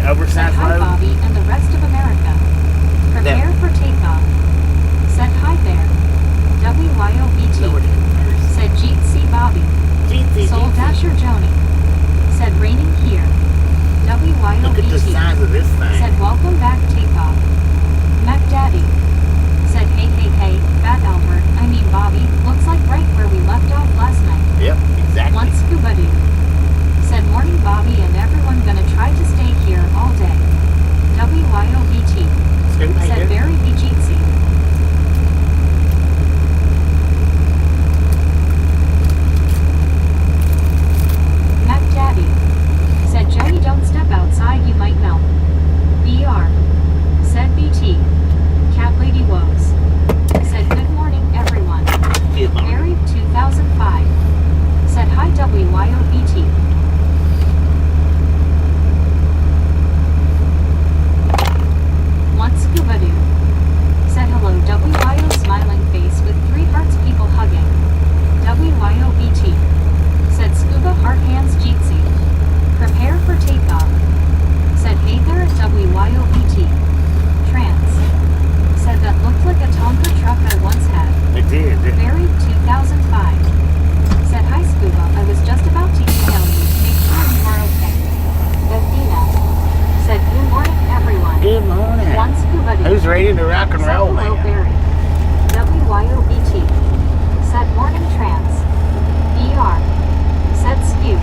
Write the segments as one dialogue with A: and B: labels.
A: Oversized
B: Said hi,
A: load?
B: Bobby and the rest of America. Prepare for takeoff. Said hi there. WYOBT. Said Jeet C. Bobby. Soul Dasher Joni. Said raining here. WYOBT.
A: Look at the size of this thing.
B: Said welcome back takeoff. Mac Daddy. Said hey hey hey, Fat Albert, I mean Bobby, looks like right where we left off last night.
A: Yep, exactly.
B: Once scuba doo. Said morning Bobby and everyone gonna try to stay here all day. WYOBT. Said very Bijitsi. Mac Daddy. Said Joey don't step outside you might melt. BR. Said BT. Cat Lady Woes. Said good morning everyone.
A: Good morning.
B: Married 2005. Said hi WYOBT. Once scuba doo. Said hello WYO smiling face with 3 hearts people hugging. WYOBT. Said scuba heart hands Jeetsy. Prepare for takeoff. Said hey there at WYOBT. Trans. Said that looked like a Tonka truck I once had.
A: It did.
B: Married 2005. Said hi scuba, I was just about to email you to make sure you are okay. Athena. Said good morning everyone.
A: Good morning.
B: One scuba doo.
A: Who's ready to rock and roll,
B: Said hello
A: man?
B: Barry. WYOBT. Said morning trans. BR. Said skew.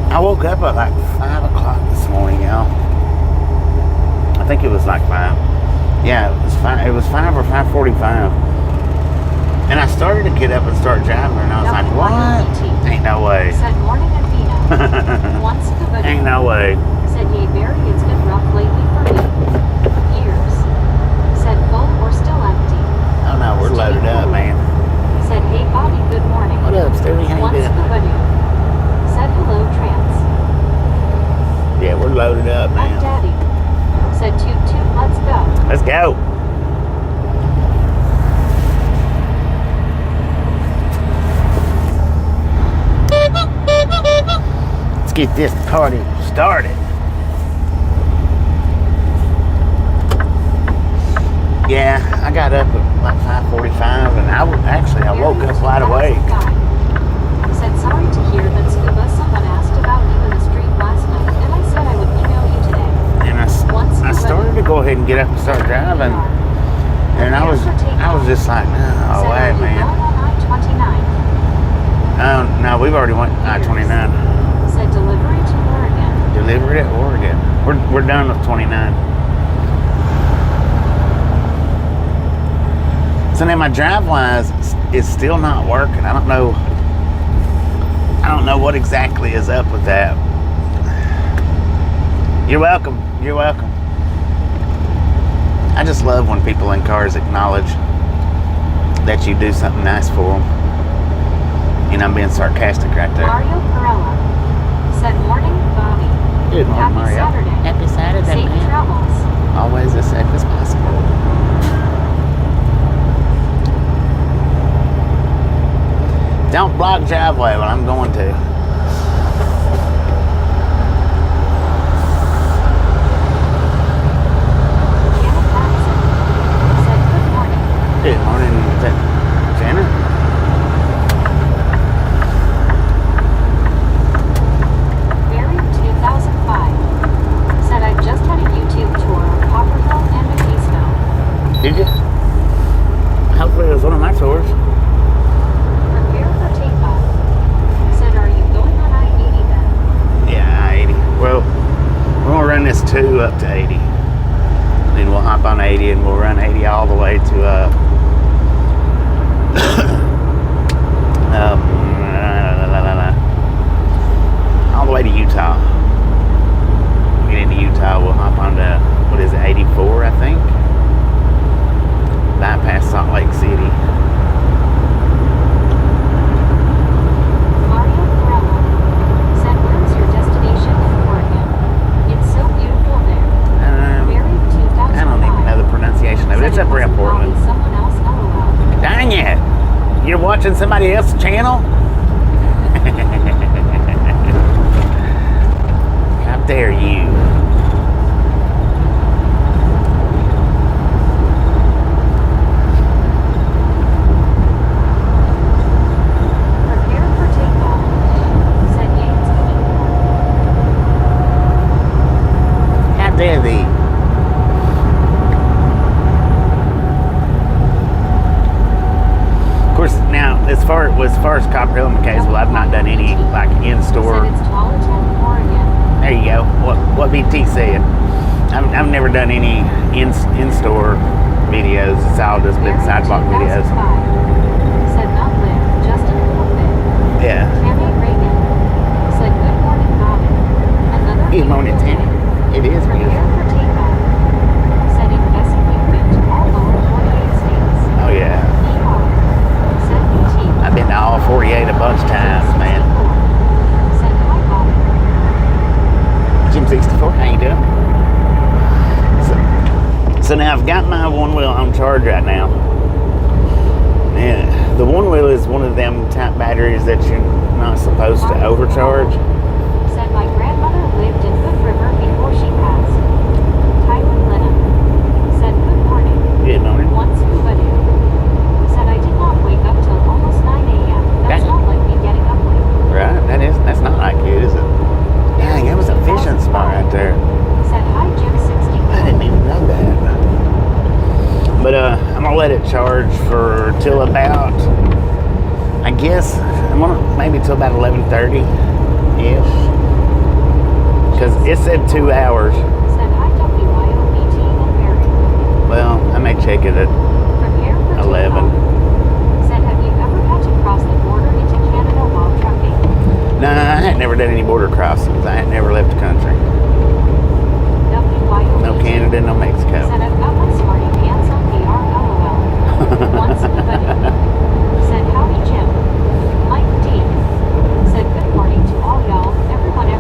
A: I woke up at like 5 o'clock this morning, y'all. I think it was like 5. Yeah, it was 5. It was 5 or 5:45. And I started to get up and start driving, and I was like, "What? Ain't no way."
B: Said morning Athena. One scuba doo.
A: Ain't no way.
B: Said yay Barry, it's been rough lately for me. Years. Said full or still empty.
A: Oh no, we're loaded up, man.
B: Said hey Bobby, good morning.
A: What up, Stewie? How
B: One
A: you doing?
B: scuba doo. Said hello trans.
A: Yeah, we're loaded up,
B: Mac
A: man.
B: Daddy. Said toot toot, let's go.
A: Let's go. Let's get this party started. Yeah, I got up at like 5:45, and I woke up right away.
B: Said sorry to hear that scuba someone asked about you in the street last night, and I said I would email you today.
A: And I started to go ahead and get up and start driving, and I was just like, no way, man. No, we've already went I-29.
B: Said delivery to Oregon.
A: Delivery at Oregon. We're done with 29. So now my DriveWise is still not working. I don't know what exactly is up with that. You're welcome. You're welcome. I just love when people in cars acknowledge that you do something nice for them. And I'm being sarcastic right there.
B: Mario Perella. Said morning, Bobby.
A: Good morning,
B: Happy
A: Mario.
B: Saturday.
A: Happy Saturday,
B: Safe
A: man.
B: travels.
A: Always as safe as possible. Don't block driveway when I'm going to.
B: Janet Madison. Said good morning.
A: Good morning, is that Janet?
B: Barry 2005. Said I just had a YouTube tour of Copperhill and McKeesville.
A: Did you? Hopefully it was one of my tours.
B: Prepare for takeoff. Said are you going on I-80 then?
A: Yeah, 80. Well, we're gonna run this 2 up to 80. Then we'll hop on 80 and we'll run 80 all the way to all the way to Utah. When we get into Utah, we'll hop on to, what is it, 84, I think? Bypass Salt Lake City.
B: Mario Perella. Said where is your destination in Oregon? It's so beautiful there.
A: somebody else's channel? How dare you?
B: Prepare for takeoff, said Yates uniform.
A: How dare thee? Of course, now as far as Copper Hill and McKaysville, I've not done any like in-store.
B: Said it's Tualatin, Oregon.
A: There you go. What BT said. I've never done any in-store videos. It's all just been sidewalk videos.
B: 2005. Said not live, just a little bit.
A: Yeah.
B: Tammy Reagan. Said good morning, Robin. Another
A: Good morning,
B: beautiful
A: Tammy.
B: day.
A: It is
B: Prepare
A: beautiful.
B: for takeoff. Said investing equipment to all lower 48 states.
A: Oh yeah.
B: ER. Said BT.
A: I've been to all 48 a bunch of times, man.
B: Said hi, Bobby.
A: Jim 64, how you doing? So now I've got my one wheel on charge right now. And the one wheel is one of them type batteries that you're not supposed to overcharge.
B: Said my grandmother lived in Hood River before she passed. Tyler Lennon. Said good morning.
A: Good morning.
B: One scuba dude. Said I did not wake up till almost 9 a.m. That's
A: Dang.
B: not like me getting up late.
A: Right? That's not like it, is it? Dang, that was a fishing spot right there.
B: Said hi, Jim 60.
A: I didn't even know that. But I'm gonna let it charge for till about, I guess, maybe till about 11:30-ish. Because it said 2 hours.
B: Said hi, WIOBT and Barry.
A: Well, I may check it at
B: Prepare for
A: 11.
B: takeoff. Said have you ever had to cross the border into Canada while trucking?
A: No, I had never done any border crossings. I had never left the country.
B: WIOBT.
A: No Canada, no Mexico.
B: Said I've got my smarty pants on VR, LOL. One scuba dude. Said howdy, Jim. Mike D. Said good morning to all y'all, everybody,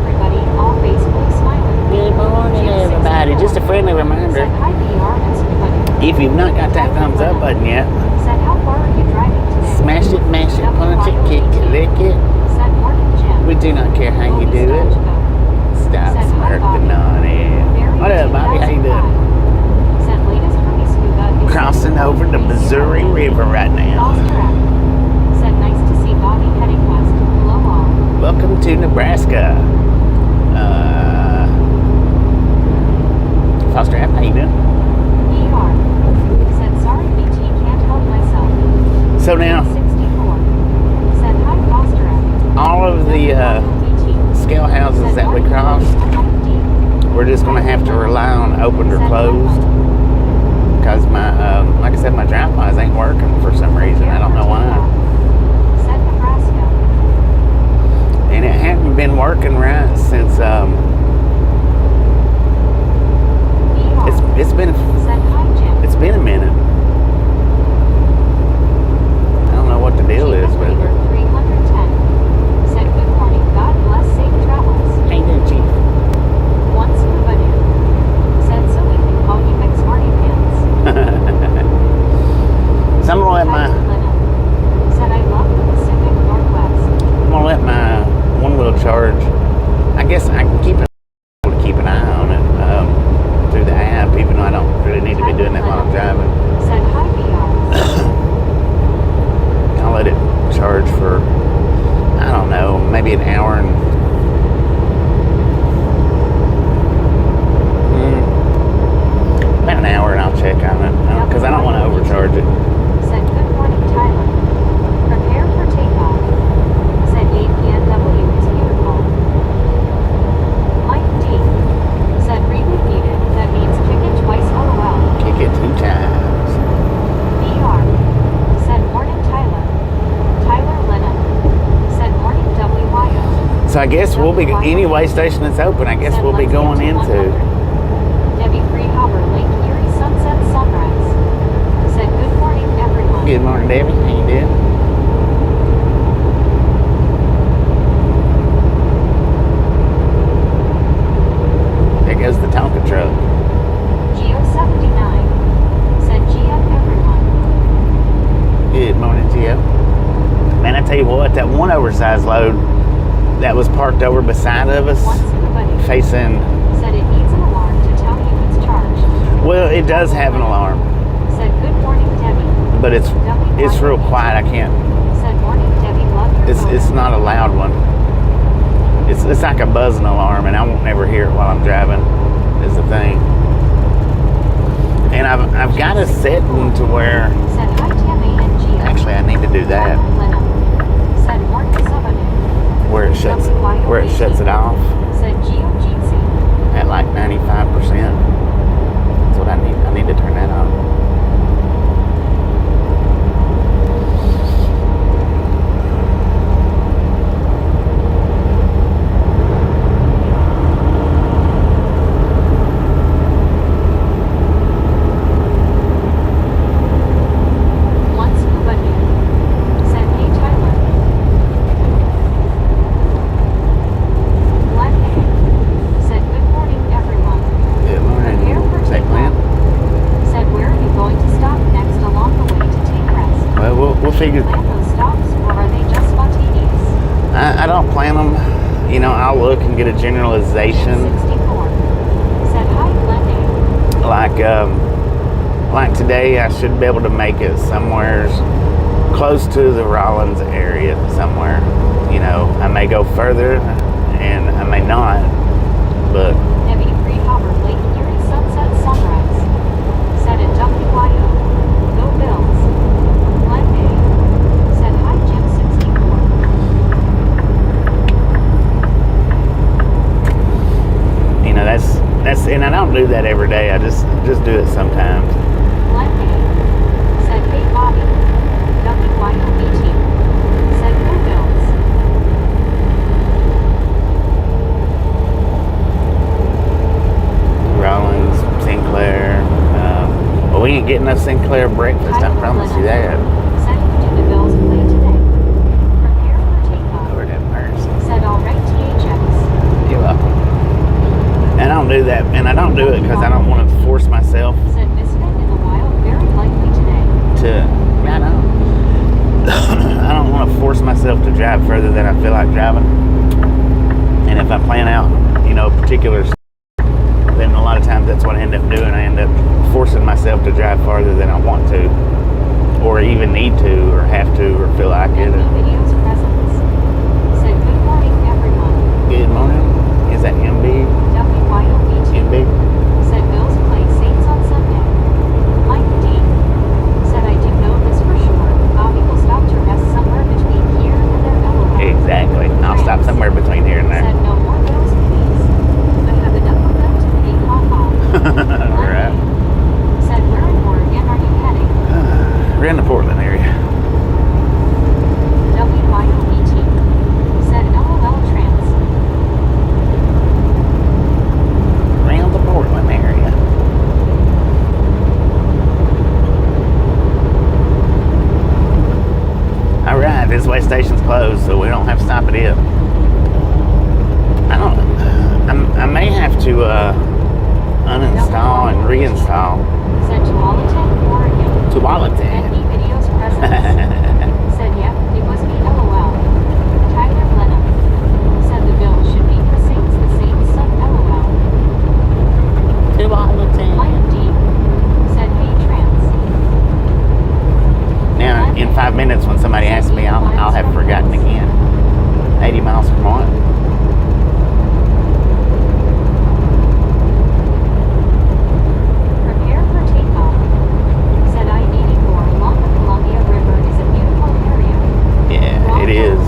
B: all faithfully smiling.
A: Good morning,
B: Jim
A: everybody.
B: 64.
A: Just a friendly reminder.
B: Said hi, VR and scuba dude.
A: If you've not got that thumbs up button yet,
B: Said how far are you driving today?
A: smash it, mash it, punch it, kick it, lick it.
B: Said morning, Jim.
A: We do not care how you do it. Stop
B: Said hi,
A: smirking
B: Bobby.
A: on it. What up, Bobby? How you doing?
B: Said latest from me scuba is
A: Crossing over the Missouri River right now.
B: Said nice to see Bobby heading west. Hello all.
A: Welcome to Nebraska. Foster Ave, how you doing?
B: ER. Said sorry BT, can't help myself.
A: So now,
B: 64. Said hi Foster Ave.
A: all of the scale houses that we crossed, we're just going to have to rely on opened or closed. Because my, like I said, my drive-bys ain't working for some reason. I don't know why.
B: Said Nebraska.
A: And it hadn't been working right since, it's been
B: Said hi Jim.
A: it's been a minute. I don't know what the deal is with it.
B: 310. Said good morning. God bless, safe travels.
A: How you doing, Chief?
B: One scuba dude. Said so we can call you McSmarty Pants.
A: So I'm gonna let my
B: Said I love the Pacific Northwest.
A: one wheel charge. I guess I can keep an eye on it through the app, even though I don't really need to be doing that while I'm driving.
B: Said hi VR.
A: I'll let it charge for, I don't know, maybe an hour and about an hour, and I'll check on it because I don't want to overcharge it.
B: Said good morning Tyler. Prepare for takeoff. Said APNW is beautiful. Mike D. Said reboot needed. That means kick it twice LOL.
A: Kick it 2 times.
B: VR. Said morning Tyler. Tyler Lennon. Said morning WYO.
A: So I guess we'll be, any way station that's open, I guess
B: Said
A: we'll be
B: let's
A: going
B: get to
A: into.
B: 100. Debbie Freehauer, Lake Erie Sunset Sunrise. Said good morning everyone.
A: Good morning, Debbie. How you doing? There goes the Tonka truck.
B: Geo 79. Said GM everyone.
A: Good morning, Gio. Man, tell you what, that one oversized load that was parked over beside of us,
B: Once everybody
A: facing,
B: said it needs an alarm to tell you it's charged.
A: well, it does have an alarm,
B: Said good morning, Debbie.
A: but it's real quiet. I can't.
B: Said morning, Debbie. Love your
A: It's
B: photo.
A: not a loud one. It's like a buzzing alarm, and I won't never hear it while I'm driving. Is the thing. And I've got it set to where
B: Said hi, Tammy and Gia.
A: actually I need to do that
B: Lena. Said morning, somebody.
A: where it shuts it off
B: Said Gio Jeezy.
A: at like 95%. That's what I need. I need to turn that on.
B: Once scuba dude. Said hey, Tyler. Glenn A. Said good morning, everyone.
A: Good morning.
B: Prepare for
A: Say
B: takeoff.
A: Glenn.
B: Said where are you going to stop next along the way to take rest?
A: Well, we'll figure.
B: Plan those stops, or are they just spontaneous?
A: I don't plan them. You know, I'll look and get a generalization.
B: 64. Said hi, Glenn A.
A: Like today, I should be able to make it somewhere close to the Rollins area somewhere. You know, I may go further and I may not, but
B: Debbie Freehopper, Lake Erie Sunset Sunrise. Said at WYO. Go Bills. Glenn A. Said hi, Jim 64.
A: you know, that's and I don't do that every day. I just do it sometimes.
B: Glenn A. Said hey, Bobby. WYOBT. Said go Bills.
A: Rollins, Sinclair. Well, we ain't getting no Sinclair breakfast. I promise you that.
B: Said who did the Bills play today? Prepare for takeoff.
A: Lord have mercy.
B: Said all right, THX.
A: You're welcome. And I don't do that, and I don't do it because I don't want to force myself
B: Said Misfit in the wild, very likely today.
A: to. I don't. I don't want to force myself to drive further than I feel like driving. And if I plan out, you know, particulars, then a lot of times that's what I end up doing. I end up forcing myself to drive farther than I want to, or even need to, or have to, or feel like it.
B: MB Videos presents. Said good morning, everyone.
A: Good morning. Is that MB?
B: WYOBT.
A: MB?
B: Said Bills play Saints on Sunday. Mike D. Said I do know this for sure. Bobby will stop to rest somewhere between here and their LOL.
A: Exactly. I'll stop somewhere between here and there.
B: Said no more Bills, please. I have enough of them to pay ha-ha.
A: All right.
B: Said where in Oregon are you heading?
A: We're in the Portland area.
B: WYOBT. Said LOL trans.
A: Around the Portland area. All right, this way station's closed, so we don't have to stop at it. I may have to uninstall and reinstall
B: Said Tualatin, Oregon.
A: Tualatin.
B: NB Videos presents. Said yep, it was me LOL. Tyler Blenheim. Said the Bills should beat the Saints son LOL. Mike D. Said hey trans.
A: Now, in 5 minutes, when somebody asks me, I'll have forgotten again. 80 miles per month.
B: Prepare for takeoff. Said I-84 along the Columbia River is a beautiful area.
A: Yeah, it is.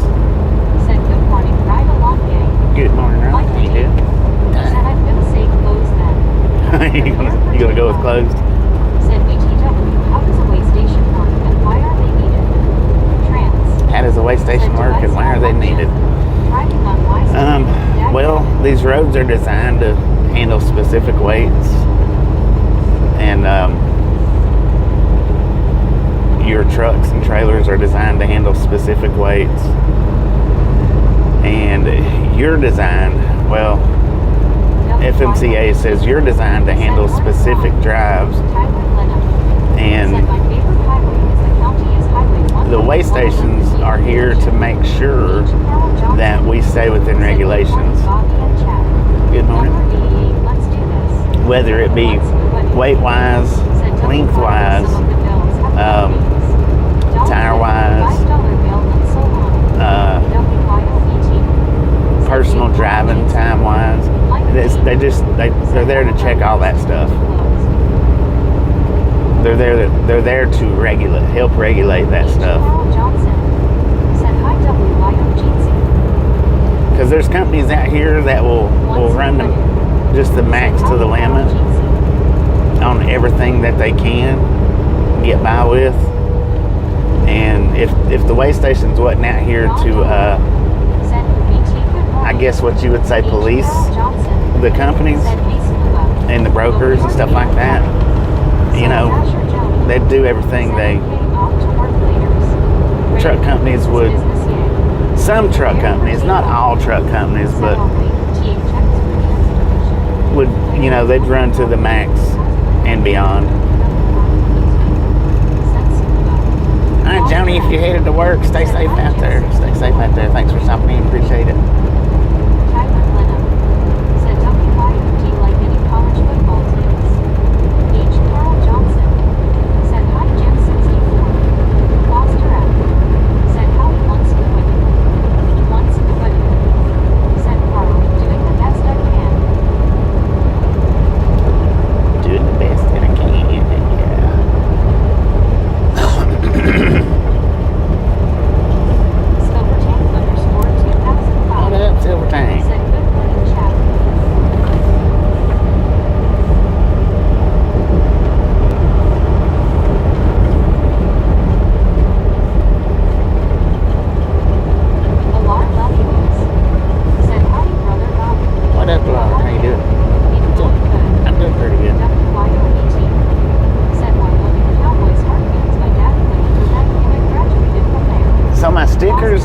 B: Said good morning, ride along gang.
A: Good morning, Ron. How you doing?
B: Said I'm gonna say close then.
A: you gonna go with closed?
B: Said BTW, how does a way station work and why are they needed? Trans.
A: How does a way station work and why are they needed?
B: Driving on Wise.
A: Well, these roads are designed to handle specific weights, and your trucks and trailers are designed to handle specific weights. And you're designed, well, FMCA says you're designed to handle specific drives,
B: Tyler Blenheim.
A: and
B: Said my favorite highway is the county is Highway 1.
A: the way stations are here to make sure that we stay within regulations. Good morning. Whether it be weight-wise, length-wise, tire-wise, personal driving time-wise. They're there to check all that stuff. They're there to help regulate that stuff. Because there's companies out here that will run them just the max to the limit on everything that they can get by with. And if the way stations wasn't out here to, I guess what you would say, police the companies and the brokers and stuff like that, they'd do everything truck companies would, some truck companies, not all truck companies, but would, they'd run to the max and beyond. All right, Joni, if you're headed to work, stay safe out there. Stay safe out there. Thanks for stopping in. Appreciate it.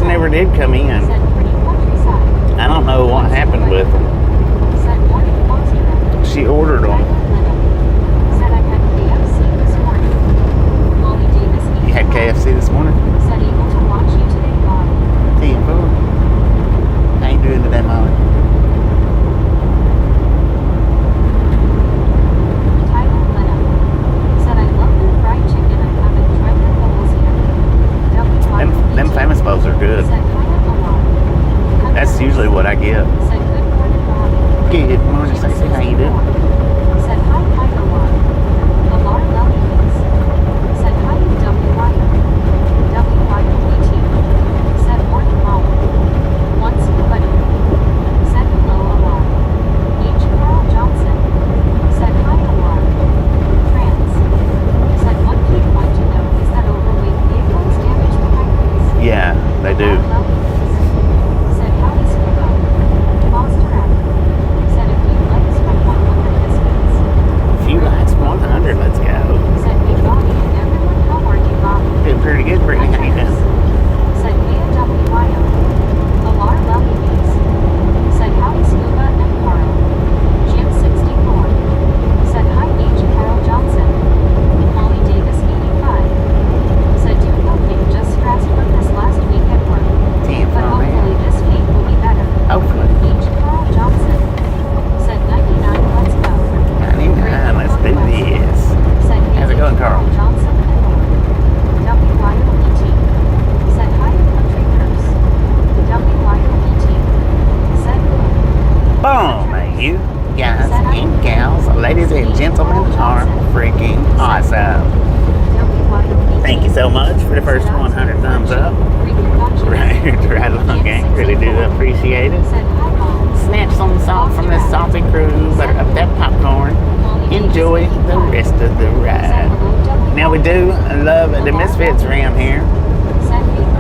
A: Never did come in. I don't know what happened with them. She ordered them. You had KFC this morning? How you doing today, Molly? Them famous bowls are good. That's usually what I get. Good morning, Stacey. How you doing? Yeah, they do. A few likes, 100, let's go. Doing pretty good, Brittany. How you doing? Ladies and gentlemen are freaking awesome. Thank you so much for the first 100 thumbs up. Right along, gang. Really do appreciate it. Snatch some salt from this salty crew. Butter up that popcorn. Enjoy the rest of the ride. Now we do love the Misfits around here.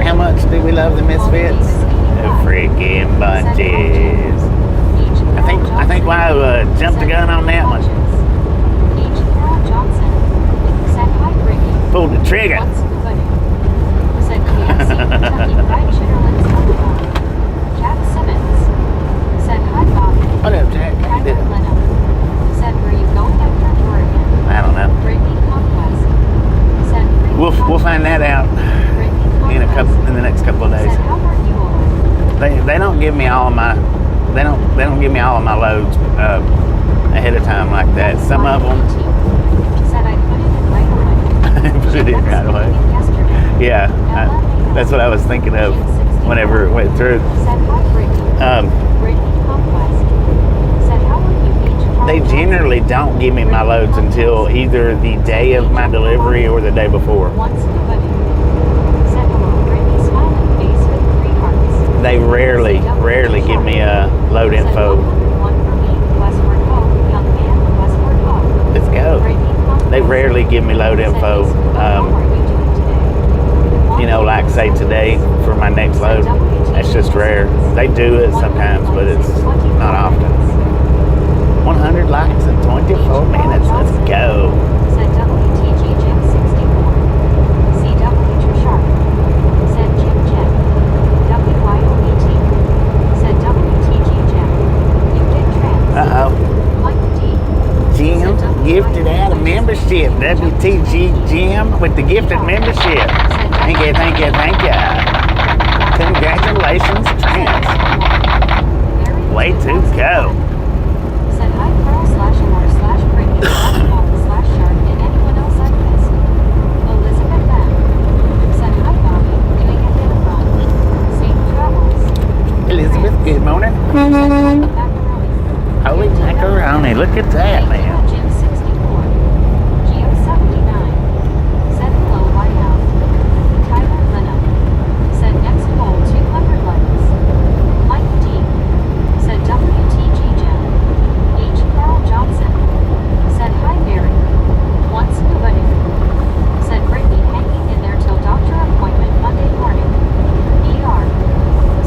A: How much do we love the Misfits? The freaking bunches. I think I jumped the gun on that one. Pulled the trigger. What up, Jack? How you doing? I don't know. We'll find that out. give me all of my they don't give me all of my loads ahead of time like that. Some of them
B: Said I put it in right away.
A: put it in right away.
B: Yesterday.
A: Yeah, that's what I was thinking of whenever it went through.
B: Said hi, Brittany. Brittany Conquest. Said how are you, Beach?
A: They generally don't give me my loads until either the day of my delivery or the day before.
B: Once nobody. Said hello, Brittany, smiling face with 3 hearts.
A: They rarely give me a load
B: Said
A: info.
B: 101 for me, Westward Ho, young man, Westward Ho.
A: Let's go.
B: Brittany Conquest.
A: They rarely give me load
B: Said,
A: info.
B: how are you doing today?
A: You know, like say today for my next load. That's just rare. They do it sometimes, but it's not often. 100 likes in 24 minutes. Let's go.
B: Said WTG Jim 64. CW True Sharp. Said Jim Jim. WYOBT. Said WTG Jim. You did trans.
A: Uh-oh.
B: Mike D.
A: Jim gifted out a membership. WTG Jim with the gifted membership. Thank you, thank you, thank you. Congratulations, trans. Way to go.
B: Said hi Carl /or /Brittany /Sharp and anyone else I've missed. Elizabeth M. Said hi Bobby, doing a bit of run. Safe travels.
A: Elizabeth, good morning.
B: Said macaroni.
A: Holy macaroni, look at that, man.
B: Jim 64. Geo 79. Said hello, White House. Tyler Lena. Said next goal 200 likes. Mike D. Said WTG Jim. H. Carl Johnson. Said hi Barry. Once nobody. Said Brittany hanging in there till doctor appointment Monday morning. ER.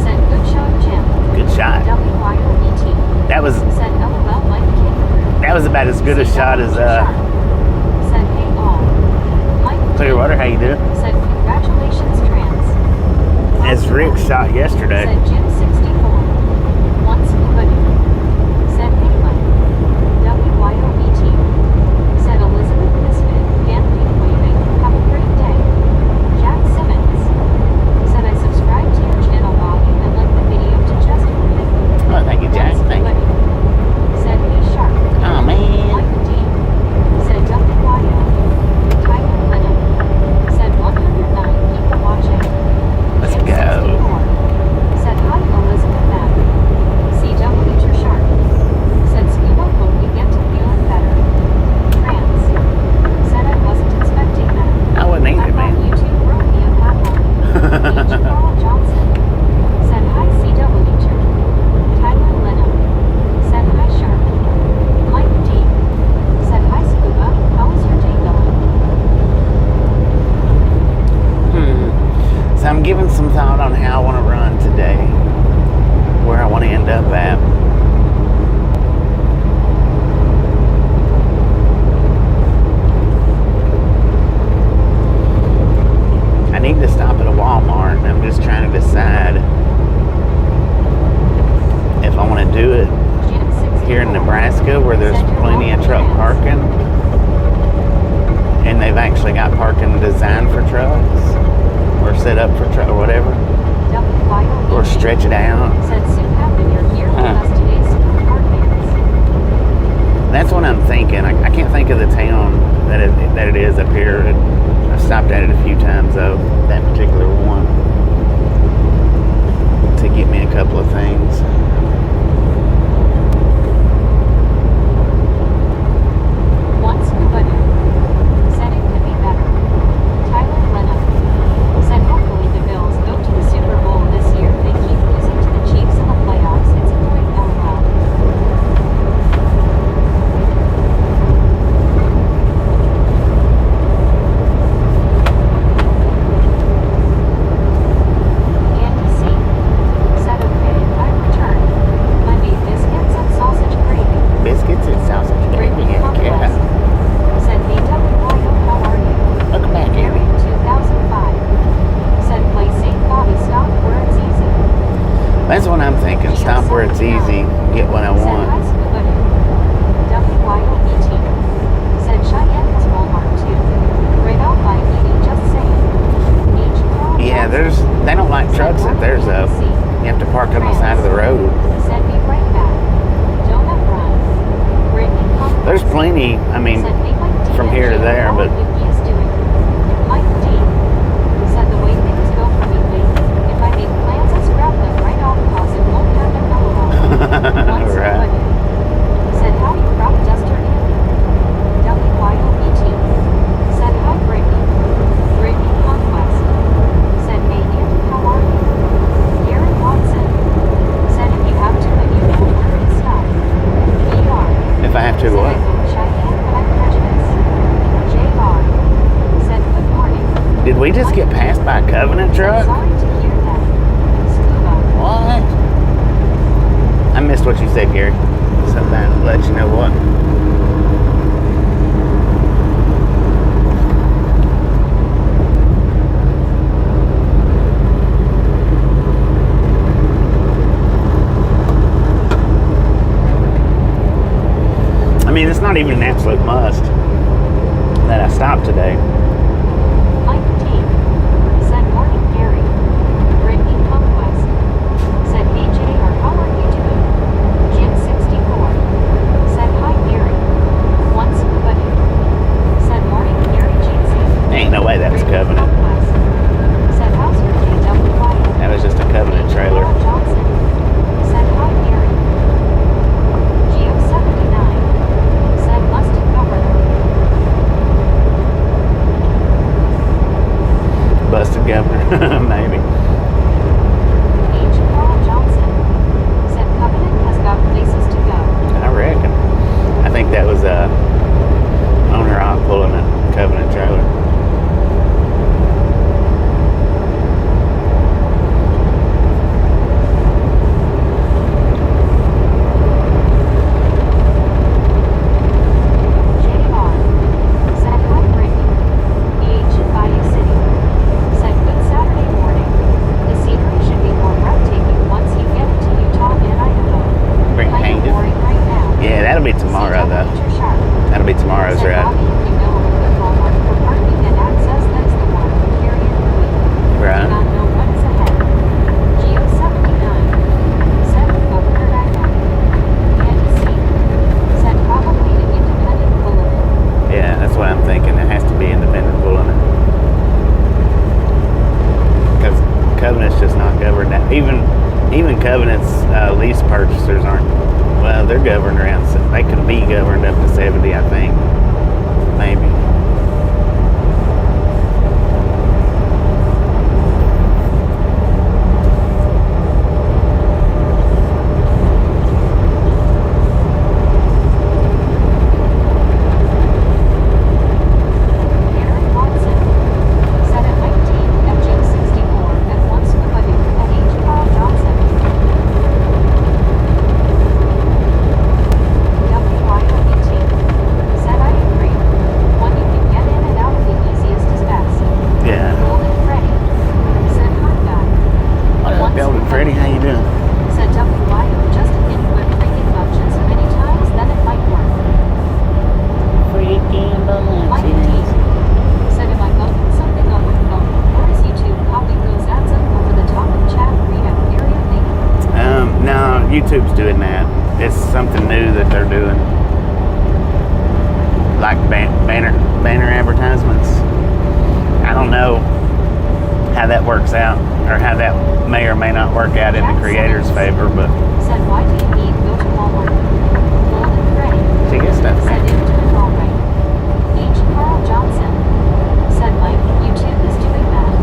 B: Said good show Jim.
A: Good shot.
B: WYOBT.
A: That was
B: Said LOL like kid.
A: that was about as good a shot as
B: Said hey all. Mike
A: Clearwater. How you doing?
B: Said congratulations trans.
A: As Rick shot yesterday.
B: Said Jim 64. Once nobody. Said Heyman. WYOBT. Said Elizabeth Misfit. And pink waving. Have a great day. Jack Simmons. Said I subscribed to your channel, Bobby, and like the video to just for it.
A: Oh, thank you, Jack.
B: Once
A: Thank you.
B: nobody. Said B Sharp.
A: Oh man.
B: Mike D. Said WYO. Tyler Lennon. Said 109 people watching.
A: Let's
B: Jim
A: go.
B: 64. Said hi Elizabeth M. CW True Sharp. Said Scuba hope you get to feeling better. Trans. Said I wasn't expecting that.
A: I wasn't
B: I
A: either,
B: thought
A: man.
B: YouTube wrote me a platform. H. Carl Johnson. Said hi CW True. Tyler Lennon. Said hi Sharp. Mike D. Said hi Scuba. How is your day going?
A: So I'm giving some thought on how I want to run today, where I want to end up at. I need to stop at a Walmart, and I'm just trying to decide if I want to do it
B: Jim 64.
A: here in Nebraska, where there's plenty of truck parking, and they've actually got parking designed for trucks, or set up for truck, or whatever,
B: WYOBT.
A: or stretch it out.
B: Said soon happen you're here with us today's super hard fans.
A: That's what I'm thinking. I can't think of the town that it is up here. I've stopped at it a few times though, that particular one, to get me a couple of things.
B: Once nobody. Said it could be better. Tyler Lennon. Said hopefully the Bills go to the Super Bowl this year. They keep losing to the Chiefs in the playoffs. It's annoying LOL.
A: there, but
B: He is doing. Mike D said the way things go for me lately, if I make plans, I scrap them right off cause it won't happen. Once
A: right.
B: said how you crop duster Andy. WYOBT said hi Brittany. Brittany Conquest said hey Andy, how are you? Garen Watson said if you have to and you know where it is stop. VR
A: If I have to,
B: said
A: what?
B: I go Cheyenne but I'm prejudiced. JR said good morning.
A: Did we just get passed by a Covenant truck?
B: Sorry to hear that. Scuba
A: What? I missed what you said, Gary. Sometimes to let you know what. I mean, it's not even an absolute must that I stop today.
B: Mike T said morning Gary. Brittany Conquest said hey JR, how are you doing? Jim 64 said hi Gary. One scuba dude said morning Gary GC.
A: Ain't no way that was
B: Brittany
A: Covenant.
B: Conquest said how's your JWY?
A: That was just a Covenant trailer.
B: Carl Johnson said hi Gary. Geo 79 said must cover them.
A: Busted governor, maybe.
B: H. Carl Johnson said Covenant has got places to go.
A: I reckon. I think that was owner op pulling a Covenant trailer.
B: JR said hi Brittany. H. Bayou City said good Saturday morning. The scenery should be more breathtaking once you get into Utah and Idaho.
A: Bring
B: Kind of
A: painted.
B: boring right now.
A: Yeah, that'll be tomorrow
B: See
A: though.
B: temperature sharp.
A: That'll be tomorrow's
B: Said
A: ride.
B: Bobby, if you know of a good Walmart for parking and access, that's the one. Carry it quick. Do
A: Right.
B: not know what is ahead. Geo 79 said the governor dialogue. Can't see. Said probably an independent bulletin.
A: Yeah, that's what I'm thinking. It has to be independent pulling it. Because Covenant's just not governed that. Even Covenant's lease purchasers aren't. Well, they're governed around. They can be governed up to 70, I think. Maybe.
B: Garen Watson said at 19 at Jim 64 at one scuba dude at H. Carl Johnson. WYOBT said I agree. When you can get in and out of the easiest is best.
A: Yeah.
B: Golden Freddy said hi guy.
A: What up, Golden Freddy? How you doing?
B: Said WYO just hit with freaking bunches many times, then it might work.
A: Freaking
B: Mike D said am I bumping something on my phone or is YouTube popping those ads up over the top of chat readout area thing?
A: No, YouTube's doing that. It's something new that they're doing. Like banner advertisements. I don't know how that works out or how that may or may not work out in the creator's favor, but
B: Said why do you need go to Walmart? Golden Freddy
A: she gets stuff.
B: said it doing alright. H. Carl Johnson said Mike, YouTube is doing that.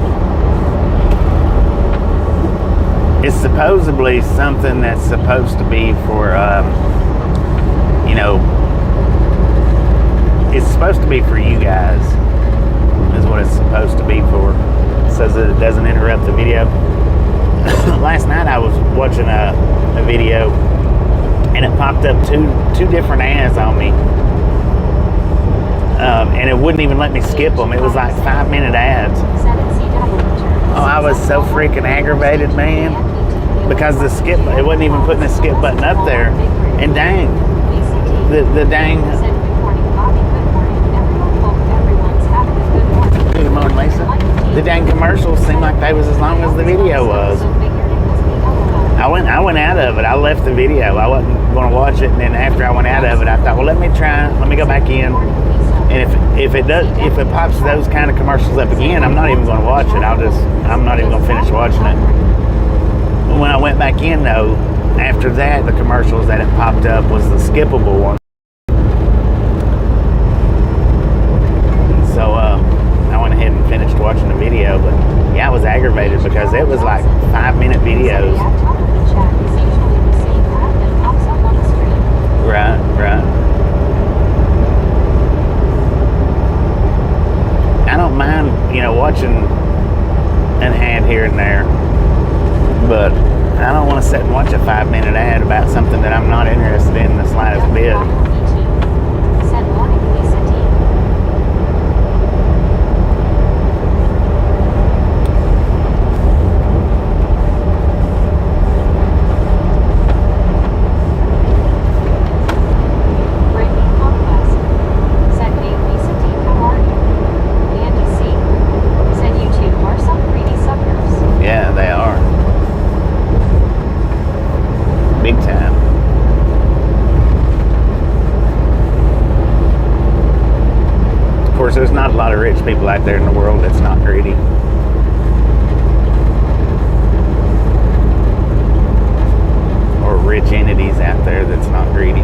A: It's supposedly something that's supposed to be for, it's supposed to be for you guys, is what it's supposed to be for. It says that it doesn't interrupt the video. Last night I was watching a video and it popped up two different ads on me. And it wouldn't even let me skip them. It was like 5-minute ads.
B: Said at CW.
A: Oh, I was so freaking aggravated, man. Because it wasn't even putting the skip button up there. And dang, the dang.
B: Said good morning, Bobby. Good morning, everyone. Hope everyone's having a good morning.
A: Good morning, Lisa. The dang commercials seemed like they was as long as the video was. I went out of it. I left the video. I wasn't going to watch it, and then after I went out of it, I thought, well, let me go back in if it pops those kind of commercials up again, I'm not even going to watch it. I'm not even going to finish watching it. When I went back in though, after that, the commercials that it popped up was the skippable one. So I went ahead and finished watching the video, but yeah, I was aggravated because it was like 5-minute videos. Right. I don't mind, watching an ad here and there, but I don't want to sit and watch a 5-minute ad about something that I'm not interested in the slightest bit. Yeah, they are. Big time. Of course, there's not a lot of rich people out there in the world that's not greedy. Or rich entities out there that's not greedy.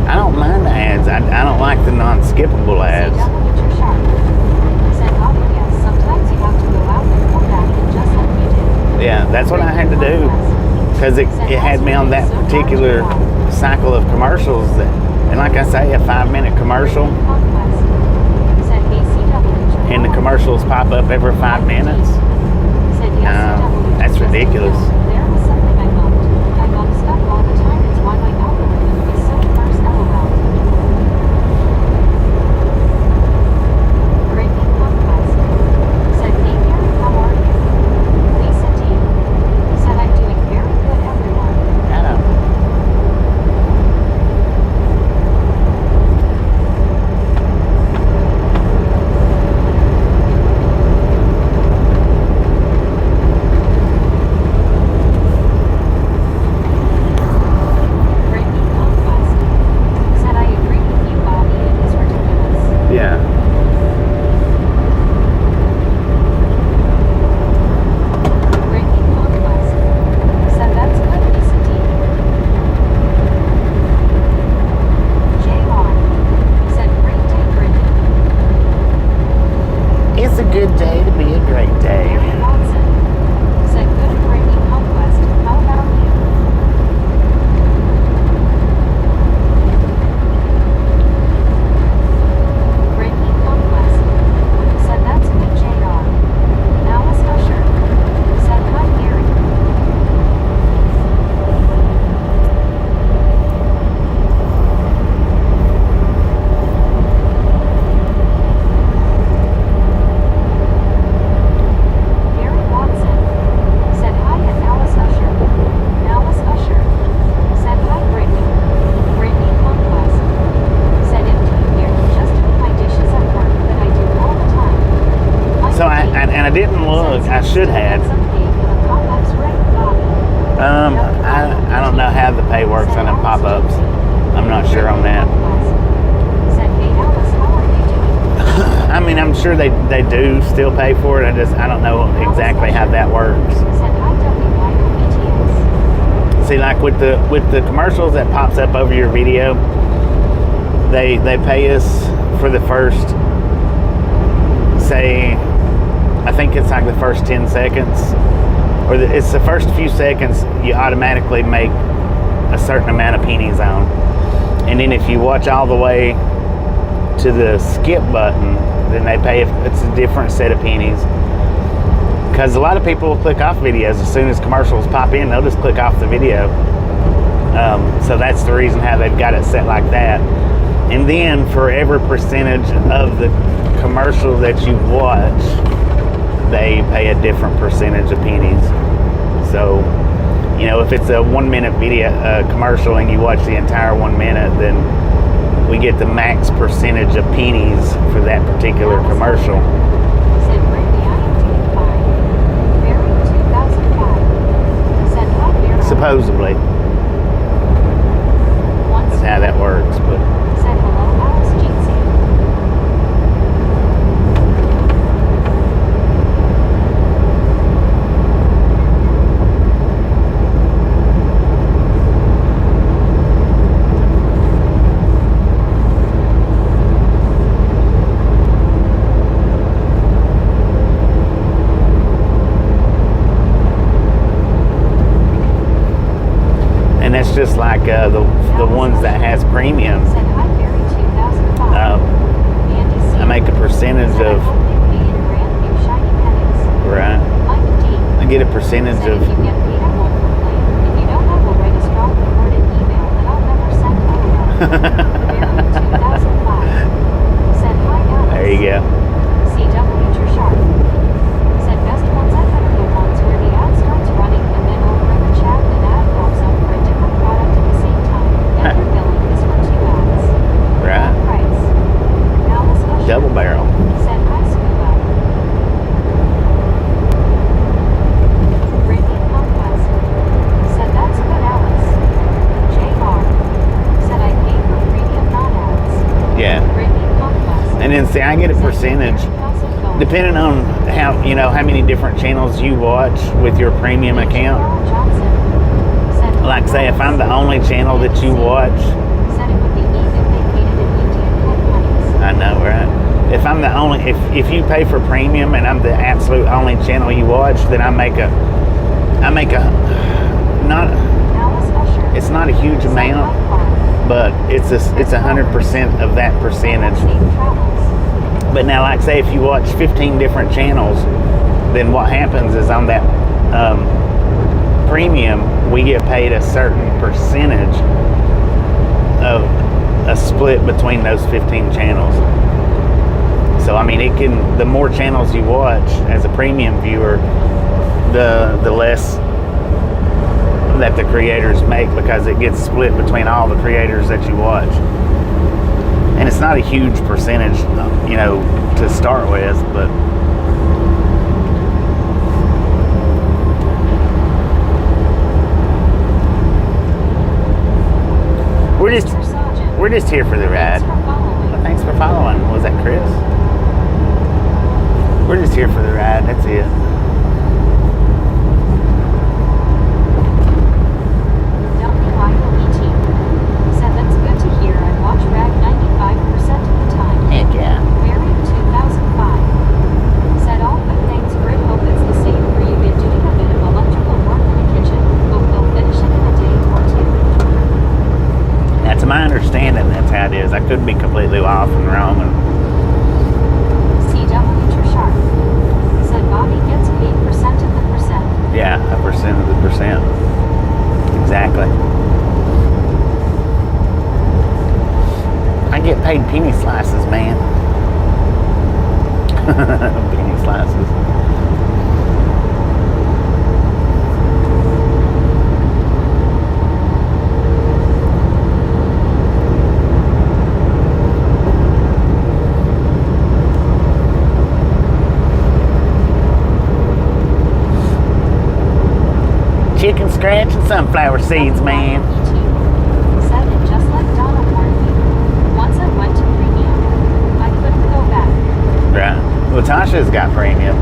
A: I don't mind the ads. I don't like the non-skippable ads. Yeah, that's what I had to do because it had me on that particular cycle of commercials and like I say, a 5-minute commercial and the commercials pop up every 5 minutes. That's ridiculous. It's a good day to be a great day. And I didn't look. I should have. I don't know how the pay works on the pop-ups. I'm not sure on that. I mean, I'm sure they do still pay for it. I don't know exactly how that works. See, like with the commercials that pops up over your video, they pay us for the first, say, I think it's like the first 10 seconds, or it's the first few seconds you automatically make a certain amount of pennies on. And then if you watch all the way to the skip button, then they pay, it's a different set of pennies. Because a lot of people will click off videos as soon as commercials pop in, they'll just click off the video. So that's the reason how they've got it set like that. And then for every percentage of the commercial that you watch, they pay a different percentage of pennies. So, you know, if it's a 1 minute video commercial and you watch the entire 1 minute, then we get the max percentage of pennies for that particular commercial. Supposedly. As how that works, but
B: Said hello, Alice Jeetsy.
A: and that's just like the ones that has premium.
B: Said hi, Barry 2005. Andy C.
A: I make a percentage
B: Said I
A: of
B: hope they pay in brand new shiny pennies.
A: right.
B: Mike D.
A: I get a percentage
B: Said
A: of.
B: if you get paid, I won't complain. If you don't, I will write a strong recorded email that I'll never send over. Barry 2005. Said hi, Alice.
A: There you go.
B: CW Sharp. Said best ones I've had are the ones where the ad starts running and then over in the chat an ad pops up for a different product at the same time. And your billing is for 2 ads.
A: Right.
B: Price. Alice Usher.
A: Double barrel.
B: Said hi, Scuba. Brittany Conquest. Said that's good, Alice. JR. Said I pay for premium non-ads.
A: Yeah.
B: Brittany Conquest.
A: And then see, I get a percentage depending on how how many different channels you watch with your premium account. Like say if I'm the only channel that you watch,
B: Said it would be neat if they painted an Indian head pennies.
A: I know, right? If I'm the only, if you pay for premium and I'm the absolute only channel you watch, then I make a not,
B: Alice Usher.
A: it's not a huge
B: Said
A: amount,
B: Mike Farr.
A: but it's 100% of that percentage.
B: Safe travels.
A: But now, like say if you watch 15 different channels, then what happens is on that premium, we get paid a certain percentage of a split between those 15 channels. So I mean, the more channels you watch as a premium viewer, the less that the creators make, because it gets split between all the creators that you watch. And it's not a huge percentage, to start with, but
B: Mr. Sergeant.
A: we're just here for the ride.
B: Thanks for following.
A: Well, thanks for following. Was that Chris? We're just here for the ride. That's it.
B: WIOET. Said that's good to hear. I watch RAG 95% of the time.
A: Heck yeah.
B: Barry 2005. Said all good things. Grit, hope it's the same for you. Been doing a bit of electrical work in the kitchen. Hope they'll finish it in a day or two.
A: Now, to my understanding, that's how it is. I could be completely off and wrong.
B: CW Sharp. Said Bobby gets paid percent of the percent.
A: Yeah, a percent of the percent. Exactly. I get paid penny slices, man. Penny slices. Chicken scratch and sunflower seeds, man.
B: Said it just like Donna warned me. Once I went to premium, I couldn't go back.
A: Right. Well, Tasha's got premium.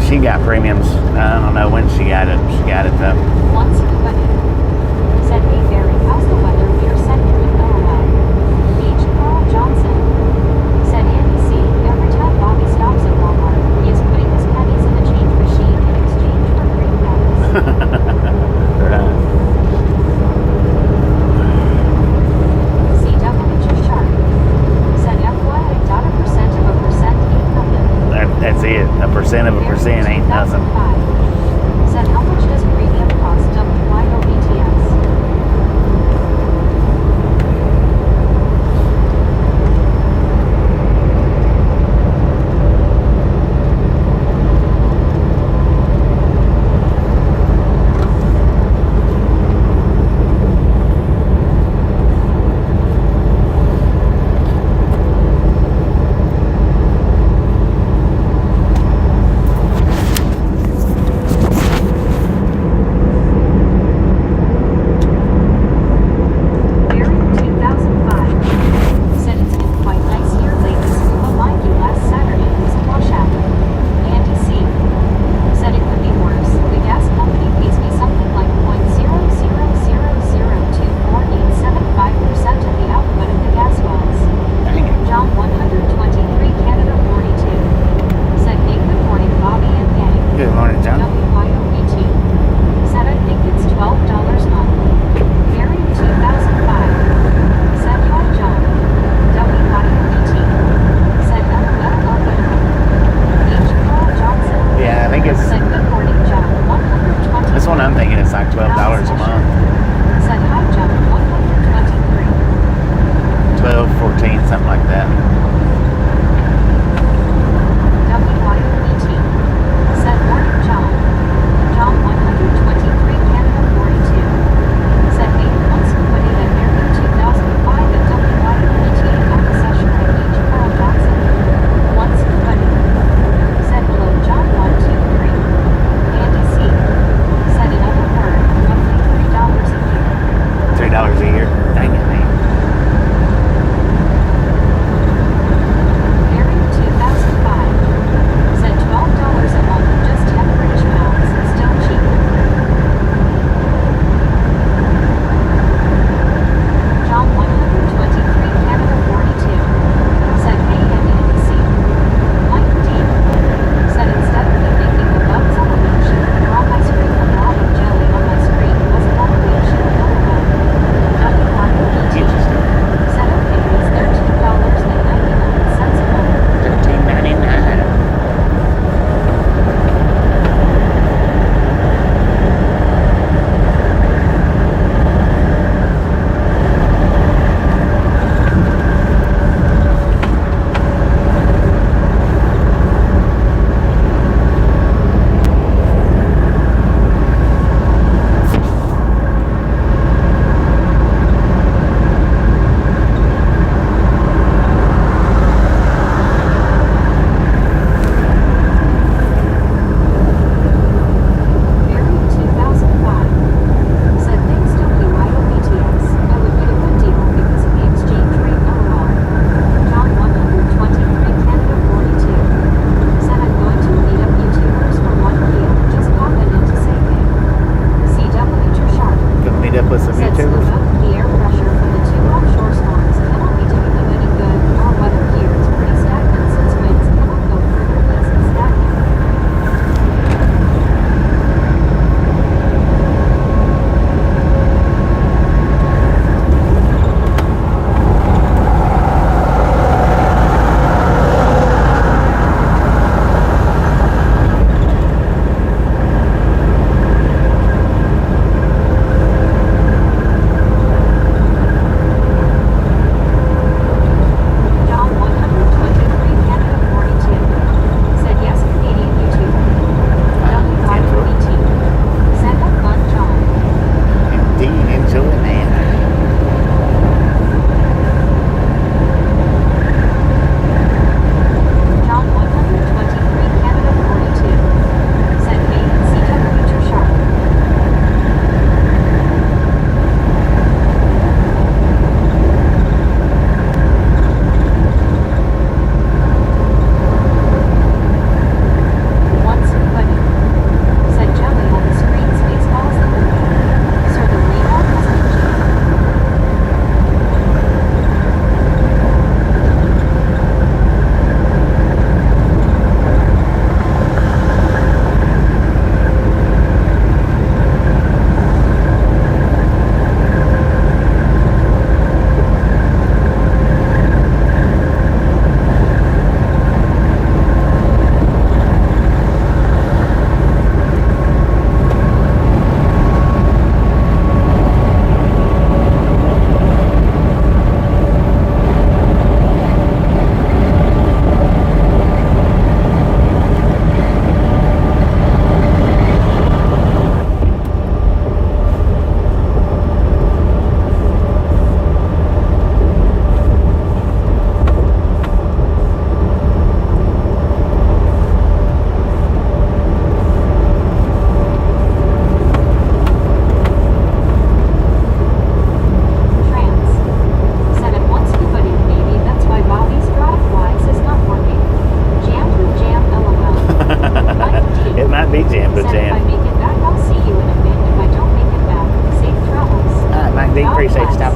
A: She got premiums. I don't know when she got it. She got it though.
B: Once Buddy said, hey Barry, how's the weather? We are set here in Illinois. Beach Carl Johnson said, Andy C. Every time Bobby stops at Walmart, he is putting his pennies in the change machine in exchange for green pennies.
A: Right.
B: CW Sharp said, FYI, not a percent of a percent ain't nothing.
A: That's it. A percent of a percent ain't nothing.
B: Said, how much does premium cost? WYOET.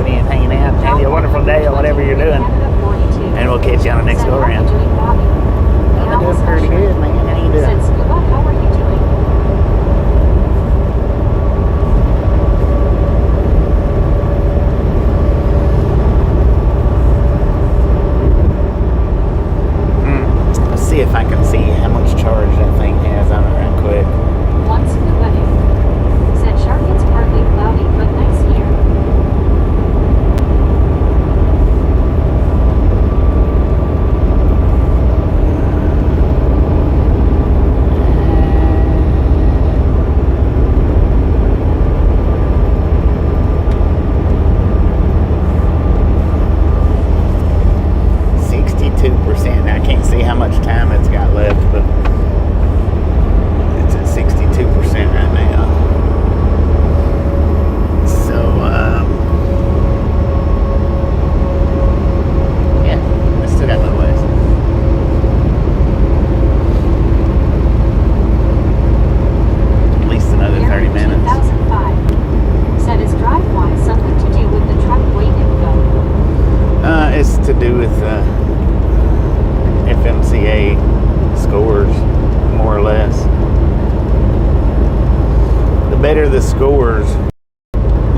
A: me and hanging out. Have you a wonderful day or whatever you're doing. And we'll catch you on the next go around. I'm doing pretty good, man. How you doing?
B: Said Scuba, how are you doing?
A: Let's see if I can see how much charge that thing has on it real quick.
B: One Scuba in. Said Shark, it's partly cloudy, but nice here. I can't see how much time it's got left, but it's at 62% right now. So, yeah, I still got a little ways. At least another 30 minutes. 2005. Said is drive-wise something to do with the truck weight info?
A: It's to do with FMCA scores, more or less. The better the scores,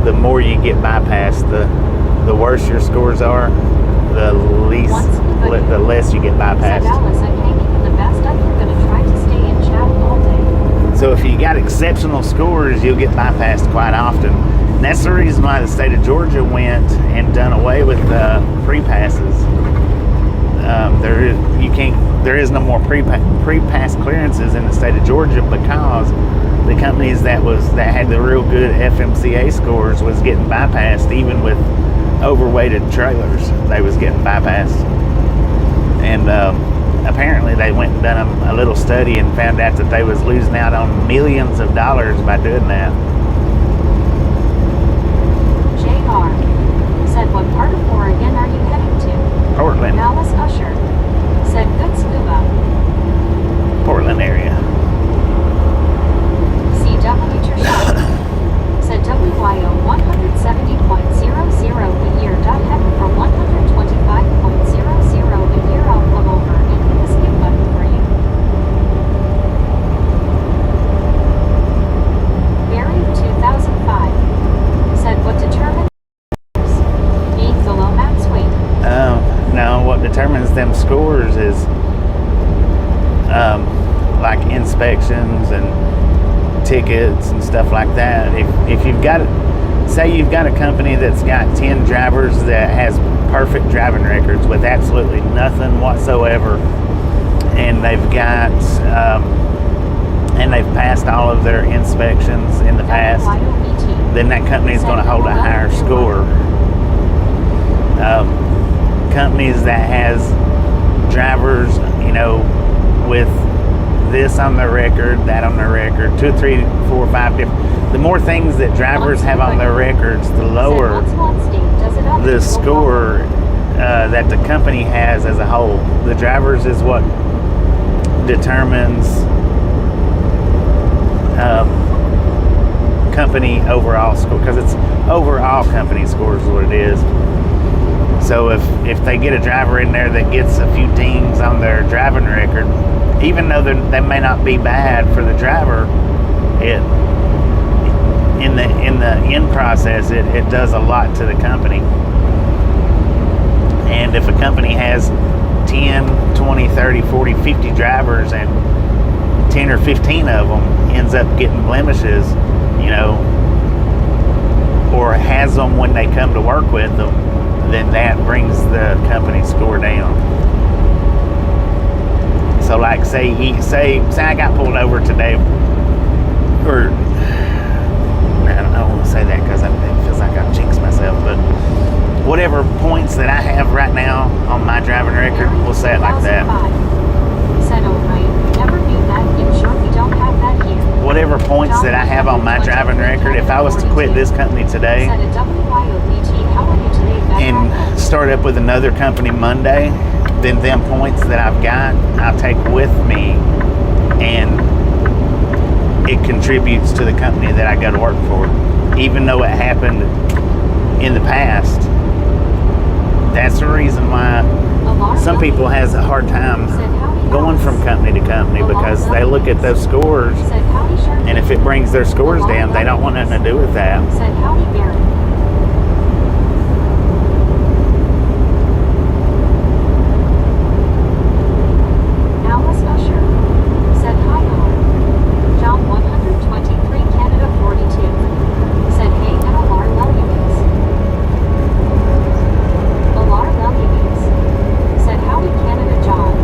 A: the more you get bypassed. The worse your scores are, the less you get bypassed.
B: Said Alice, I'm hanging in the best up. You're going to try to stay in chat all day.
A: So if you got exceptional scores, you'll get bypassed quite often. And that's the reason why the state of Georgia went and done away with pre-passes. There is no more pre-pass clearances in the state of Georgia because the companies that had the real good FMCA scores was getting bypassed. Even with overweighted trailers, they was getting bypassed. And apparently they went and done a little study and found out that they was losing out on millions of dollars by doing that.
B: JR said, what part of Oregon are you heading to?
A: Portland.
B: Alice Usher said, good Scuba.
A: Portland area.
B: CW Trishak said WYO 170.00 a year. Heading for 125.00 a year. I'll come over and hit the skip button for you. Barry 2005 said, what determines being below max weight?
A: No, what determines them scores is like inspections and tickets and stuff like that. If you've got, say you've got a company that's got 10 drivers that has perfect driving records with absolutely nothing whatsoever, and they've got and they've passed all of their inspections in the past, then that company is going to hold a higher score. Companies that has drivers, with this on their record, that on their record, 2, 3, 4, 5 different. The more things that drivers have on their records, the lower the score that the company has as a whole. The drivers is what determines company overall score, because it's overall company scores is what it is. So if they get a driver in there that gets a few dings on their driving record, even though they may not be bad for the driver, it in the end process it does a lot to the company. And if a company has 10, 20, 30, 40, 50 drivers and 10 or 15 of them ends up getting blemishes, or has them when they come to work with them, then that brings the company score down. So like say I got pulled over today, or I don't want to say that because it feels like I've jinxed myself, but whatever points that I have right now on my driving record, we'll say it like that.
B: Said O'Brien, never knew that. You sure we don't have that here?
A: Whatever points that I have on my driving record, if I was to quit this company today and start up with another company Monday, then them points that I've got, I'll take with me, and it contributes to the company that I go to work for. Even though it happened in the past. That's the reason why some people has a hard time going from company to company, because they look at those scores, and if it brings their scores down, they don't want nothing to do with that.
B: Said howdy Barry. Alice Usher. Said hi all. John 123 Canada 42. Said hey and Alar Lellies. Alar Lellies. Said howdy Canada John.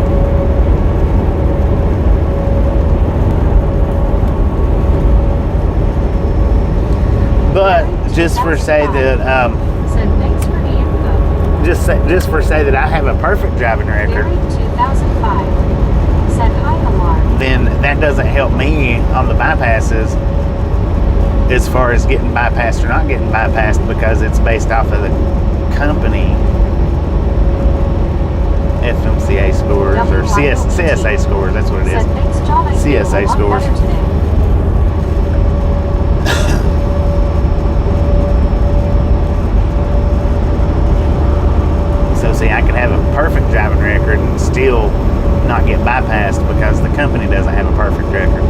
A: But just for say that,
B: Said thanks for the info.
A: just for say that I have a perfect driving record,
B: Barry 2005. Said hi Alar.
A: then that doesn't help me on the bypasses as far as getting bypassed or not getting bypassed, because it's based off of the company FMCA scores or CSA scores. That's what it is.
B: Said thanks John. I feel
A: CSA
B: a lot
A: scores.
B: better today.
A: So see, I can have a perfect driving record and still not get bypassed because the company doesn't have a perfect record.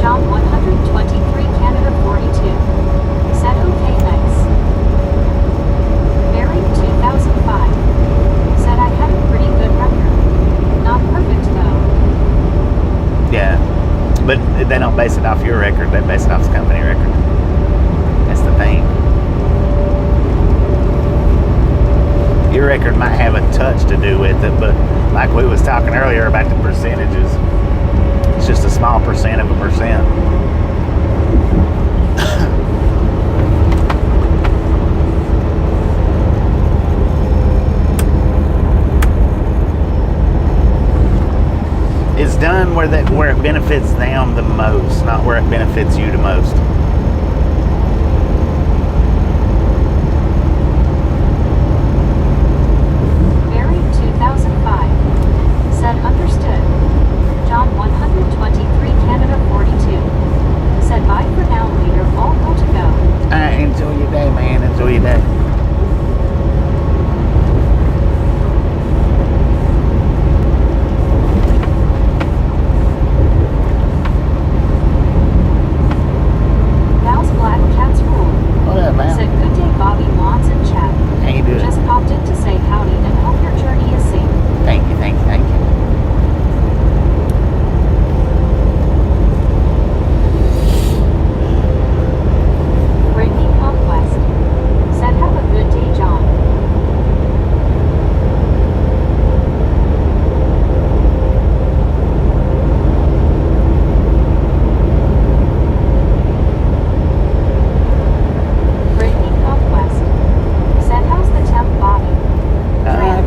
B: John 123 Canada 42. Said okay thanks. Barry 2005. Said I had a pretty good record. Not perfect though.
A: Yeah, but they don't base it off your record. They base it off the company record. That's the thing. Your record might have a touch to do with it, but like we was talking earlier about the percentages, it's just a small percent of a percent. It's done where it benefits them the most, not where it benefits you the most.
B: Barry 2005. Said understood. John 123 Canada 42. Said bye for now later, all go to go.
A: Alright, enjoy your day, man. Enjoy your day.
B: Val's Black Cats Rule.
A: What up, man?
B: Said good day Bobby Mons and chat.
A: How you doing?
B: Just popped in to say howdy and hope your journey is safe.
A: Thank you, thank you, thank you.
B: Breaking Conquest. Said have a good day John. Breaking Conquest. Said how's the temp Bobby?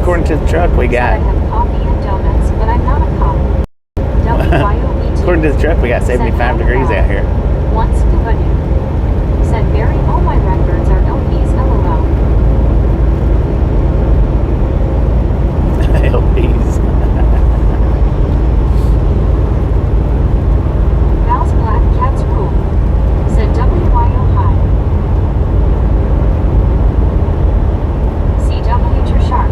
A: According to the truck we
B: Said I
A: got,
B: have coffee and donuts, but I'm not a cop. WYOB2.
A: according to the truck we got 75 degrees out here.
B: Once Kubadu. Said Barry, all my records are LPs LOL.
A: LPs.
B: Val's Black Cats Rule. Said WYO High. CW Sharp.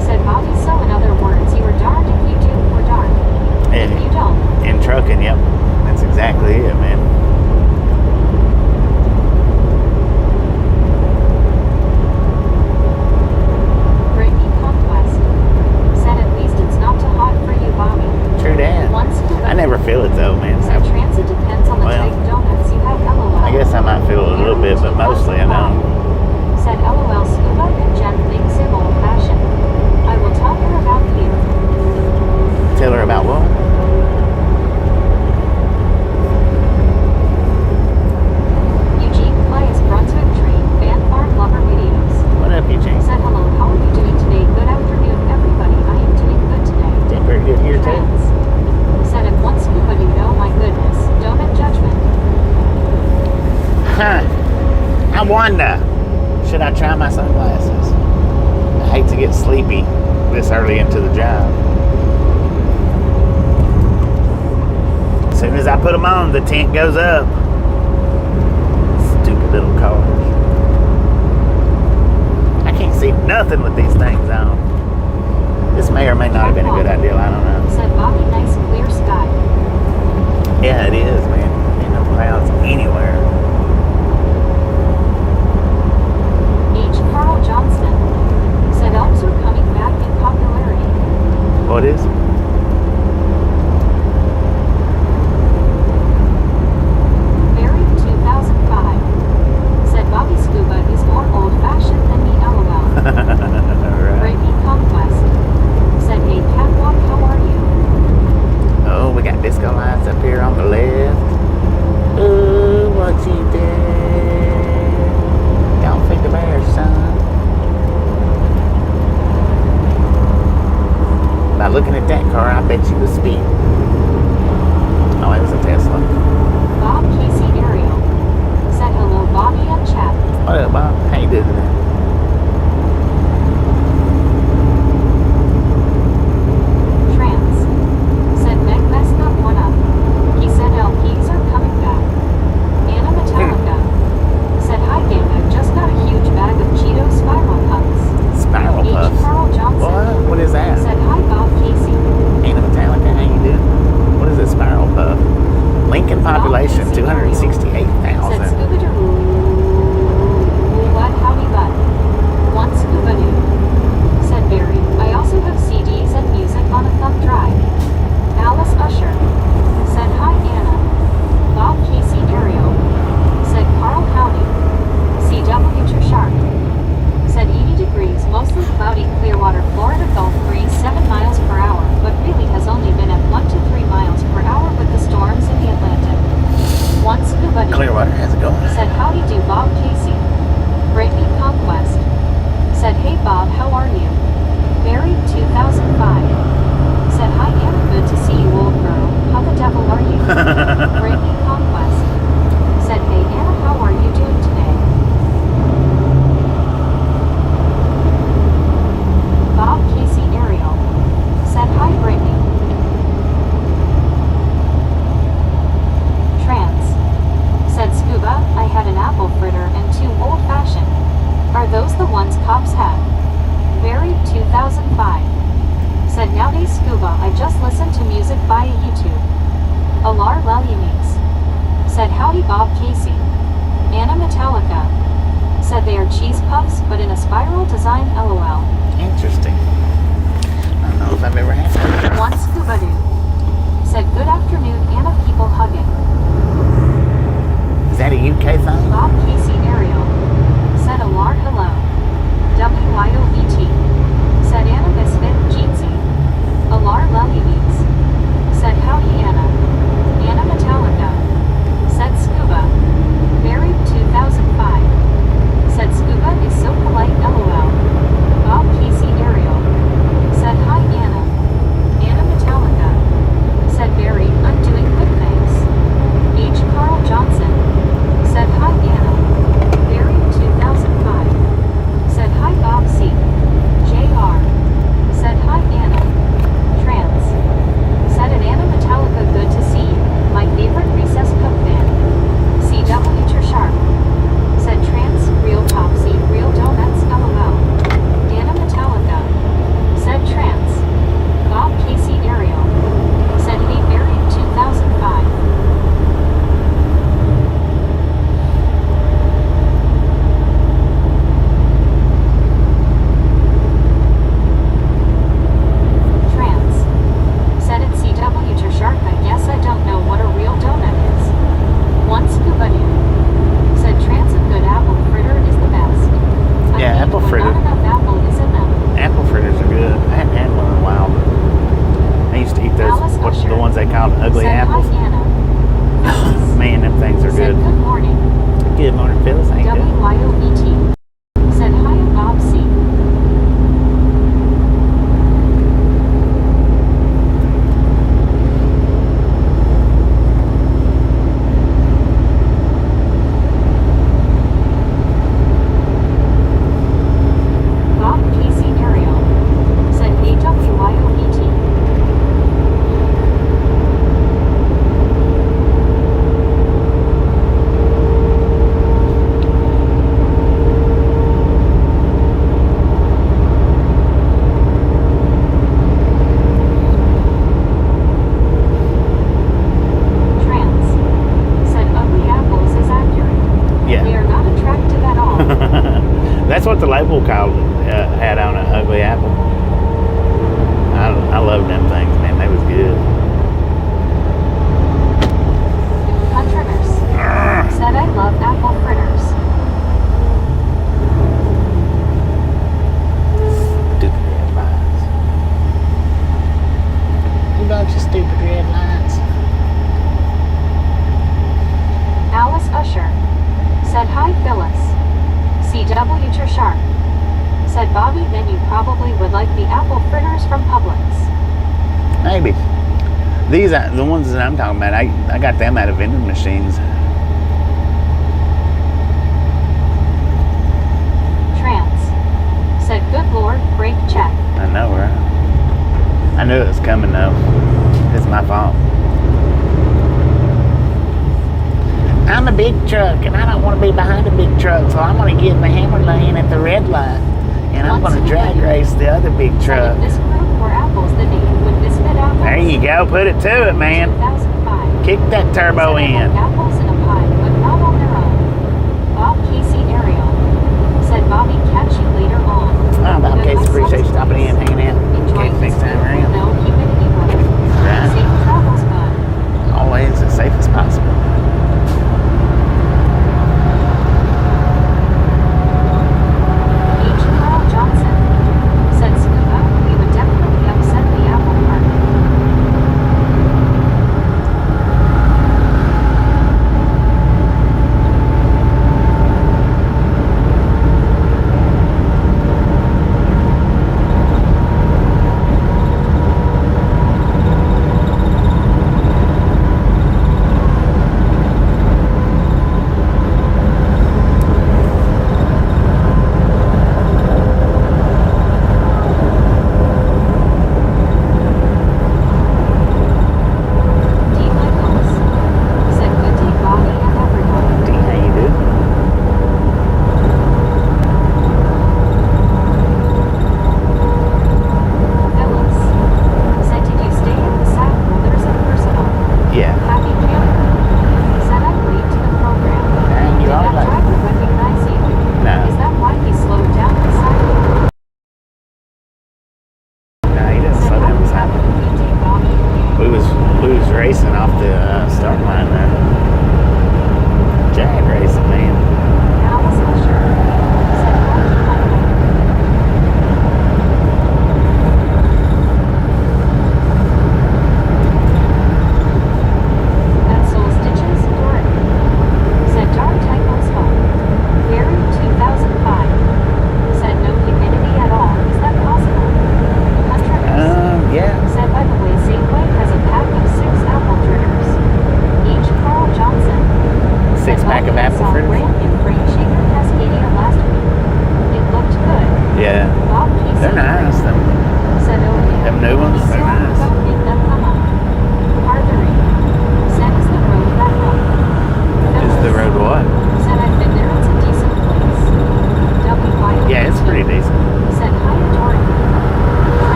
B: Said Bobby, so in other words, you were darned if you do or darned if you don't.
A: In trucking, yep. That's exactly it, man.
B: Breaking Conquest. Said at least it's not too hot for you, Bobby.
A: True that.
B: Once Kubadu.
A: I never feel it though, man.
B: Said transit depends on the
A: Well,
B: type of donuts you have LOL.
A: I guess I might feel it a little bit, but mostly I don't.
B: Said LOL Scuba and Jen thinks him old fashioned. I will tell her about you.
A: Tell her about what?
B: Eugene Pius Brunswick Tree, Fan Farm Lover Videos.
A: What up, Eugene?
B: Said hello, how are you doing today? Good afternoon, everybody. I am doing good today.
A: Doing pretty good here too.
B: Friends. Said if one scuba dude, oh my goodness, don't make judgment.
A: Huh. I wonder, should I try my sunglasses? I hate to get sleepy this early into the job. As soon as I put them on, the tent goes up. nothing with these things on. This may or may not have been a good idea. I don't know.
B: Said Bobby, nice clear sky.
A: Yeah, it is, man. Ain't no clouds anywhere.
B: H. Carl Johnston said elks are coming back in popularity.
A: Oh, it is?
B: Barry 2005 said Bobby Scuba is more old-fashioned than me, LOL.
A: Right.
B: Brittany Conquest said, hey Catwalk, how are you?
A: Oh, we got disco lights up here on the left. Ooh, what you did? Don't feed the bear, son. By looking at that car, I bet you was speeding. Oh, it was a Tesla.
B: Bob Casey Ariel said hello Bobby and chat.
A: What up, Bob? How you doing today?
B: Trans said Meg messed that one up. He said LPs are coming back. Anna Metallica said hi gang, I've just got a huge bag of Cheeto spiral puffs.
A: Spiral
B: H.
A: puffs.
B: Carl Johnson
A: What? What is that?
B: said hi Bob Casey.
A: Ain't a Metallica, how you doing? What is a spiral puff? Lincoln population,
B: Bob Casey Ariel said
A: 268,000.
B: Scuba Doo. What howdy bud. One Scuba Doo. Said Barry. I also have CDs and music on a thumb drive. Alice Usher said hi Anna. Bob Casey Ariel said Carl Howdy. CW Shark said 80 degrees, mostly cloudy, Clearwater, Florida Gulf breeze 7 miles per hour, but really has only been at 1 to 3 miles per hour with the storms in the Atlantic. One Scuba Doo
A: Clearwater, how's it going?
B: said howdy do Bob Casey. Brittany Conquest said hey Bob, how are you? Barry 2005 said hi Anna, good to see you old girl, how the devil are you? Brittany Conquest said hey Anna, how are you doing today? Bob Casey Ariel said hi Brittany. Trans said Scuba, I had an apple fritter and 2 old-fashioned. Are those the ones cops had? Barry 2005 said nowadays Scuba, I just listened to music via YouTube. Alar Lelyunix said howdy Bob Casey. Anna Metallica said they are cheese puffs but in a spiral design, LOL.
A: Interesting. I don't know if I've ever had that.
B: One Scuba Doo said good afternoon Anna, people hugging.
A: Is that a UK thing?
B: Bob Casey Ariel said Alar hello. WYOVT said Anna Misfit Jeetsy. Alar Lelyunix said howdy Anna. Anna Metallica said Scuba. Barry 2005 said Scuba is so polite, LOL. Bob Casey Ariel said hi Anna. Anna Metallica said Barry, I'm doing good thanks. H. Carl Johnson said hi Anna. all.
A: That's what the label called had on it, ugly apple. I love them things, man. They was good.
B: Country Nurse said I love apple fritters.
A: Stupid red lights. You love your stupid red lights.
B: Alice Usher said hi Phyllis. CW Sharp said Bobby, then you probably would like the apple fritters from Publix.
A: Maybe. These are the ones that I'm talking about. I got them out of vending machines.
B: Trans said good lord, brake check.
A: I know, right? I knew it was coming though. It's my fault. I'm a big truck and I don't want to be behind a big truck, so I'm going to get in the hammer lane at the red light and I'm going to drag race the other big truck.
B: If this group were apples, the name would misfit apples.
A: There you go. Put it to it, man.
B: 2005.
A: Kick that turbo in.
B: Apples in a pie, but not on their own. Bob Casey Ariel said Bobby, catch you later on.
A: Oh, Bob Casey, appreciate you stopping in, hanging out.
B: Enjoying
A: Okay, next time around.
B: No humidity weather.
A: Right.
B: Safe travels, bud.
A: Always as safe as possible.
B: H. Carl Johnson said Scuba, we would definitely upset the apple cart.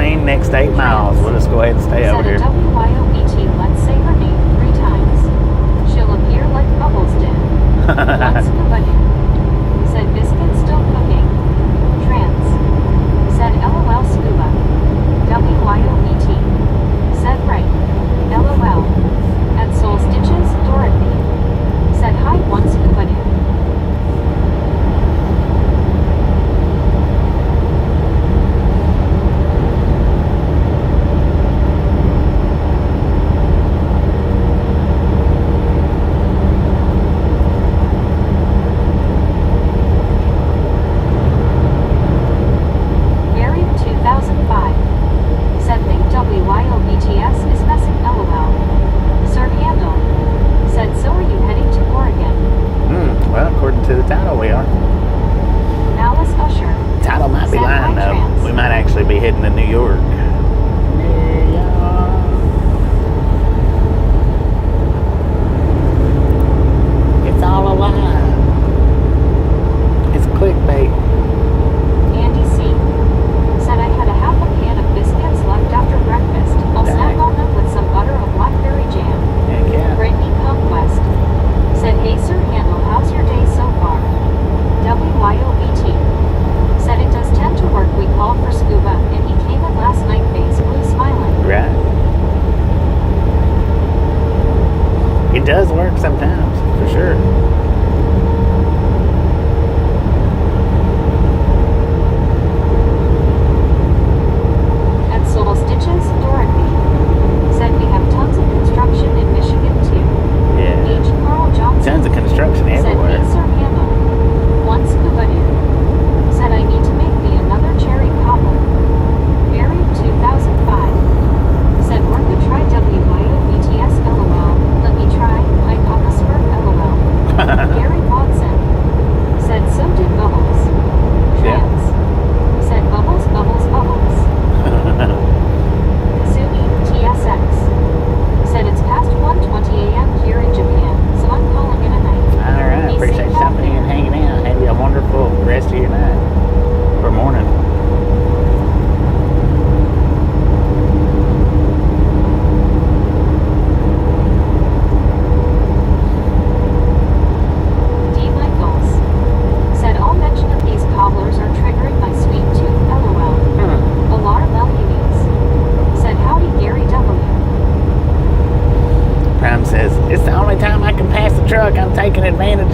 A: lane, next 8 miles. We'll just go ahead and stay over here.
B: Said WYOBT, let's say her name 3 times. She'll appear like Bubbles did. Once scuba did. Said biscuit still cooking. Trans. Said LOL scuba. WYOBT. Said right. LOL. At Soul Stitches, Dorothy. Said hi once scuba did.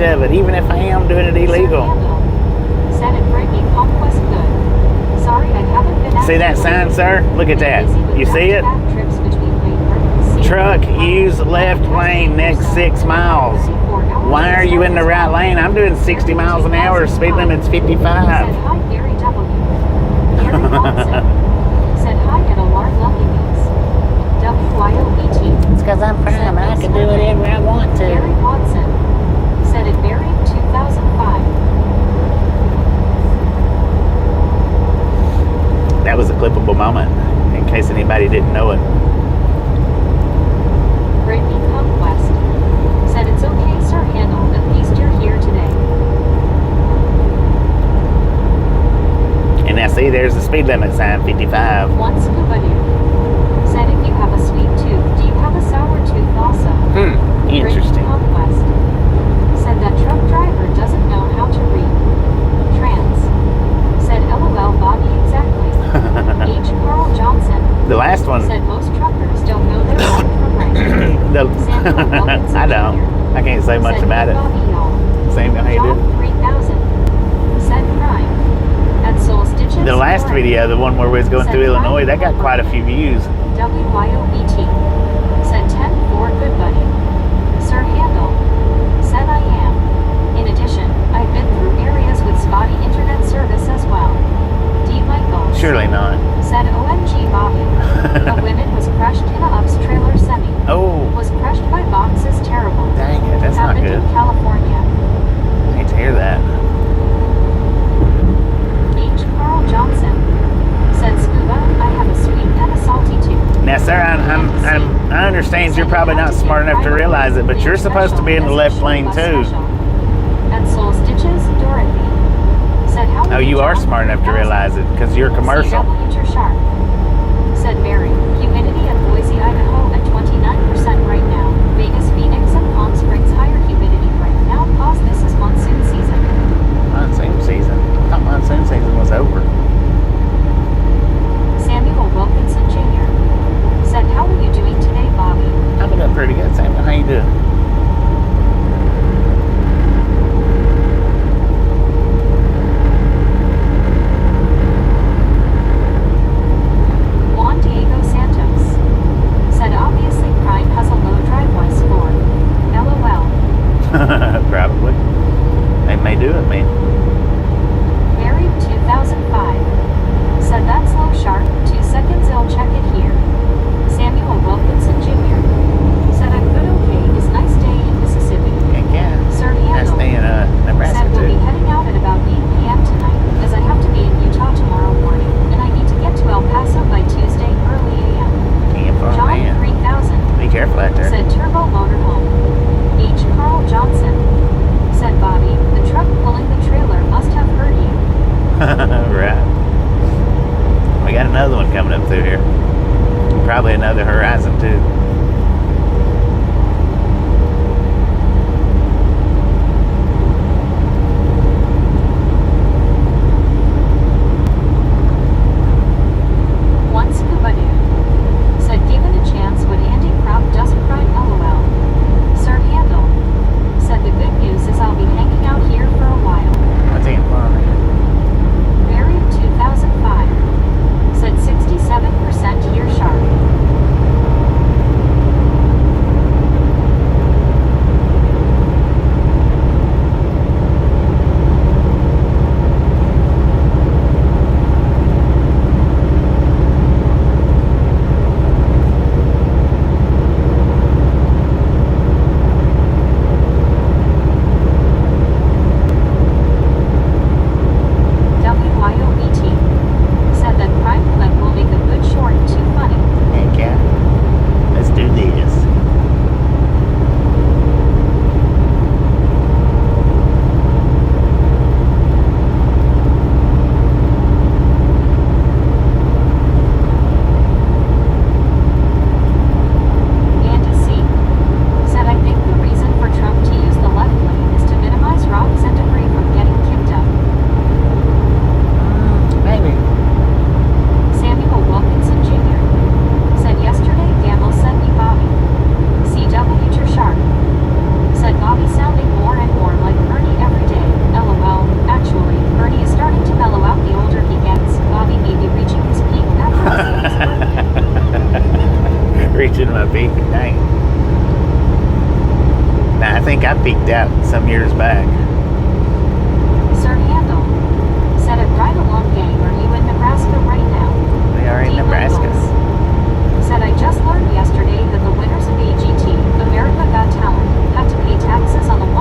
A: Of it, even if I am doing it illegal.
B: Said it Brittany Conquest good. Sorry, I haven't been.
A: See that sign, sir? Look at that. You see it? Truck, use left lane next 6 miles. Why are you in the right lane? I'm doing 60 miles an hour. Speed limit's 55.
B: Said hi, Gary W. Gary Watson. Said hi at a large lucky means. WYOBT.
A: It's because I'm prime and I can do whatever I want to.
B: Gary Watson. Said it buried 2005.
A: That was a clippable moment, in case anybody didn't know it.
B: Brittany Conquest. Said it's okay, sir handle, at least you're here today.
A: And now see, there's the speed limit sign, 55.
B: One scuba dude. Said if you have a sweet tooth, do you have a sour tooth also?
A: Interesting.
B: Brittany Conquest. Said that truck driver doesn't know how to read. Trans. Said LOL Bobby exactly. H. Carl Johnson.
A: The last one.
B: Said most truckers don't know their left from right.
A: I don't. I can't say much
B: said
A: about it.
B: Bobby, y'all.
A: Same how you
B: Job
A: do.
B: 3000. Said crime. At Soul Stitches.
A: The last video, the one where we was going through Illinois, that got quite a few views.
B: WYOBT. Said 10-4 good buddy. Sir handle. Said I am. In addition, I've been through areas with spotty internet service as well. D. Michaels.
A: Surely not.
B: Said OMG Bobby. A woman was crushed in a UPS trailer semi.
A: Oh.
B: Was crushed by boxes terrible.
A: Dang it, that's not
B: Happened
A: good.
B: in California.
A: I hate to hear that.
B: H. Carl Johnson. Said scuba, I have a sweet and a salty tooth.
A: Now, sir, I understand you're probably not smart enough to realize it, but you're supposed to be in the left lane too.
B: At Soul Stitches, Dorothy. Said how
A: Oh, you are smart enough to realize it because you're commercial.
B: Sharp. said Mary. Humidity at Boise, Idaho at 29% right now. Vegas, Phoenix, and Palm Springs higher humidity right now. Pause. This is monsoon season.
A: Monsoon season? I thought monsoon season was over.
B: Samuel Wilkinson Jr. said, how are you doing today, Bobby?
A: I'm doing pretty good, Samuel. How you doing?
B: Juan Diego Santos said, obviously crime has a low driveway score. LOL.
A: Probably. They may do it, man.
B: Mary 2005 said, that's low sharp. 2 seconds, I'll check it here. Samuel Wilkinson Jr. said, I'm good, okay. It's nice day in Mississippi.
A: Heck yeah.
B: Sir
A: Nice
B: Handel
A: day in Nebraska,
B: said, we'll be
A: too.
B: heading out at about 8 p.m. tonight, as I have to be in Utah tomorrow morning, and I need to get to El Paso by Tuesday early a.m.
A: Damn fun,
B: John
A: man.
B: 3000
A: Be careful out there.
B: said, Turbo Motorhome. H. Carl Johnson said, Bobby, the truck pulling the trailer must have heard you.
A: Right. We got another one coming up through here. Probably another Horizon, too.
B: One Scuba Dude said, given a chance, would Andy Crop dust crime? LOL. Sir Handel said, the good news is I'll be hanging out here for a while.
A: That's damn fun, man.
B: Barry 2005 said 67% here sharp. WYOBT said that crime clip will make a good short. Too funny.
A: Heck yeah. Let's do this.
B: Andy C. said, I think the reason for Trump to use the left lane is to minimize rocks and debris from getting kicked up.
A: Maybe.
B: Samuel Wilkinson Jr. said, yesterday Gamble sent me Bobby. CW you're sharp. Said Bobby sounding more and more like Bernie every day. LOL. Actually, Bernie is starting to mellow out the older he gets. Bobby may be reaching his peak after his birthday.
A: Reaching my peak. Dang. Nah, I think I peaked out some years back.
B: Sir Handel said, at Ride Along Gang, are you in Nebraska right now?
A: We are in
B: D.
A: Nebraska.
B: Locals said, I just learned yesterday that the winners of AGT, America Got Talent, have to pay taxes on the $1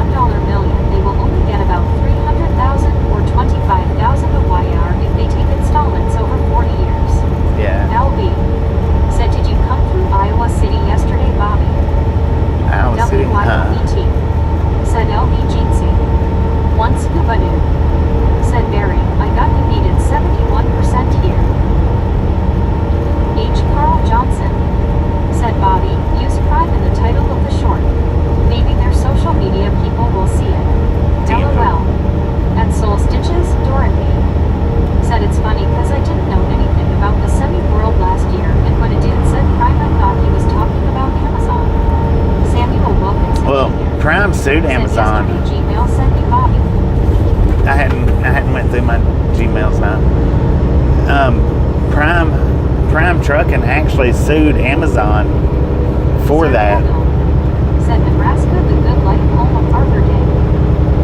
B: million. They will only get about $300,000 or $25,000 a YR if they take installments over 40 years.
A: Yeah.
B: LB said, did you come through Iowa City yesterday, Bobby?
A: Iowa City.
B: WYOBT said LB Jeansy. One Scuba Dude said Barry, I got you needed 71% here. H. Carl Johnson said Bobby, use crime in the title of the short. Maybe their social media people will see it.
A: Damn.
B: LOL. At Soul Stitches, Dorothy said it's funny cause I didn't know anything about the semi-world last year, and when a dude said crime I thought he was talking about Amazon. Samuel Wilkinson
A: Well,
B: Jr.
A: Prime sued
B: said
A: Amazon.
B: yesterday Gmail sent me Bobby.
A: I hadn't went through my Gmails now. Prime Trucking actually sued Amazon for
B: Sir
A: that.
B: Handel said Nebraska, the good life home of Arbor Day.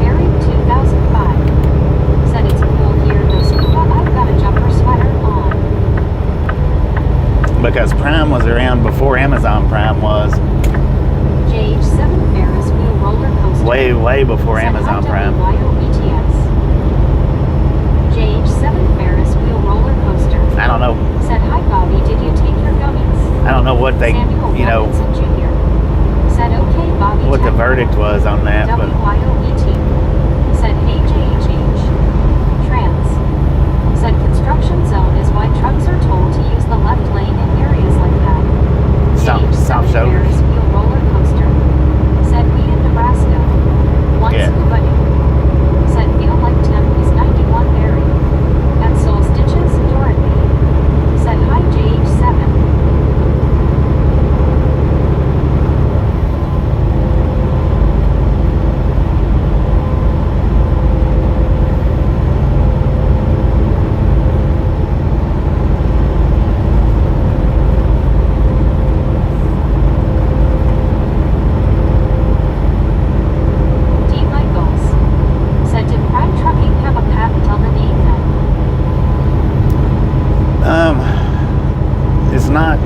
B: Barry 2005 said it's cool here though Scuba, I've got a jumper sweater on.
A: Because Prime was around before Amazon Prime was.
B: JH7 Ferris wheel roller coaster.
A: Way before
B: said
A: Amazon
B: hi
A: Prime.
B: WYOBTS. JH7 Ferris wheel roller coaster.
A: I don't know.
B: Said hi Bobby, did you take your gummies?
A: I don't know what they,
B: Samuel
A: you know,
B: Wilkinson Jr. said okay Bobby.
A: what the
B: check
A: verdict
B: out.
A: was on that, but
B: WYOBT said hey JHH. Trans said construction zone is why trucks are told to use the left lane in
A: soft,
B: Stage
A: soft
B: 7
A: shoulders.
B: Ferris wheel roller coaster. Said we in Nebraska. One
A: Yeah.
B: scuba dude. Said feel like temp is 91 berry. At Soul Stitches, Dorothy. Said hi JH7. D. Michaels. Said did Prime Trucking have a patent on the name then?
A: It's not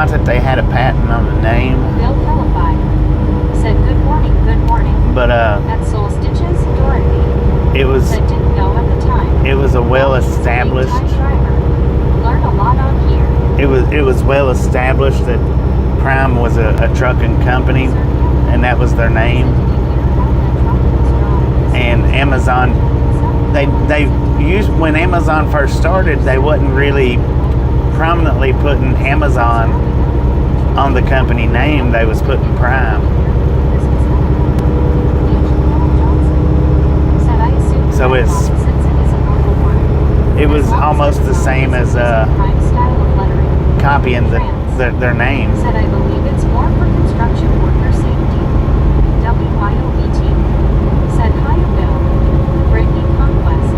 A: that they had a patent on the name,
B: Bill Helify. Said good morning,
A: but
B: At Soul Stitches, Dorothy.
A: it was
B: Said didn't know at the time.
A: well
B: He's a
A: established.
B: big-time driver. Learn a lot on here.
A: It was well established that Prime was a trucking company, and that was their name. And Amazon, they used, when Amazon first started, they wasn't really prominently putting Amazon on the company name. They was putting Prime. So it was almost the same as copying their name.
B: Said I believe it's more for construction worker safety. WYOBT. Said hi Bill. Brittany Conquest.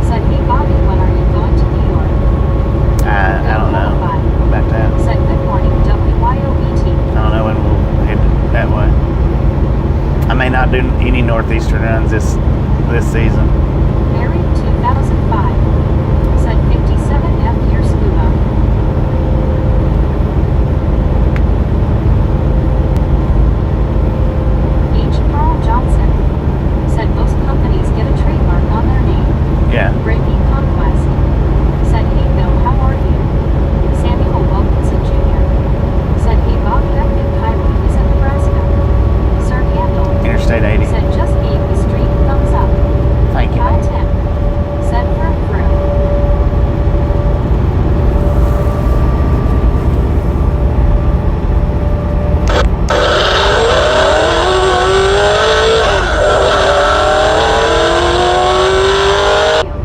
B: Said hey Bobby, when are you going to New York?
A: I don't know about that.
B: Said good morning WYOBT.
A: I don't know when we'll head that way. I may not do any northeastern runs this season.
B: Married 2005. Said 57F year scuba. H. Carl Johnson. Said most companies get a trademark on their name.
A: Yeah.
B: Brittany Conquest. Said hey Bill, how are you? Samuel Wilkinson Jr. Said hey Bob Beckon Highway is in Nebraska. Sir Handel.
A: Interstate 80.
B: Said just gave the street thumbs up.
A: Thank you.
B: Cal 10. Said through.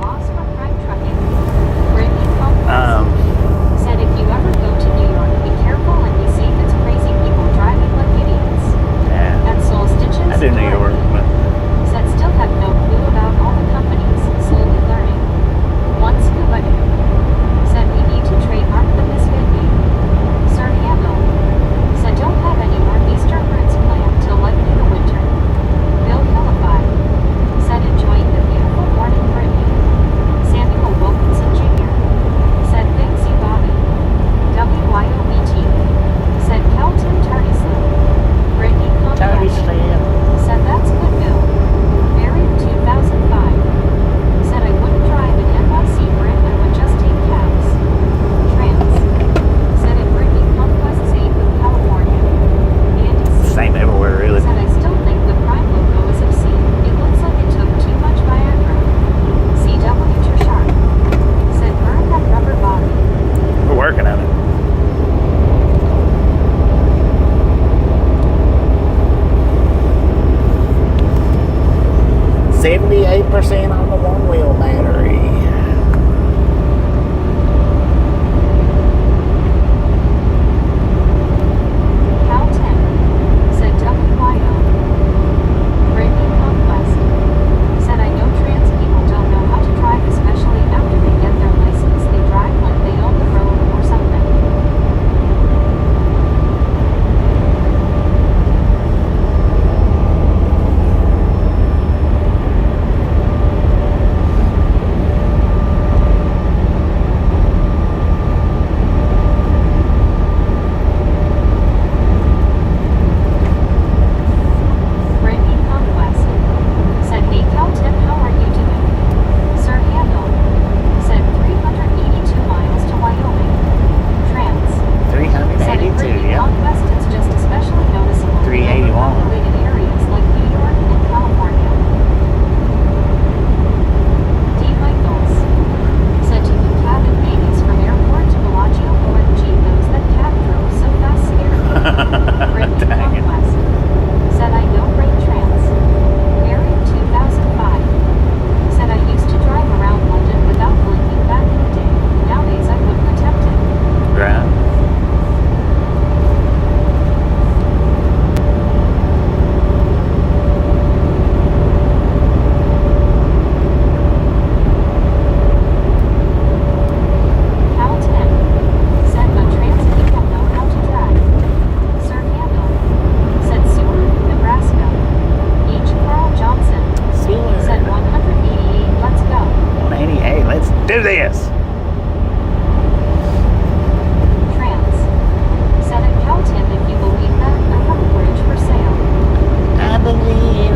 B: Loss for Prime Trucking. Brittany Conquest. Said if you ever go to New York, be careful and be safe. It's crazy people driving like idiots.
A: Yeah.
B: At Soul Stitches,
A: I do New York, but
B: Said still have no clue about all the companies. Slowly learning. One scuba dude. Said we need to trademark the misfit name. Sir Handel. Said don't have any northeastern routes planned till likely the winter. Bill Helify. Said enjoying the beautiful morning Brittany. Samuel Wilkinson Jr. Said thanks you Bobby. WYOBT. Said Kelton Tardislam. Brittany Conquest. Said that's good Bill. Married 2005. Said I wouldn't drive an NYC Brit, I would just take cabs. Trans. Said in Brittany Conquest safe with California. Andy C.
A: same everywhere really.
B: Said I still think the Prime logo is obscene. It looks like it took too much Viagra. CW Sharp. Said burn that rubber body.
A: We're working on it. %, on the one wheel battery.
B: Cal 10. Said WYO. Brittany Conquest. Said I know trans people don't know how to drive, especially after they get their license. They drive like they own the road or something.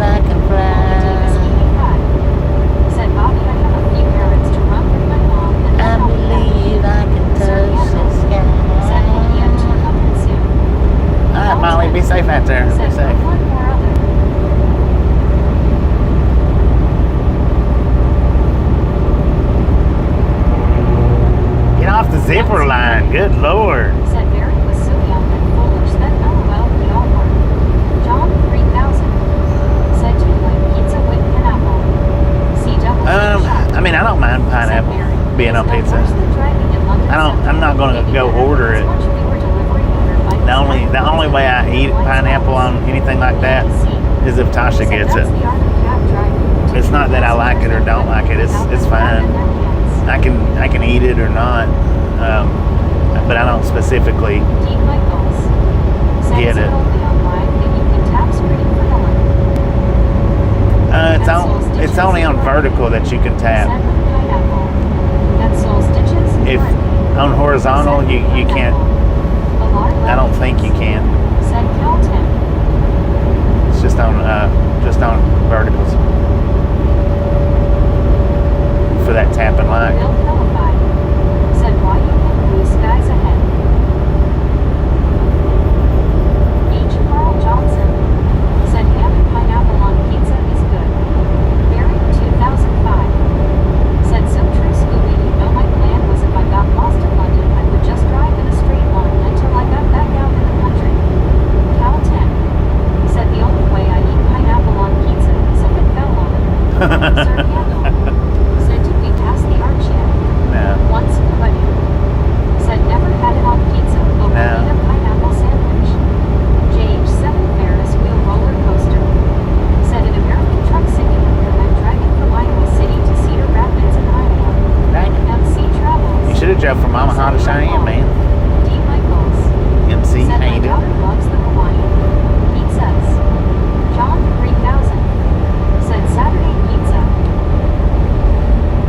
A: I can
B: Davis
A: fly.
B: 85. Said Bobby, I have a few errands to run with my mom and
A: I
B: then I'll be back.
A: believe I can touch the
B: Said we'll be at
A: sky.
B: 200 soon.
A: Alright, Molly, be safe out there. Be
B: Said
A: safe.
B: one more other.
A: Get off the zipper line. Good Lord.
B: Said Barry was so young and foolish that LOL we all were. John 3000. Said do you like pizza with pineapple? CW.
A: I mean, I don't mind pineapple being on pizza. I'm not gonna go order it. The only way I eat pineapple on anything like that is if Tasha gets it. It's not that I like it or don't like it. It's fine. I can eat it or not, but I don't specifically get it. It's only on vertical that you can tap. If on horizontal, you can't. I don't think you can. It's just on verticals for that tap and like.
B: Said why you think blue skies ahead. H. Carl Johnson said ham and pineapple on pizza is good. Barry 2005 said so true Scooby, you know my plan was if I got lost in London I would just drive in a straight line until I got back out in the country. Cal 10 said the only way I eat pineapple on pizza is if it fell on it. Sir Handel said did we pass the arch yet?
A: No.
B: Once buddy said never had it on pizza, but we'll eat a pineapple sandwich. JH7 Ferris wheel roller coaster said an American truck simulator I'm driving from Iowa City to Cedar Rapids in Iowa.
A: Dang it.
B: MC Travels.
A: You should have drove from Omaha to Cheyenne, man.
B: D. Michaels
A: MC,
B: said
A: how
B: my
A: you
B: daughter
A: doing?
B: loves the Hawaiian pizzas. John 3000 said Saturday pizza.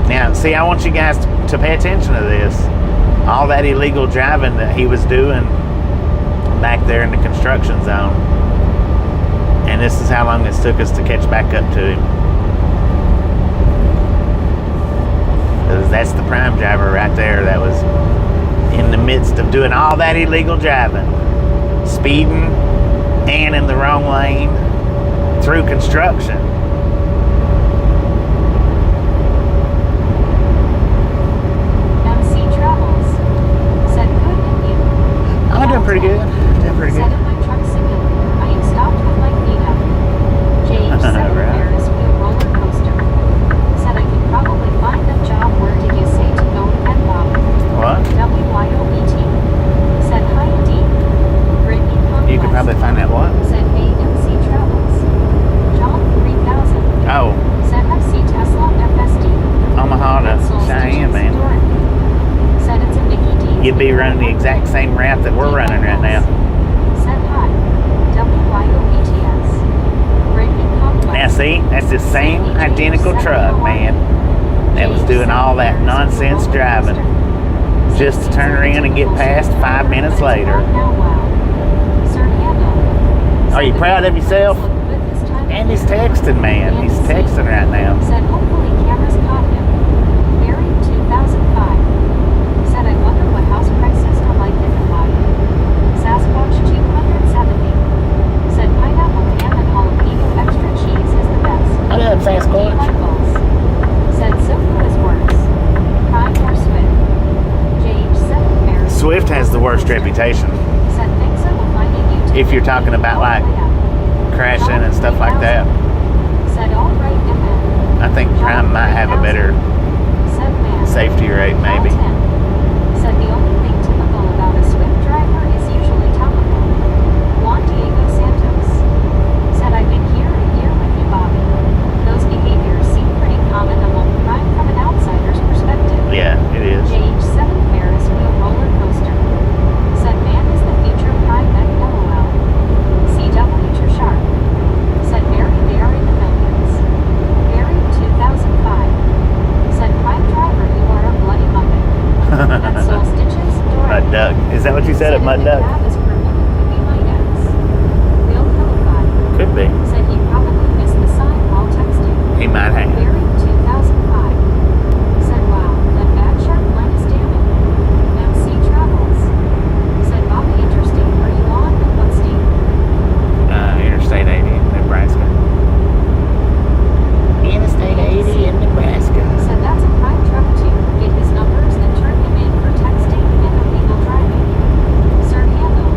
A: Now, see, I want you guys to pay attention to this. All that illegal driving that he was doing back there in the construction zone. And this is how long it took us to catch back up to him. 'Cause that's the prime driver right there that was in the midst of doing all that illegal driving. Speeding and in the wrong lane through construction.
B: MC Travels said good and you.
A: I'm doing pretty good. Doing pretty
B: Said
A: good.
B: in my truck simulator, I am stopped with my feet up. JH7
A: Right.
B: Ferris wheel roller coaster said I could probably find a job. Where did you say to go to Pen Bob?
A: What?
B: WYOBT said hi indeed. Brittany
A: You could probably find that what?
B: said AMC Travels. John 3000
A: Oh,
B: said FC Tesla FSD.
A: Omaha to
B: Soul
A: Cheyenne,
B: Stitches
A: man.
B: Dorothy said it's a Mickey D's.
A: You'd be running the exact same route that we're running right now.
B: Said hi. WYOBTS. Brittany Conquest.
A: Now see, that's the same identical truck, man, that was doing all that nonsense driving. Just to turn around and get past 5 minutes later. Are you proud of yourself? And he's texting, man. He's texting right now.
B: Said hopefully cameras caught him. Barry 2005 said I wonder what house prices are like in Hawaii. Sasquatch 270 said pineapple ham and jalapeno extra cheese is the best.
A: What up, Sasquatch?
B: Michaels said Silco is worse. Prime or Swift. JH7 Ferris.
A: Swift has the worst reputation.
B: Said thanks I will find a YouTube.
A: If you're talking about like crashing and stuff like that,
B: Said all right and
A: I think Prime might have a better
B: said man.
A: safety rate, maybe.
B: Said the only thing typical about a Swift driver is usually topical. Juan Diego Santos said I've been here a year with you, Bobby. Those behaviors seem pretty common among crime from an outsider's perspective.
A: Yeah, it is.
B: JH7 Ferris wheel roller coaster said man is the future prime at LOL. CW Sharp said Barry they are in the millions. Barry 2005 said prime driver you are a bloody muppet. That's Soul Stitches
A: Mud
B: Dorothy.
A: duck. Is that what you said, a mud duck?
B: Cab is criminal, could be my ex. Bill Philippi
A: Could be.
B: said he probably missed the
A: might have.
B: Barry 2005 said, wow, that bad sharp line is damning. MC Travels said, Bobby, interesting. Are you on? What state?
A: Interstate 80 in Nebraska. Interstate 80 in Nebraska.
B: Said that's a prime truck to get his numbers and turn him in for texting and illegal driving. Sir Handel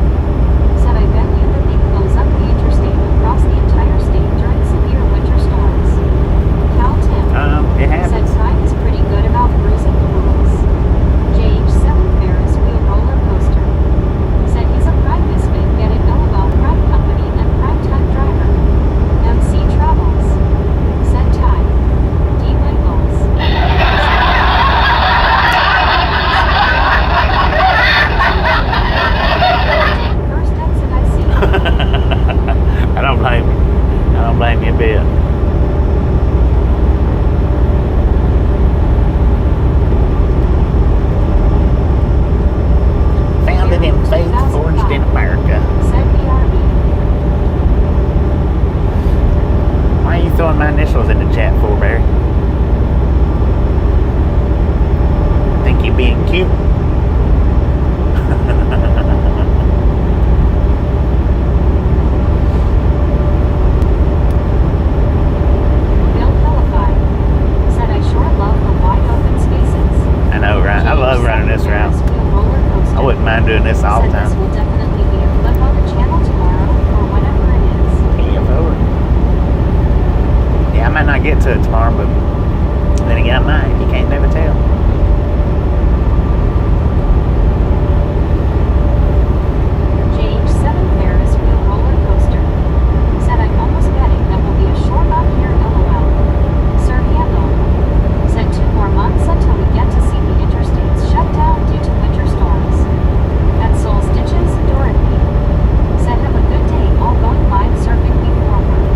B: said, I bet you that they close up the interstate across the entire state during severe winter storms. Cal Tim
A: It happens.
B: said Prime is pretty good about bruising the rules. JH7 Ferris wheel roller coaster said he's a Prime misfit, get it LOL Prime company and Prime time driver. MC Travels said Ty D. Winkles. First exit I see.
A: I don't blame you. I don't blame you a bit. Founded in faith, forged in America.
B: Said BRB.
A: Why are you throwing my initials in the chat for, Barry? Think you being cute?
B: Bill Pellified said, I sure love the wide open spaces.
A: I know, right? I love running this route. I wouldn't mind doing this all the
B: Said this
A: time.
B: will definitely be a clip on the channel tomorrow or whenever it is.
A: Yeah, I might not get to it tomorrow, but then again, I might. You can't never tell.
B: JH7 Ferris wheel roller coaster said, I'm almost betting that will be a short run here LOL. Sir Handel said 2 more months until we get to see the interstates shut down due to winter storms. At Soul Stitches, Dorothy said, have a good day, all going live surfing before work.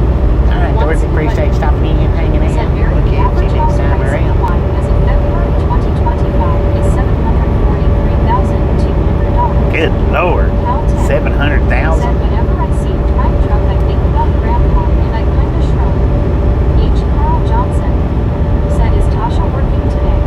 A: All right, Dorothy, appreciate you stopping in and hanging out.
B: Said Barry,
A: Look
B: the
A: at
B: average
A: you next
B: house
A: time
B: price in
A: around.
B: Hawaii as of February 2025 is $743,200.
A: Good Lord.
B: Cal Tech
A: 700,000?
B: said, whenever I see a Prime truck, I think about Grandpa and I kind of shrug. H. Carl Johnson said, is Tasha working today?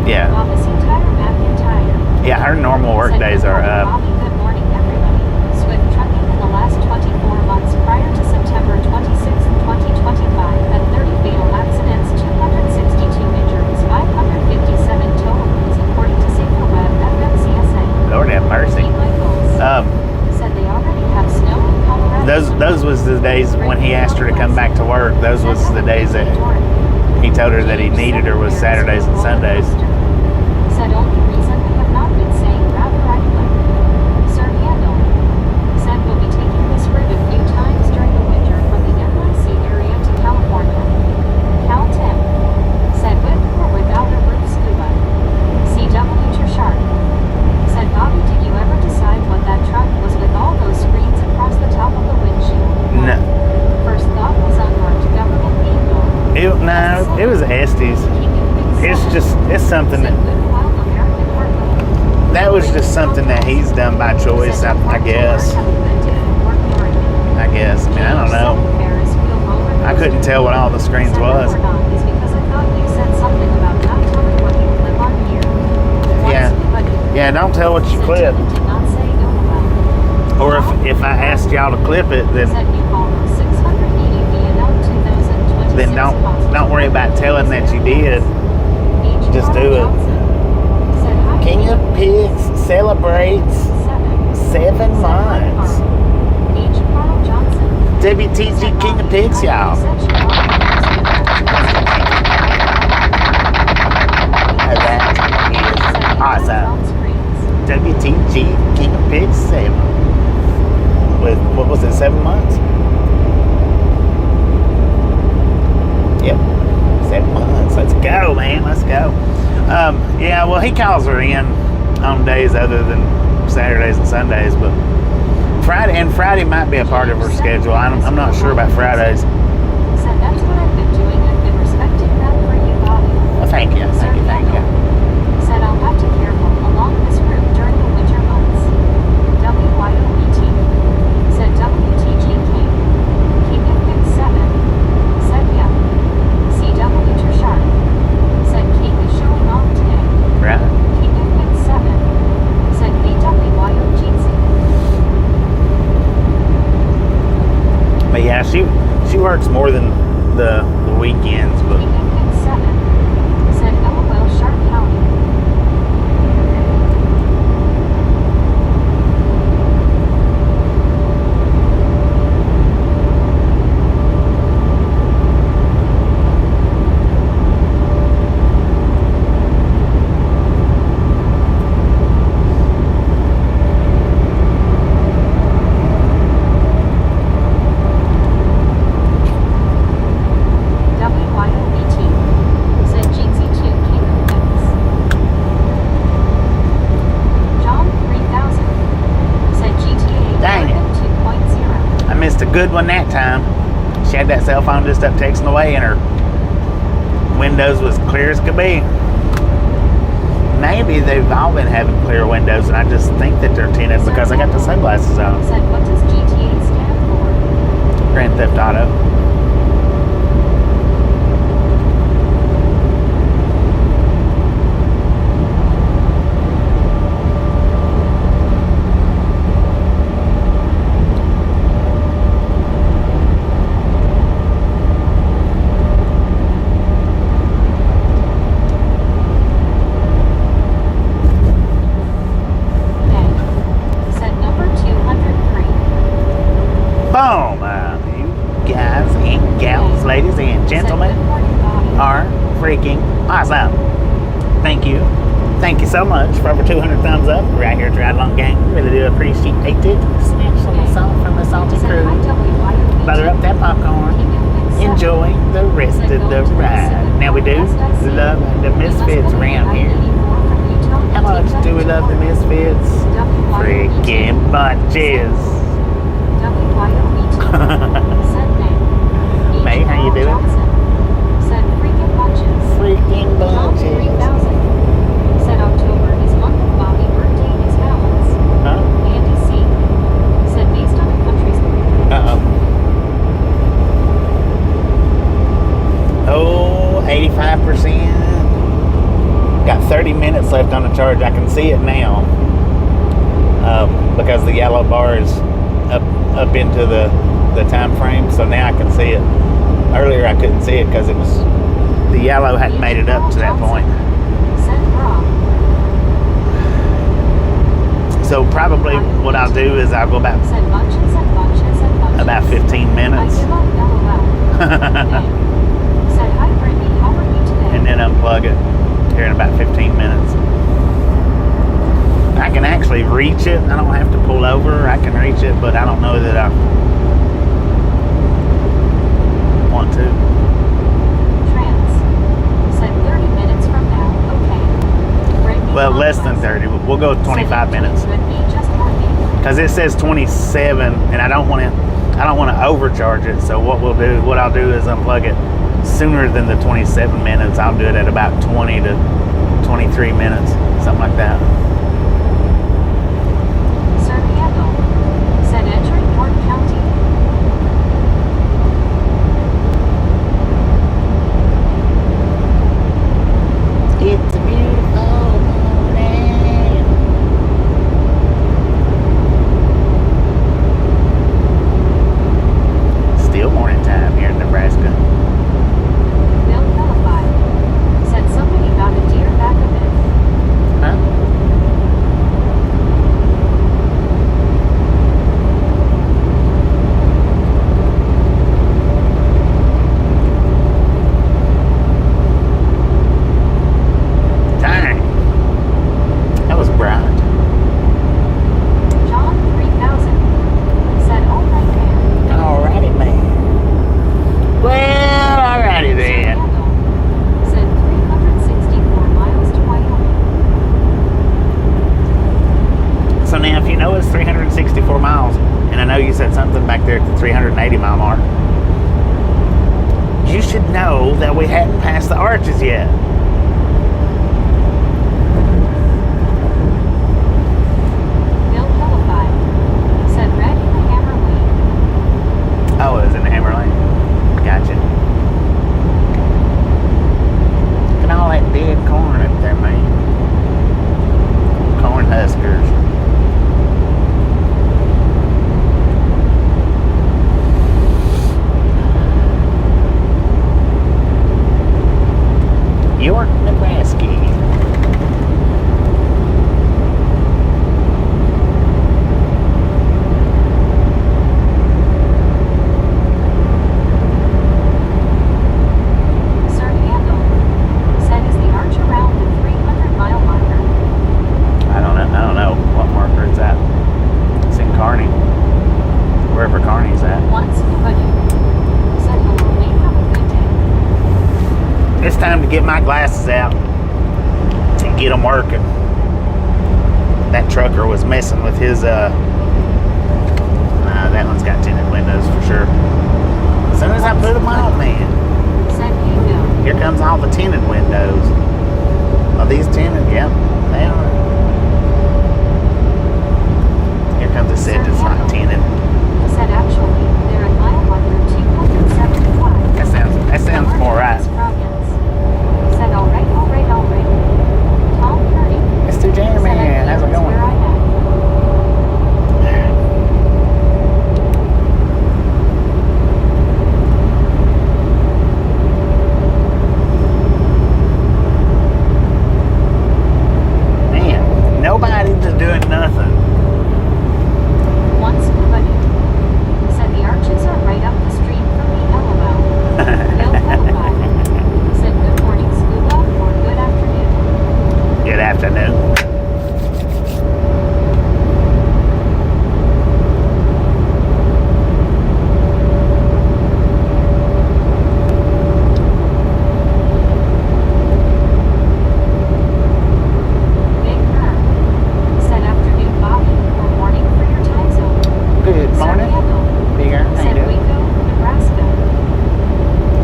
A: Yeah.
B: Opposite Tire McIntyre
A: Yeah, her normal work
B: said,
A: days
B: good
A: are
B: morning,
A: up.
B: Bobby, good morning, everybody. Swift trucking in the last 24 months prior to September 26, 2025 had 30 fatal accidents, 262 injuries, 557 total wounds, according to SaferWeb FMCSA.
A: Lord have mercy.
B: T. Michaels said they already have snow in Colorado.
A: Those was the days when he asked her to come back to work. Those was the days that he told her that he needed her was Saturdays and Sundays.
B: Said only reason we have not been saying rather idly. Sir Handel said we'll be taking this route a few times during the winter from the NYC area to California. Cal Tim said with or without a roof scuba. CW Sharp said, Bobby, did you ever decide what that truck was with all those screens across the top of the windshield?
A: No.
B: First thought was unmarked government vehicle.
A: It was Estes. It's something that was just something that he's done by choice, I guess. I mean, I don't know. I couldn't tell what all the screens was. Yeah, don't tell what you clip. Or if I asked y'all to clip it, then don't worry about telling that you did. Just do it. King of Pigs celebrates 7 months. WTG King of Pigs, y'all. That is awesome. WTG King of Pigs 7. With, what was it, 7 months? Yep, 7 months. Let's go, man. Let's go. Yeah, well, he calls her in on days other than Saturdays and Sundays, but Friday might be a part of her schedule. I'm not sure about Fridays.
B: Said that's what I've been doing. I've been respecting that for you, Bobby.
A: Well, thank you. Thank you.
B: Said I'll have to be careful along this route during the winter months. WYOBT said WTGK. Keep it 7. Said yeah. CW
A: Yeah, she works more than the weekends, but
B: Beacon 7 said LOL Sharp County.
A: good one that time. She had that cell phone just up texting away and her windows was clear as could be. Maybe they've all been having clear windows and I just think that they're tinted because I got the sunglasses on.
B: Said, what does GTA stand for?
A: Grand Theft Auto. Ladies and gentlemen are freaking awesome. Thank you. Thank you so much for over 200 thumbs up right here at Triathlon Gang. Really do appreciate it. Snatch some salt from the salty crew. Butter up that popcorn. Enjoy the rest of the ride. Now we do love the Misfits around here. How much do we love the Misfits? Freaking bunches. May, how you doing?
B: Said freaking bunches.
A: Freaking bunches.
B: 3000. Said October is month of Bobby, birthday is Alan's.
A: Huh?
B: Andy C. Said based on the country's.
A: Oh, 85%. Got 30 minutes left on the charge. I can see it now. Because the yellow bar is up into the time frame, so now I can see it. Earlier I couldn't see it because it was the yellow hadn't made it up to that point. So probably what I'll do is I'll go about 15 minutes and then unplug it here in about 15 minutes. I can actually reach it. I don't have to pull over. I can reach it, but I don't know that I want to.
B: Trans. Said 30 minutes from now. Okay.
A: Well, less than 30. We'll go 25 minutes. Because it says 27, and I don't want to overcharge it. So what I'll do is unplug it sooner than the 27 minutes. I'll do it at about 20 to 23 minutes, something like that.
B: Said entering North County.
A: It's a beautiful morning. Still morning time here in Nebraska.
B: Bill Nullified. Said somebody got a deer back of it.
A: Huh? Back there at the 380 mile mark. You should know that we hadn't passed the arches yet.
B: Bill Nullified. Said red in the hammer lane.
A: Oh, it was in the hammer lane. Gotcha. Look at all that dead corn up there, man. Corn huskers. York, Nebraska.
B: Sir Handel said, is the arch around the 300-mile marker?
A: I don't know what marker it's at. It's in Kearney. Wherever Kearney's at.
B: Once Nobody said, hello, may have a good day.
A: It's time to get my glasses out and get them working. That trucker was messing with his, that one's got tinted windows for sure. As soon as I put them on, man,
B: Said Bingo.
A: here comes all the tinted windows. Are these tinted? Yep, they are. Here comes the set that's not tinted.
B: Said actually, they're at mile marker 275.
A: That sounds more right.
B: Said all right. Tom Curry
A: Mr. Jeremy,
B: said,
A: how's it
B: where
A: going?
B: I'm at.
A: Man, nobody's doing nothing.
B: Once Nobody said the arches are right up the street from me, LOL. Bill Philippi said good morning, Scuba, or good afternoon.
A: Good afternoon.
B: Big Bird said afternoon, Bobby, or morning for your time zone.
A: Good
B: Sir
A: morning.
B: Handel
A: Bigger. How you
B: said
A: doing?
B: Waco, Nebraska.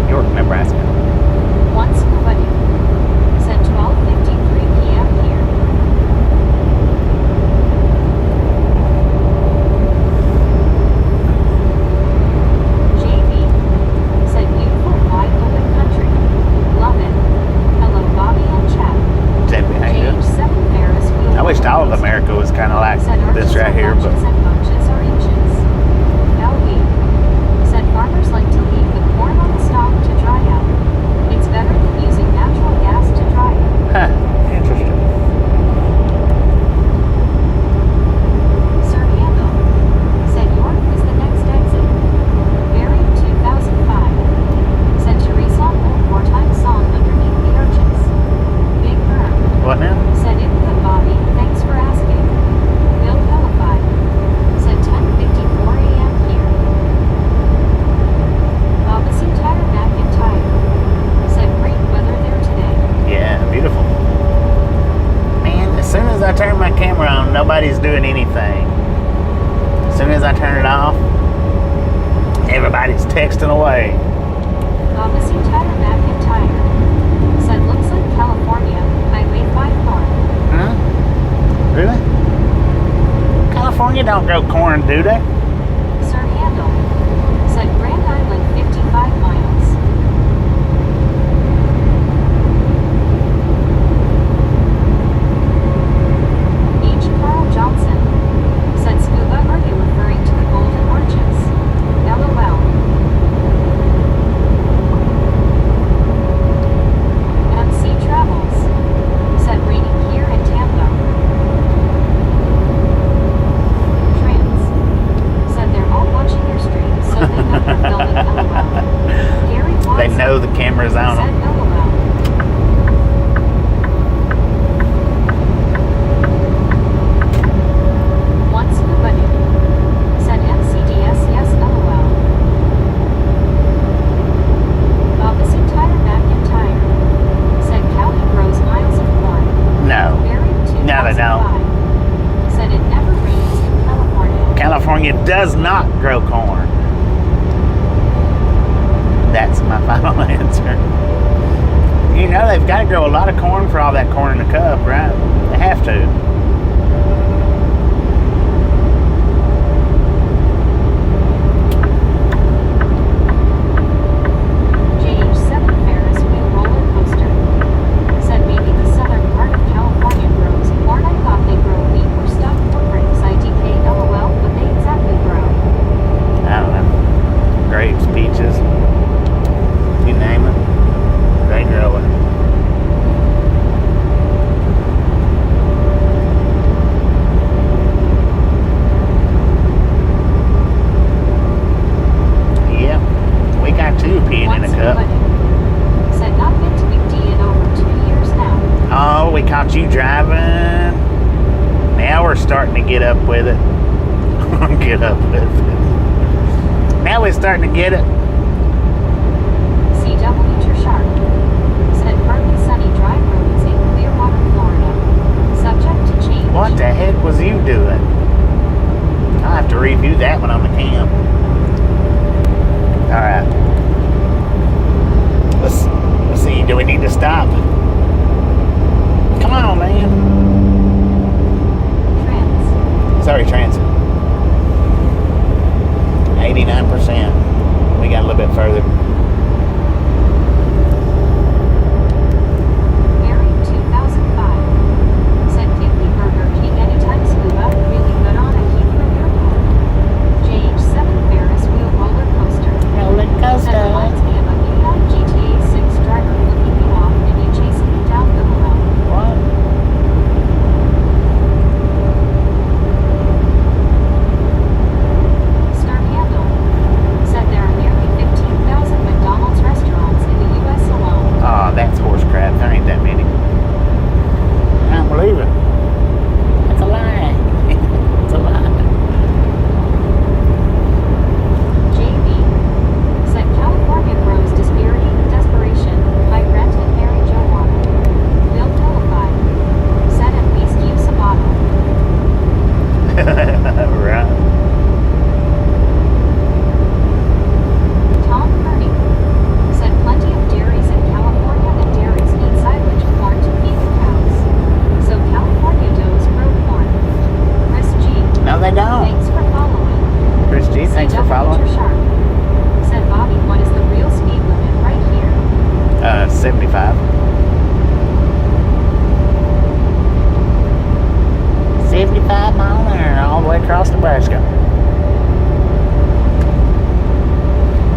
A: York, Nebraska.
B: Once Nobody said 12:53 p.m. here. JB said beautiful wide open country. Love it. Hello Bobby and chat.
A: JB, how you doing?
B: JH7 Ferris wheel.
A: I wished all of America was kind of like
B: Said
A: this
B: arches
A: right
B: are
A: here, but
B: bunches and bunches are inches. LB said farmers like to leave the corn on the stalk to dry out. It's better than using natural gas to dry it.
A: huh, interesting.
B: Sir Handel said York is the next exit. Barry 2005 said Teresa old wartime song underneath the arches. Big Bird
A: What now?
B: said it good Bobby, thanks for asking. Bill Philippi said 10:54 a.m. here. Bobbasy Tire McIntyre said great weather there today.
A: Yeah, beautiful. Man, as soon as I turn my camera on, nobody's doing anything. As soon as I turn it off, everybody's texting away.
B: Bobbasy Tire McIntyre said looks like California, Highway 54.
A: Huh? Really? California don't grow corn, do they?
B: Sir Handel said Grand Island 55 miles. H. Carl Johnson said Scuba, are you referring to the Golden Arches? LOL. MC Travels said raining here in Tampa. Trans said they're all watching your stream, so they know you're filming, LOL. Gary Watson
A: They know the camera's on
B: said
A: them.
B: LOL. Once Nobody said MCDS yes LOL. Bobbasy Tire McIntyre said Cali grows miles of corn.
A: No.
B: Barry
A: No, they don't.
B: 2005 said it never rains in California.
A: California does not grow corn. That's my final answer. You know they've got to grow a lot of corn for all that corn in the cup, right? They have to.
B: JH7 Ferris wheel roller coaster said maybe the southern part of California grows corn. I thought they grow wheat or stuff or grapes. IDK LOL, but they exactly grow.
A: I don't know. Grapes, peaches, you name it. They grow it. caught you driving. Now we're starting to get up with it. Get up with it. Now we're starting to get it.
B: CW Sharp said partly sunny dry roads in Clearwater, Florida. Subject to change.
A: What the heck was you doing? I'll have to review that one on the cam. Alright. Let's see. Do we need to stop? Come on, man. Sorry, transit. 89%. We got a little bit further.
B: Mary 2005 said give me Burger King anytime scuba. Really good on a Heathrow airport. JH7 Ferris wheel roller coaster.
A: Roller
B: Said reminds me of a neon GTA 6 driver flipping you off and you chasing him down the road.
A: What?
B: Star Handle said there are nearly 15,000 McDonald's restaurants in the U.S. alone.
A: Oh, that's horse crap. There ain't that many. I don't believe it. That's a lie. It's a lie.
B: JB said California grows desperation by Brent and Mary Jo Water. Bill Telefied said at least use a bottle.
A: Right.
B: Tom Kearney said plenty of dairies in California and dairies need silage corn to feed the cows. So California does grow corn. Chris G.
A: No, they don't.
B: Thanks for following.
A: Chris G, thanks for following.
B: Sharp said Bobby, what is the real speed limit right here?
A: 75. 75 mile an hour all the way across Nebraska.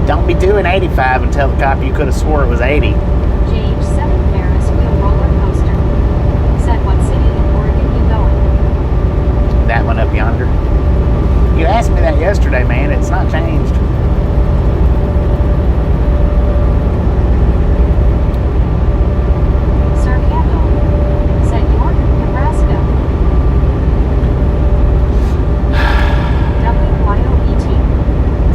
A: Don't be doing 85 and tell the cop you could have swore it was 80.
B: JH7 Ferris wheel roller coaster said what city in Oregon you going?
A: That one up yonder. You asked me that yesterday, man. It's not changed.
B: Sir Handel said York, Nebraska. WYOET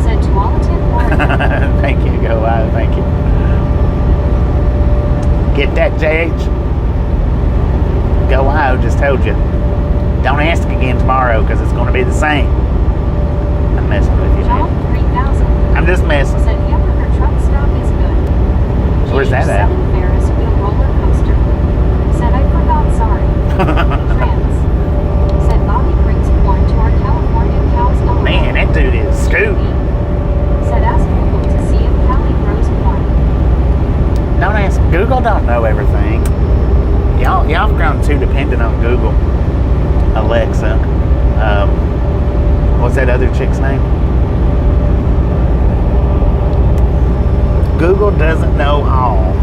B: said Tualatin, Oregon.
A: Thank you. Go out. Thank you. Get that, JH? Go Ohio just told you. Don't ask again tomorrow because it's going to be the same. I'm messing with you,
B: John
A: man.
B: 3000
A: I'm just messing.
B: said hamburger truck stop is good.
A: Where's that at?
B: JH7 Ferris wheel roller coaster said I forgot, sorry. Trans said Bobby brings corn to our California cows. LOL.
A: Man, that dude is scoop.
B: Said ask Google to see if Cali grows corn.
A: Don't ask. Google don't know everything. Y'all have grown too dependent on Google. Alexa. What's that other chick's name? Google doesn't know all.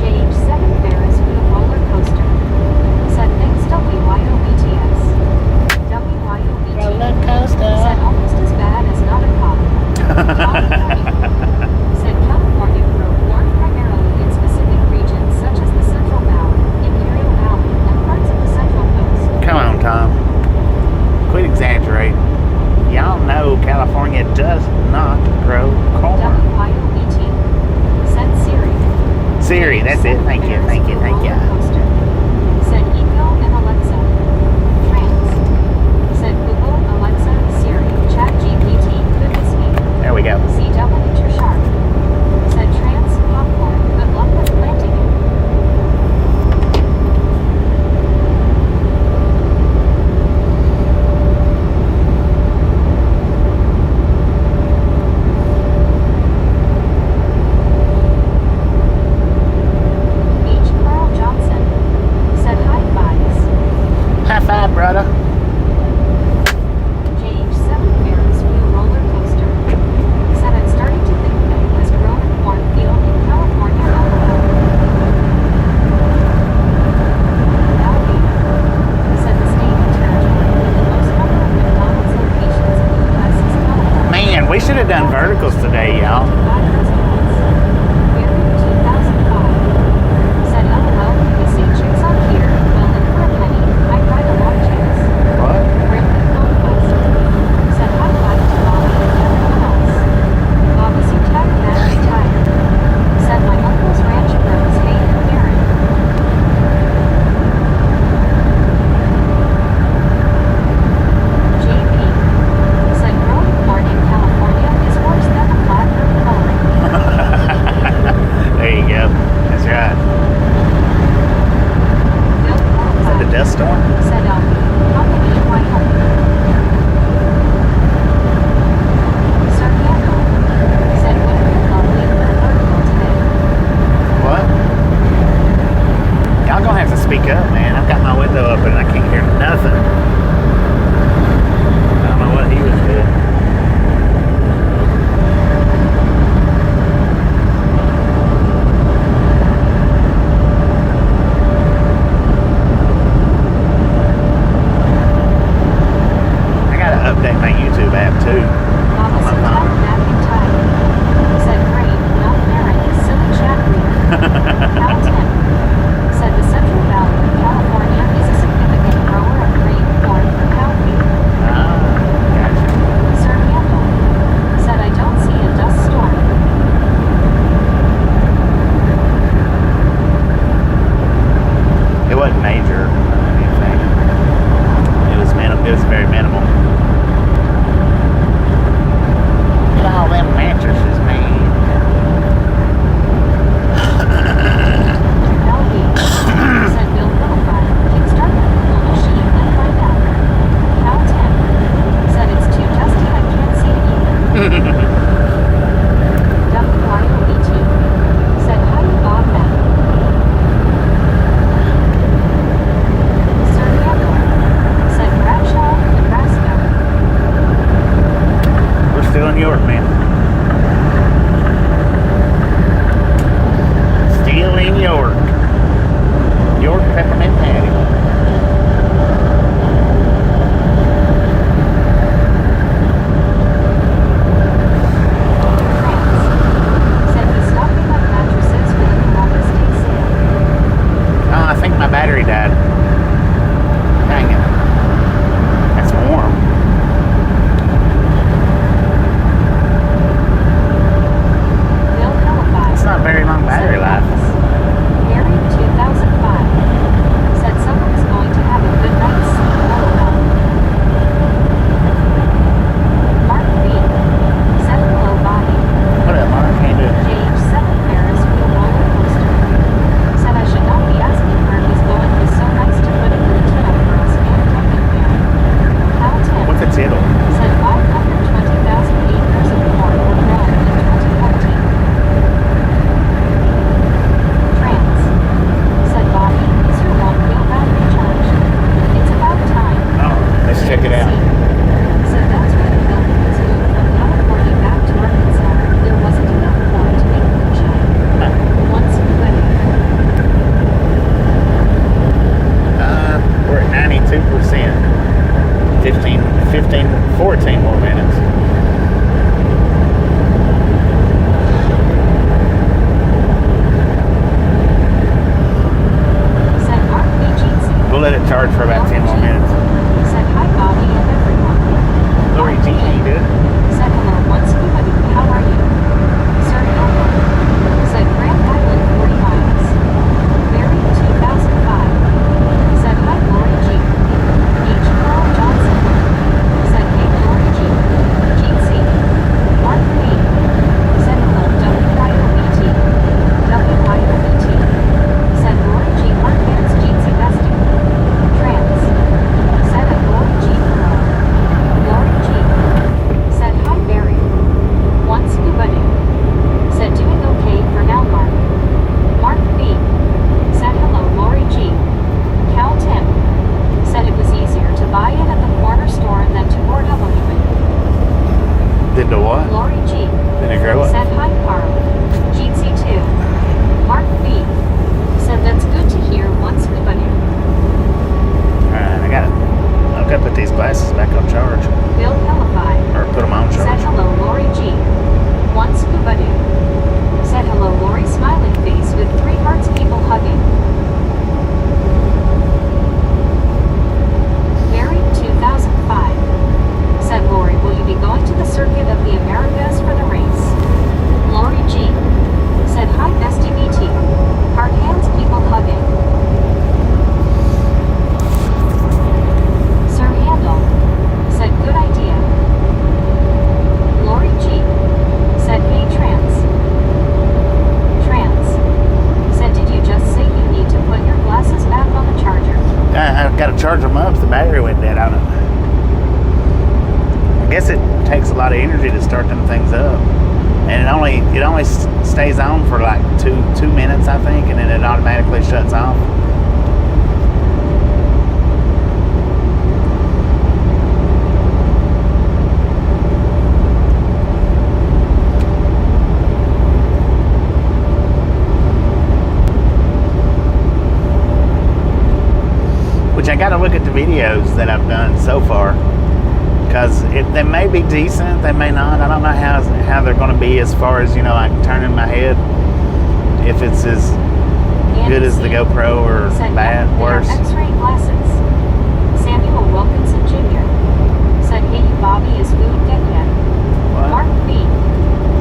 B: JH7 Ferris wheel roller coaster said thanks WYOBTS. WYOBT
A: Roller coaster.
B: said almost as bad as not a cop. John Kearney said California grow corn primarily in specific regions such as the Central Valley, Imperial Valley, and parts of the Central Coast.
A: Come on, Tom. Quit exaggerating. Y'all know California does not grow corn.
B: WYOBT said Siri.
A: Siri, that's it. Thank you, thank you, thank you.
B: Roller coaster said Eco and Alexa. Trans said Google, Alexa, Siri, ChatGPT, goodness me.
A: There we go.
B: CW Sharp said trans popcorn. Good luck with planting it. H. Carl Johnson said high fives.
A: High five, brother.
B: JH7 Ferris wheel roller coaster said I'm starting to think that it has grown a cornfield in California. Valley said the state in territory with the most number of McDonald's locations in the U.S. is California.
A: Man, we should have done verticals today, y'all.
B: 5 restaurants. Barry 2005 said LOL is
A: the battery went dead on it. I guess it takes a lot of energy to start them things up, and it only stays on for like two minutes, I think, and then it automatically shuts off. Which I got to look at the videos that I've done so far, because they may be decent, they may not. I don't know how they're going to be as far as, like turning my head, if it's as good as the GoPro or bad, worse.
B: X-ray glasses. Samuel Wilkinson Jr. said, "Hey, Bobby, is food dead yet?"
A: What?
B: Mark B.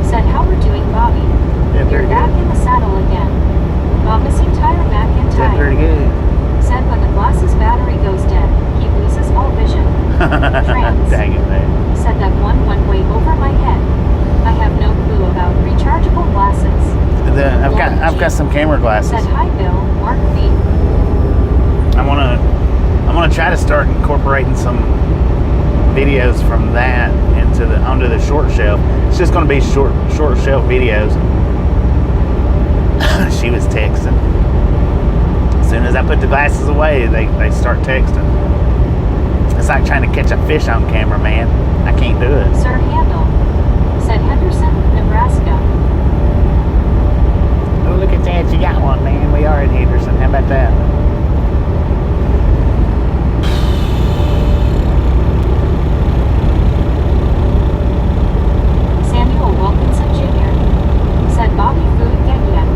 B: said, "How we're doing, Bobby?
A: Yeah,
B: You're
A: pretty
B: back
A: good.
B: in the saddle again. Bob missing tire back in
A: Did
B: time."
A: pretty good.
B: Said, "When the glasses battery goes dead, he loses all vision." Trans.
A: Dang it, man.
B: Said that one went way over my head. I have no clue about rechargeable glasses.
A: I've got some camera glasses.
B: Said, "Hi, Bill, Mark B."
A: I wanna try to start incorporating some videos from that onto the short shelf. It's just gonna be short shelf videos. She was texting. As soon as I put the glasses away, they start texting. It's like trying to catch a fish on camera, man. I can't do it.
B: Sir Handel said, "Henderson, Nebraska."
A: Oh, look at that. You got one, man. We are in Henderson. How about that?
B: Samuel Wilkinson Jr. said, "Bobby, food dead yet?"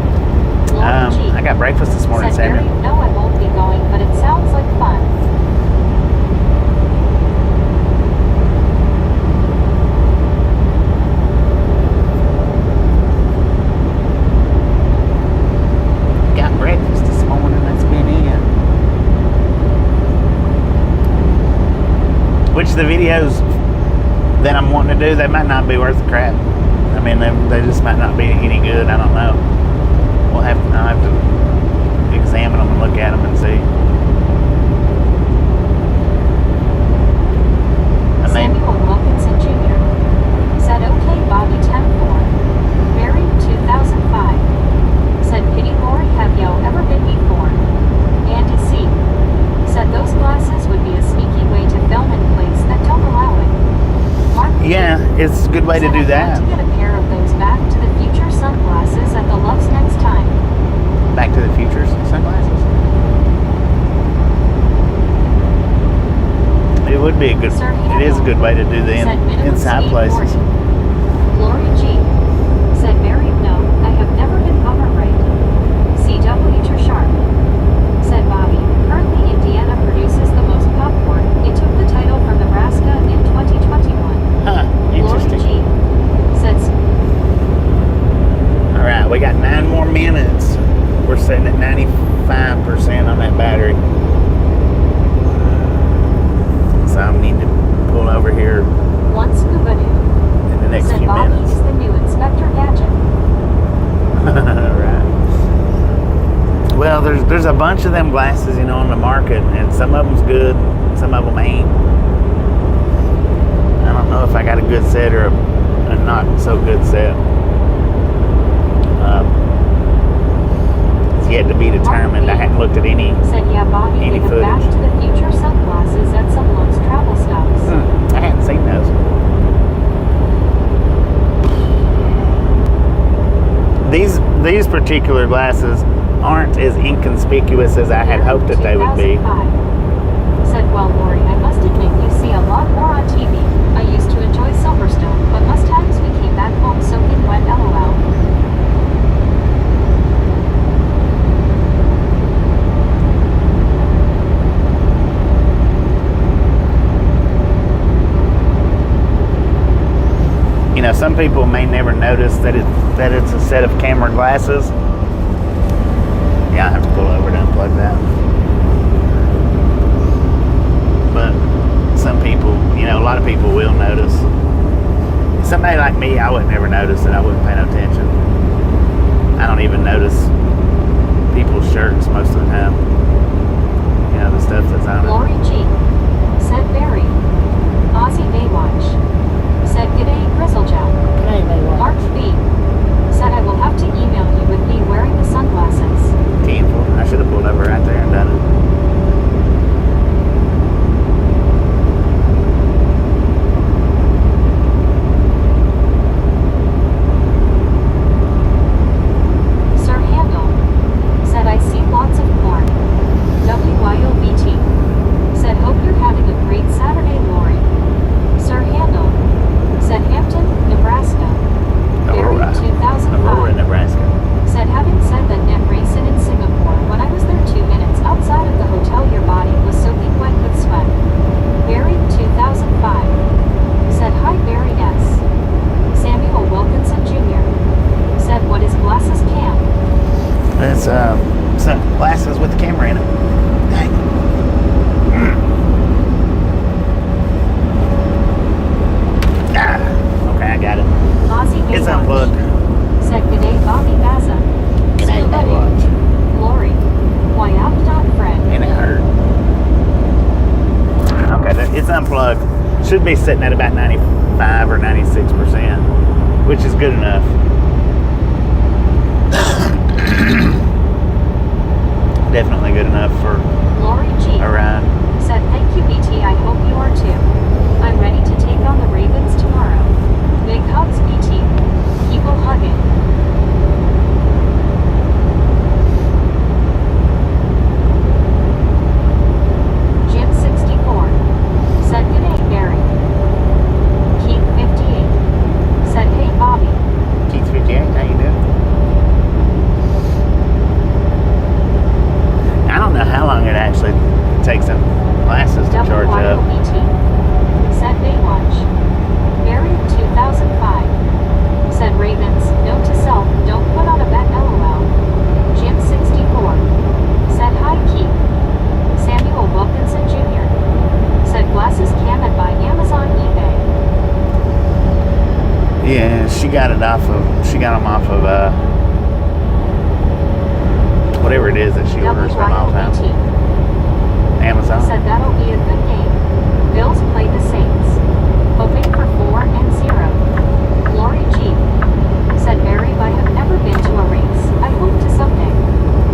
B: Laura G.
A: I got breakfast this morning,
B: said,
A: Samuel.
B: "Barry, no, I won't be going, but it sounds like fun."
A: Got breakfast this morning. That's been it. Which the videos that I'm wanting to do, they might not be worth the crap. I mean, they just might not be any good. I don't know. I'll have to examine them and look at them and see. I mean,
B: Samuel Wilkinson Jr. said, "Okay, Bobby, 10-4. Barry, 2005. Said, "Pity Lori, have you ever been before?" Andy C. said, "Those glasses would be a sneaky way to film in place that don't allow it." Mark B.
A: yeah, it's a good way to
B: said,
A: do
B: "I'd
A: that.
B: like to get a pair of those Back to the Future sunglasses at the Loves next time."
A: Back to the Future sunglasses. It would be a good.
B: Sir
A: It is a good way to do the
B: said, "Minimum
A: inside
B: speed
A: places.
B: 40." Lori G. said, "Barry, no, I have never been bummer right." CW Sharp said, "Bobby, currently Indiana produces the most popcorn. It took the title from Nebraska in 2021.
A: Huh?
B: Lori
A: Interesting.
B: G. said,
A: All right, we got 9 more minutes. We're sitting at 95% on that battery. So I need to pull over here
B: "One scuba dude
A: in the next
B: said,
A: few
B: Bobby
A: minutes.
B: is the new Inspector Gadget."
A: All right. Well, there's a bunch of them glasses, on the market, and some of them's good, some of them ain't. I don't know if I got a good set or a not so good set. It's yet to be determined. I hadn't looked at any.
B: Said, "Yeah, Bobby,
A: Any
B: they have Back
A: footage?
B: to the Future sunglasses at some Lowe's travel stops."
A: I hadn't seen those. These particular glasses aren't as inconspicuous as I had hoped that they would be.
B: 2005. Said, "Well, Lori, I must admit you see a lot more on TV. I used to enjoy Silverstone, but most times we came back home soaking wet, LOL."
A: Some people may never notice that it's a set of camera glasses. Yeah, I have to pull over to unplug that. But some people, a lot of people will notice. Somebody like me, I would never notice it. I wouldn't pay no attention. I don't even notice people's shirts most of the time. The stuff that's on it.
B: Lori G.
A: Sunglasses with the camera in it. Dang. Okay, I got it.
B: Ozzy
A: It's
B: Baywatch
A: unplugged.
B: said G'day Bobby Baza.
A: G'day,
B: Scuba
A: Baywatch.
B: Dude. Lori. Fred.
A: And it hurt. Okay, it's unplugged. Should be sitting at about 95 or 96%, which is good enough. Definitely good enough for
B: Lori G.
A: a ride.
B: said thank you BT, I hope you are too. I'm ready to take on the Ravens tomorrow. Big hugs BT. People hugging. Jim 64 said good day Barry. Keith 58 said hey Bobby.
A: Keith 58, how you doing? I don't know how long it actually takes them glasses to charge up.
B: WYOBT said Baywatch. Barry 2005 said Ravens, note to self, don't put on a bet LOL. Jim 64 said hi Keith. Samuel Wilkinson Jr. said glasses can by Amazon eBay.
A: Yeah, she got them off of whatever it is that she orders from all the time.
B: WYOBT
A: Amazon.
B: said that'll be a good game. Bills play the Saints. Hoping for 4-0. Lori G. said Barry, I have never been to a race. I hope to someday.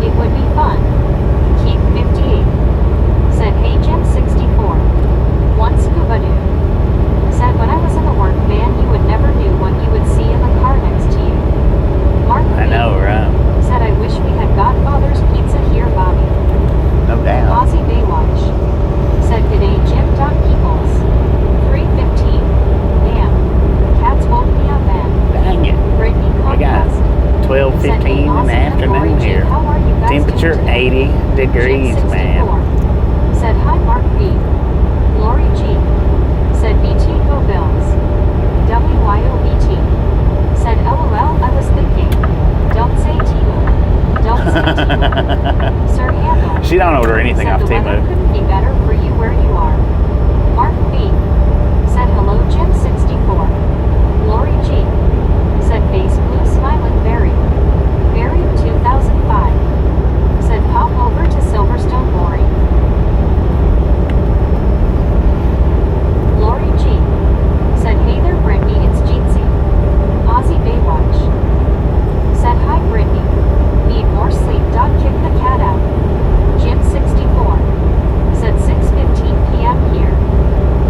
B: It would be fun. Keith 58 said hey Jim 64. One scuba dude said when I was in the work van you would never knew what you would see in the car next to you. Mark
A: I
B: B.
A: know, right?
B: said I wish we had Godfather's Pizza here Bobby.
A: No doubt.
B: Ozzy Baywatch said g'day Jim. Peoples 3:15. Damn. Cats woke me up and
A: Dang it.
B: Brittany
A: We got
B: Conquest
A: 12:15 in the afternoon here.
B: How are you guys
A: Temperature
B: doing today?
A: 80 degrees,
B: Jim 64
A: man.
B: said hi Mark B. Lori G. said BT go Bills. WYOBT said LOL I was thinking. Don't say Timu. Don't say Timu. Sir Handle
A: She don't order anything
B: said
A: off
B: the weather
A: Temu.
B: couldn't be better for you where you are. Mark B. said hello Jim 64. Lori G. said face blue smiling Barry. Barry 2005 said pop over to Silverstone Lori. Lori G. said hey there Brittany, it's Jeetsy. Ozzy Baywatch said hi Brittany. Need more sleep. Kick the cat out. Jim 64 said 6:15 p.m. here.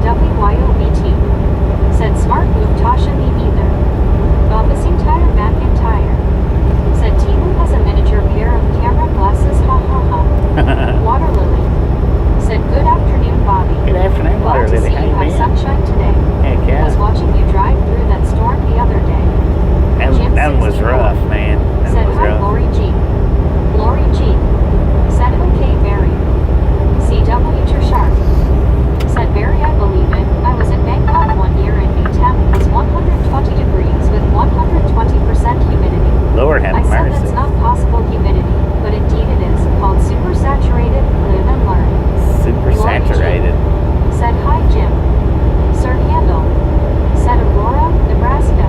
B: WYOBT said smart move Tasha me neither. Bobbissing tire McIntyre said Timu has a miniature pair of camera glasses ha ha ha. Water Lily said good afternoon Bobby.
A: Good afternoon,
B: Glad
A: Water
B: to
A: Lily.
B: see
A: How
B: you
A: you
B: have
A: been?
B: sunshine today.
A: Heck
B: Was
A: yeah.
B: watching you drive through that storm the other day. Jim
A: That was
B: 64
A: rough, man. That
B: said
A: was
B: hi
A: rough.
B: Lori G. Lori G. said okay Barry. CW Sharp said Barry I believe it. I was in Bangkok one year and the temp was 120 degrees with 120% humidity.
A: Lord have
B: I said
A: mercy.
B: that's not possible humidity, but indeed it is. Called supersaturated. Live and learn.
A: Super
B: Lori G.
A: saturated.
B: said hi Jim. Sir Handle said Aurora, Nebraska.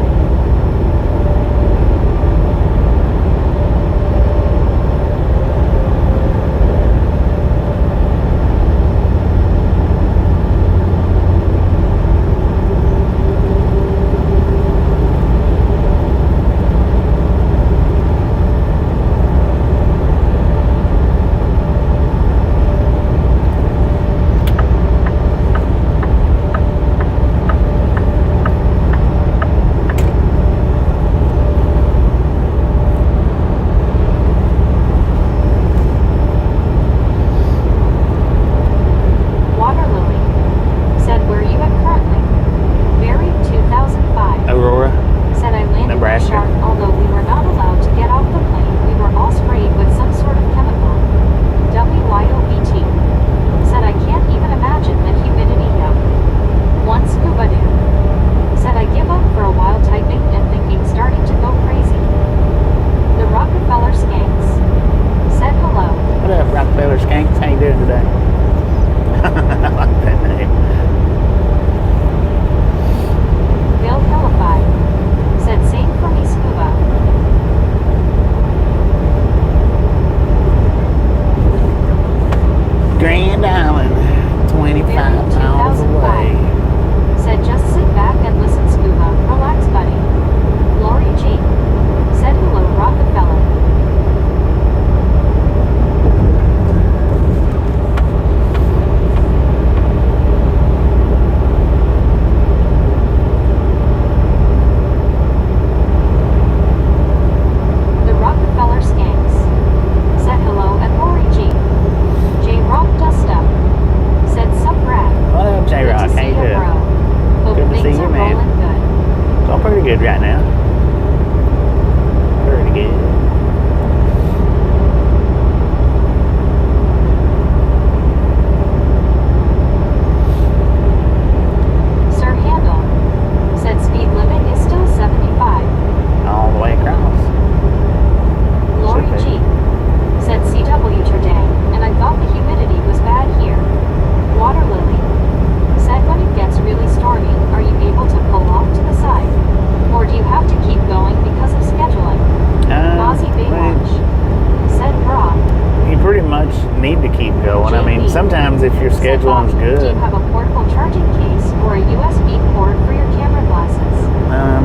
A: sometimes if your
B: Said
A: scheduling's
B: Bobby, do
A: good,
B: you have a portable charging case or a USB cord for your camera glasses?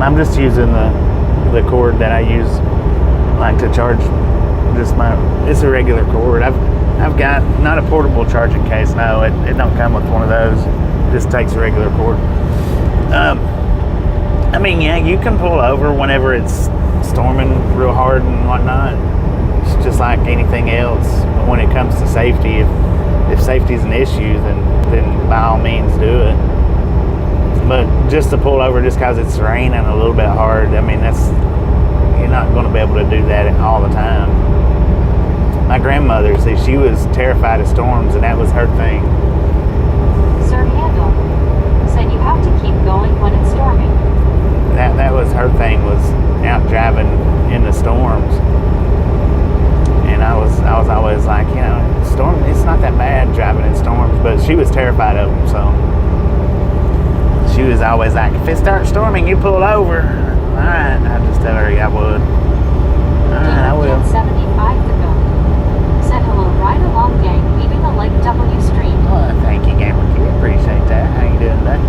A: I'm just using the cord that I use, like to charge. It's a regular cord. I've got not a portable charging case. No, it don't come with one of those. It just takes a regular cord. I mean, yeah, you can pull over whenever it's storming real hard and whatnot. It's just like anything else. But when it comes to safety, if safety is an issue, then by all means do it. But just to pull over just because it's raining a little bit hard, I mean, you're not going to be able to do that all the time. My grandmother, see, she was terrified of storms, and that was her thing.
B: Sir Handel said you have to keep going when it's storming.
A: That was her thing, was out driving in the storms. And I was always like, storm, it's not that bad driving in storms, but she was terrified of them, so she was always like, if it starts storming, you pull over. All right, I just tell her, yeah, I would. All right, I will.
B: 75 to go. Said hello, ride along gang, leaving the Lake W stream.
A: Well, thank you, Gamer Kid. Appreciate that. How you doing today?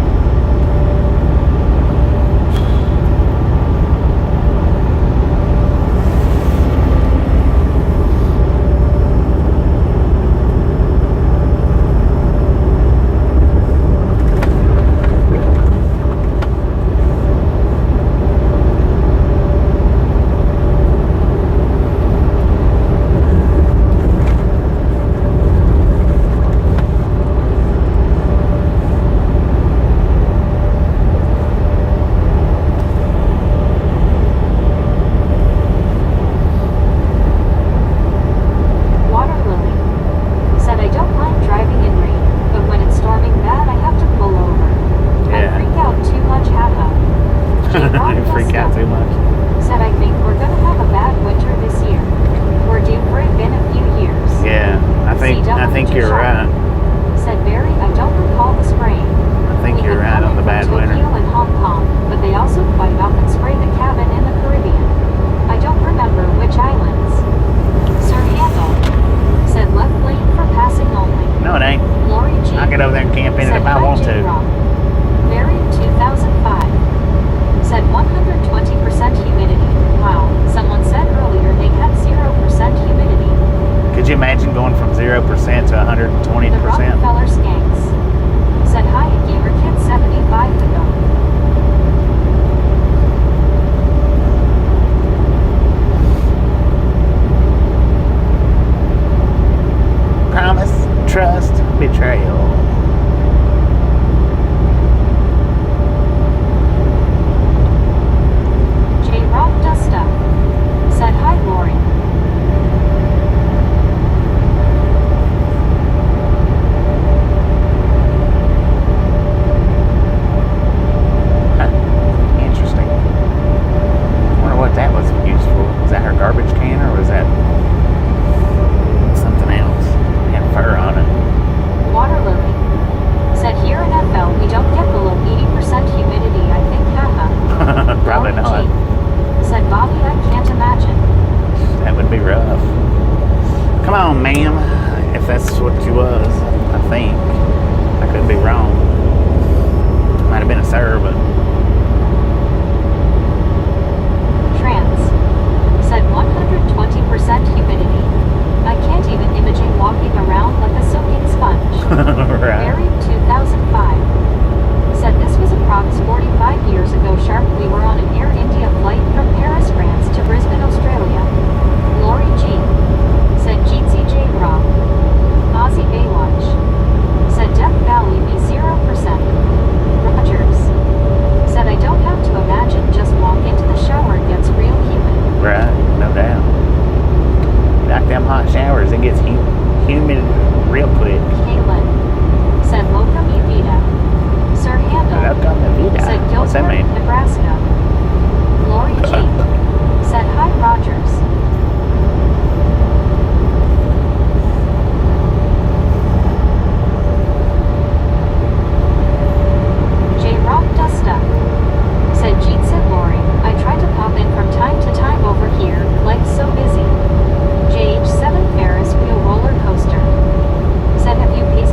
B: Said, have you paid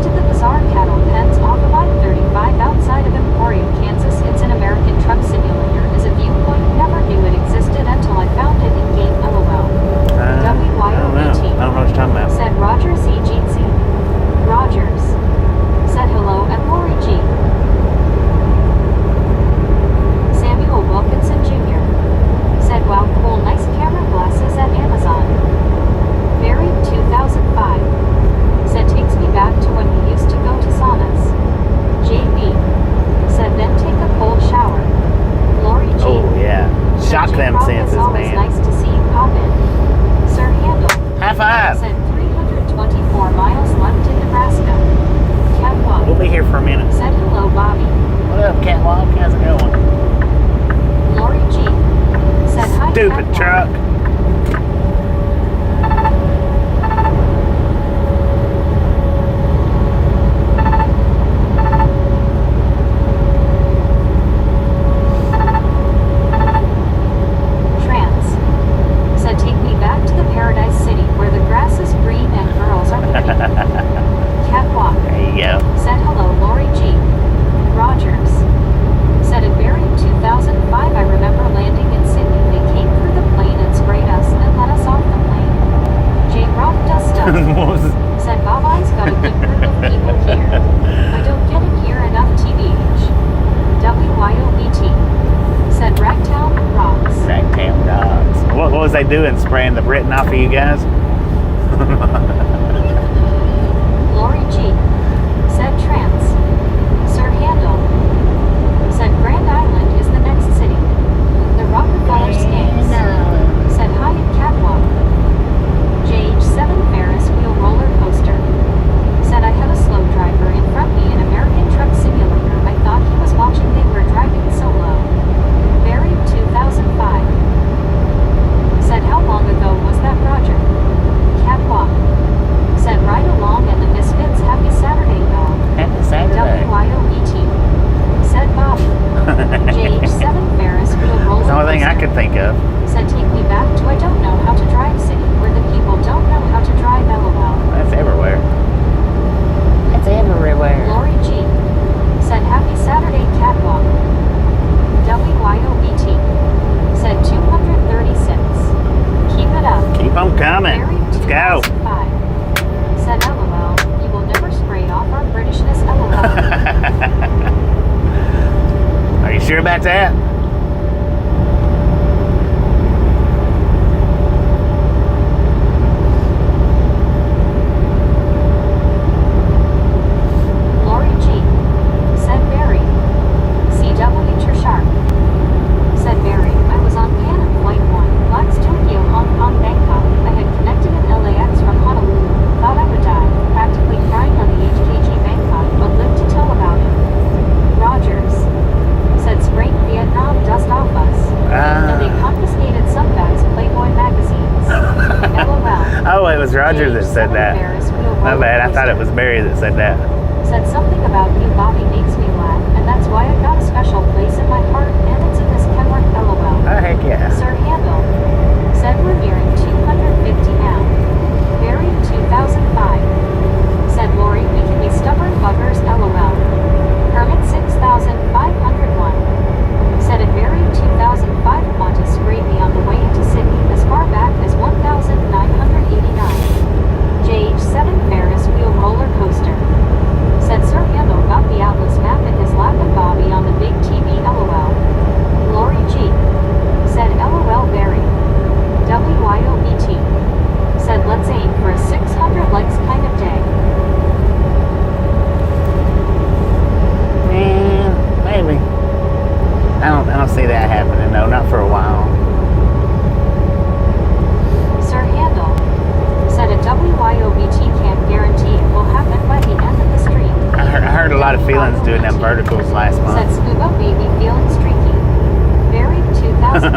A: 105.
B: Said 324 miles left in Nebraska. Catwalk.
A: We'll be here for a minute.
B: Said hello, Bobby.
A: What up, Catwalk? How's it going?
B: Lori G. Said hi,
A: Stupid
B: Catwalk.
A: truck.
B: Trance. Said take me back to the Paradise City where the grass is green and girls are pretty. Catwalk.
A: There you go.
B: Said hello, Lori G. Rogers. Said in Barry 2005 I remember landing in Sydney. They came through the plane and sprayed us and let us off the plane. J. Rock does stuff.
A: What was it?
B: Said Bob I's got a good group of people here. I don't get it here enough TBH. WYOBT. Said Ragtown rocks.
A: Ragtown dogs. What was they doing? Spraying the Britain off of you guys?
B: Lori G. Said Trance. Sir Handel. Said Grand Island is the next city. The Rockefeller Skanks. Said hi at Catwalk. JH7 Ferris wheel roller coaster. Said I had a slow driver in front of me in American Truck Simulator. I thought he was watching. They were driving solo. Buried 2005. Said how long ago was that, Roger? Catwalk. Said right along and the Misfits. Happy Saturday, y'all.
A: Happy Saturday.
B: WYOET. Said Bobby. JH7 Ferris wheel roller
A: That's the only thing I
B: coaster.
A: could think of.
B: Said take me back to I don't know how to drive city where the people don't know how to drive LOL.
A: That's everywhere. That's everywhere.
B: Lori G. Said happy Saturday, Catwalk. WYOBT. Said 236. Keep it up.
A: Keep them coming.
B: Barry
A: Let's go.
B: 2005. Said LOL. You will never spray off our Britishness LOL.
A: Are you sure about that?
B: Lori G. Said Barry. CW Sharp. Said Barry. I was on Pan Am Flight 1. Lux Tokyo, Hong Kong, Bangkok. I had connected in LAX from Honolulu. Thought I would die. Practically crying on the HKG Bangkok, but lived to tell about it. Rogers. Said sprayed Vietnam dust off us. And they confiscated some guys' Playboy magazines. LOL.
A: Oh, it was Roger that said that. My bad. I thought it was Barry that said that.
B: Said something about you, Bobby, makes me laugh, and that's why I got a special place in my heart, and it's in this Kenworth LOL.
A: Oh, heck yeah.
B: Sir Handel. Said we're nearing 250 now. Buried 2005. Said Lori, we can be stubborn buggers LOL. Hermit 6501. Said in Buried 2005 Qantas sprayed me on the way into Sydney as far back as 1989. JH7 Ferris wheel roller coaster. Said Sir Handel got the Atlas map in his lap and Bobby on the big TV LOL. Lori G. Said LOL Barry. WYOBT. Said let's aim for a 600 likes kind of day.
A: Maybe. I don't see that happening. No, not for a while.
B: Sir Handel. Said a WYOBT can't guarantee it will happen by the end of the stream.
A: I heard a lot of feelings doing them verticals last
B: Said
A: month.
B: Scuba Baby feeling streaky. Buried 2005.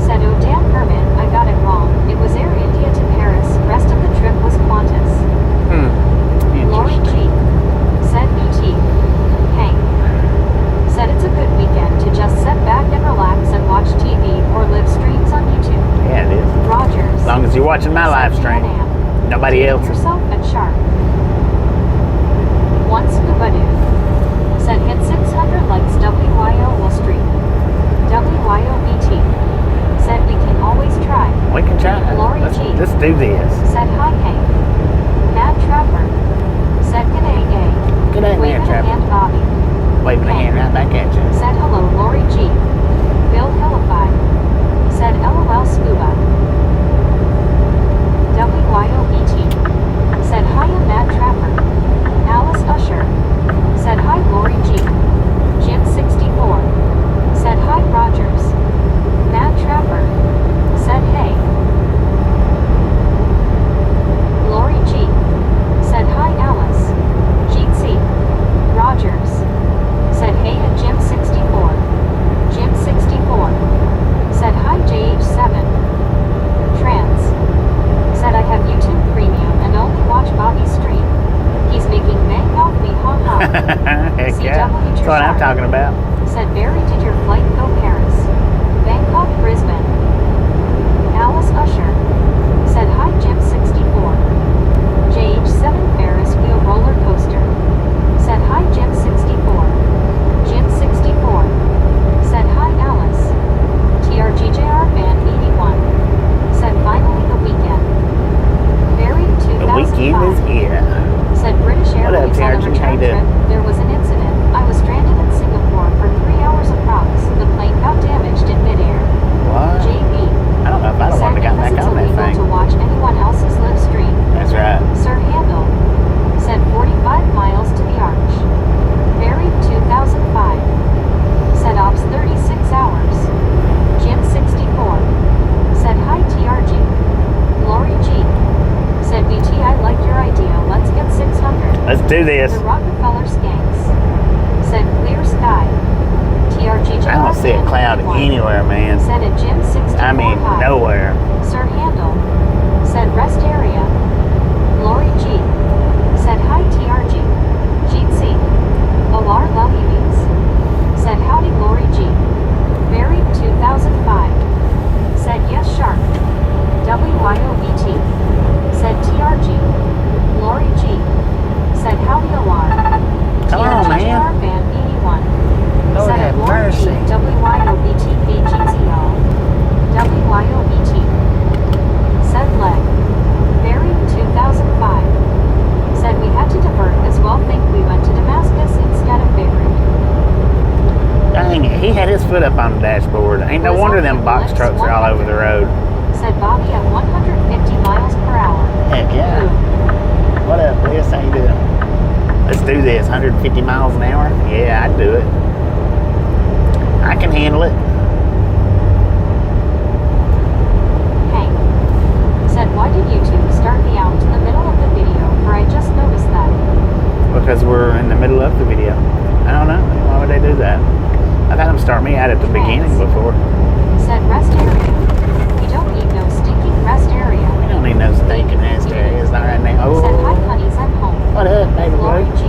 B: Said oh damn Herman, I got it wrong. It was Air India to Paris. Rest of the trip was Qantas. Lori G. Said BT. Hank. Said it's a good weekend to just sit back and relax and watch TV or live streams on YouTube.
A: Yeah, it is.
B: Rogers.
A: As long as you're watching my live stream. Nobody
B: Take
A: else.
B: yourself at sharp. One scuba dude. Said hit 600 likes WYO will stream. WYOBT. Said we can always try.
A: We can try.
B: Lori G.
A: Let's do this.
B: Said hi Hank. Mad Trapper. Said g'day gay.
A: Good day,
B: Waving
A: man,
B: a hand
A: Trapper.
B: Bobby.
A: Waving a hand right back at you.
B: Said hello Lori G. Bill Hillify. Said LOL Scuba. WYOBT. Said hi Mad Trapper. Alice Usher. Said hi Lori G. Jim 64. Said hi Rogers. Mad Trapper. Said hey.
A: I'm talking about.
B: Said Barry, did your flight go Paris? Bangkok, Brisbane. Alice Usher. Said hi Jim 64. JH7 Ferris wheel roller coaster. Said hi Jim 64. Jim 64. Said hi Alice. TRGJR Van 81. Said finally the weekend. Barry 2005.
A: The weekend is here.
B: Said British
A: What up,
B: Airways on
A: TRG?
B: the
A: How
B: return
A: you doing?
B: trip, there was an incident. I was stranded in Singapore for 3 hours approx. The plane got damaged in midair.
A: What?
B: JB.
A: I don't know if I'd have wanted to got back
B: Because
A: on
B: it's
A: that
B: illegal
A: thing.
B: to watch anyone else's live stream.
A: That's right.
B: Sir Handel. Said 45 miles to the arch. Buried 2005. Said ops 36 hours. Jim 64. Said hi TRG. Lori G. Said BT, I like your idea, let's get 600.
A: Let's do this.
B: The Rockefeller Skanks. Said clear sky. TRG.
A: I don't see a cloud anywhere, man.
B: Said at Jim 64
A: I mean,
B: high.
A: nowhere.
B: Sir Handel. Said rest area. Lori G. Said hi TRG. Jeetsy. Alar Lahibis. Said howdy Lori G. Buried 2005. Said yes shark. WIOBT. Said TRG. Lori G. Said howdy Alar.
A: Come on, man.
B: Van 81.
A: Lord
B: Said
A: have
B: Lori G.
A: mercy.
B: WIOBT VGTO. WIOBT. Said leg. Buried 2005. Said we had to divert as well, think we went to Damascus instead of Beirut.
A: Dang it, he had his foot up on the dashboard. Ain't no wonder them box trucks are all over the road.
B: Said Bobby at 150 miles per hour.
A: Heck yeah.
B: Ooh.
A: What up, Liz? How you doing? Let's do this. 150 miles an hour? Yeah, I'd do it. I can handle it.
B: Hank. Said why did you two start me out in the middle of the video, for I just noticed that.
A: Because we're in the middle of the video. I don't know. Why would they do that? I've had them start me out at the beginning before.
B: Said rest area. We don't need no stinking rest area.
A: We don't need no stinking rest areas right now.
B: Said hi
A: Oh,
B: honeys at home.
A: what up, baby
B: Lori
A: boy?
B: G.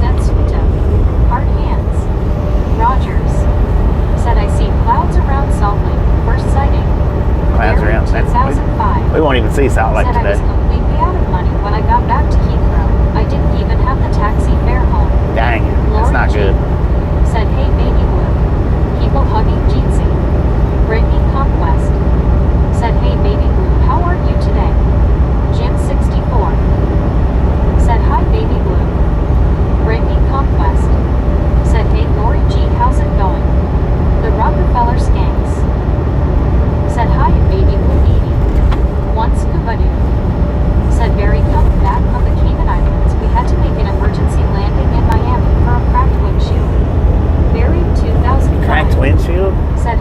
B: Said Suita. Hard hands. Rogers. Said I see clouds around Salt Lake. First sighting.
A: Clouds
B: Buried
A: around.
B: 2005.
A: We won't even see Salt Lake
B: Said I was
A: today.
B: completely out of money when I got back to Heathrow. I didn't even have the taxi fare home.
A: Dang it. That's
B: Lori
A: not
B: G.
A: good.
B: Said hey baby blue. People hugging Jeetsy. Brittany Conquest. Said hey baby blue, how are you today? Jim 64. Said hi baby blue. Brittany Conquest. Said hey Lori G, how's it going? The Rockefeller Skanks. Said hi baby blue Edie. One scuba dude. Said Barry, coming back from the Cayman Islands, we had to make an emergency landing in Miami for a cracked windshield. Buried 2005.
A: Cracked windshield?
B: Said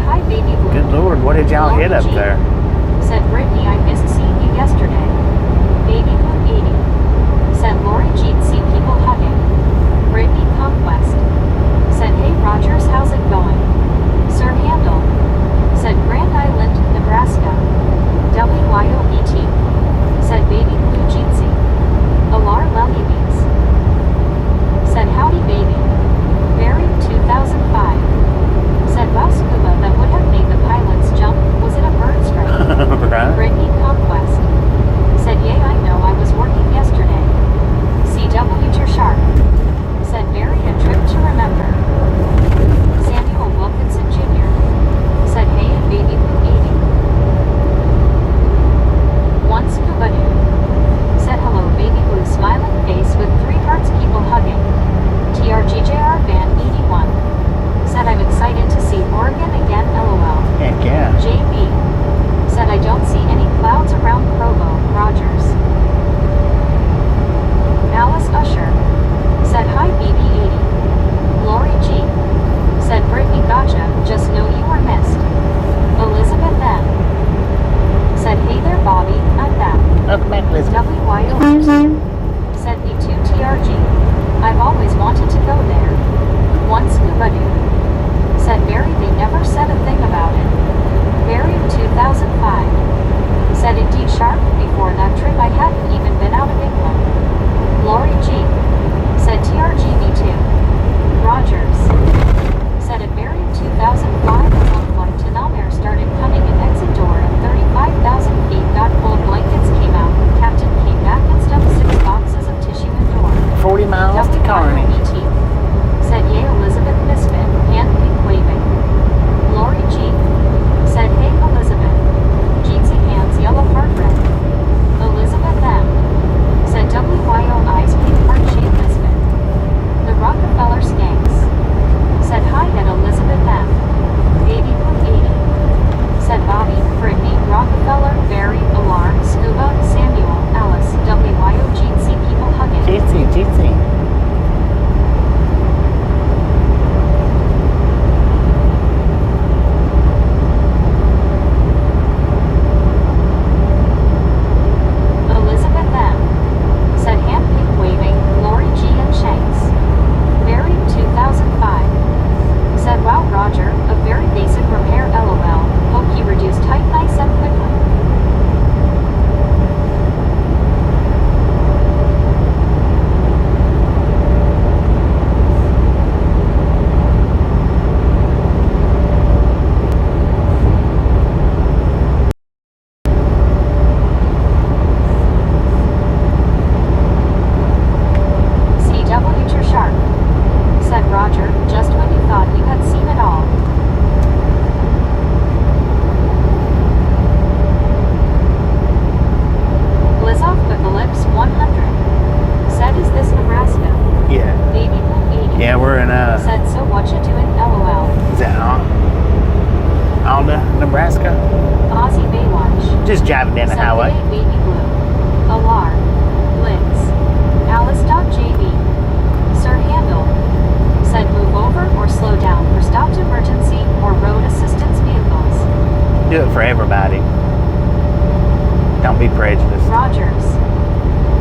A: be prejudiced.
B: Rogers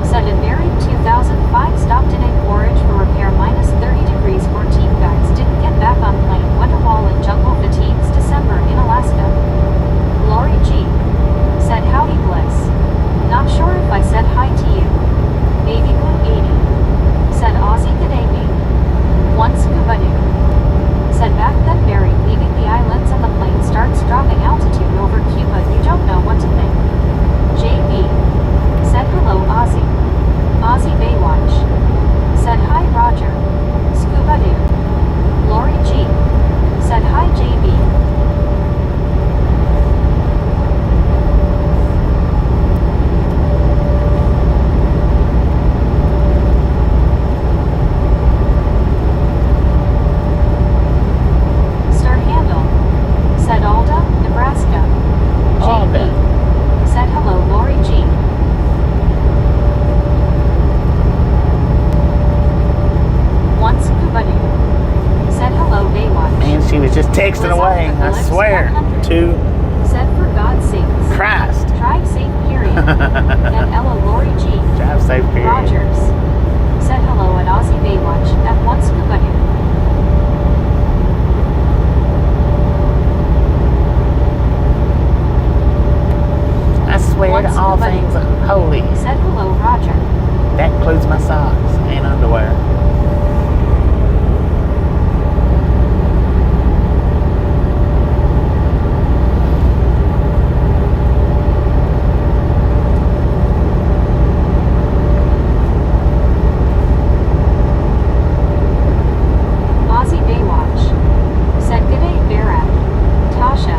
B: said in Buried 2005 stopped in a porridge for repair minus 30 degrees 14 guys didn't get back on plane went a wall in jungle fatigues December in Alaska. Lori G said howdy bliss. Not sure if I said hi to you. Baby Blue 80 said Aussie g'day me. One scuba dude said back then Barry leaving the islands and the plane starts dropping altitude over Cuba you don't know what to think. JB said hello Aussie. Aussie Baywatch said hi Roger. Scuba dude. Lori G said hi JB. Sir Handle said Alda, Nebraska. JB said hello Lori G. One scuba dude said hello Baywatch.
A: Man, she was just texting away. I swear to
B: said for God's sakes.
A: Christ.
B: Drive safe period. And Ella Lori G.
A: Drive safe period.
B: Rogers said hello at Aussie Baywatch at one scuba dude.
A: I swear
B: One
A: to all
B: scuba
A: things
B: dude.
A: holy.
B: Said hello Roger.
A: That includes my socks and underwear.
B: Aussie Baywatch said g'day Barat. Tasha.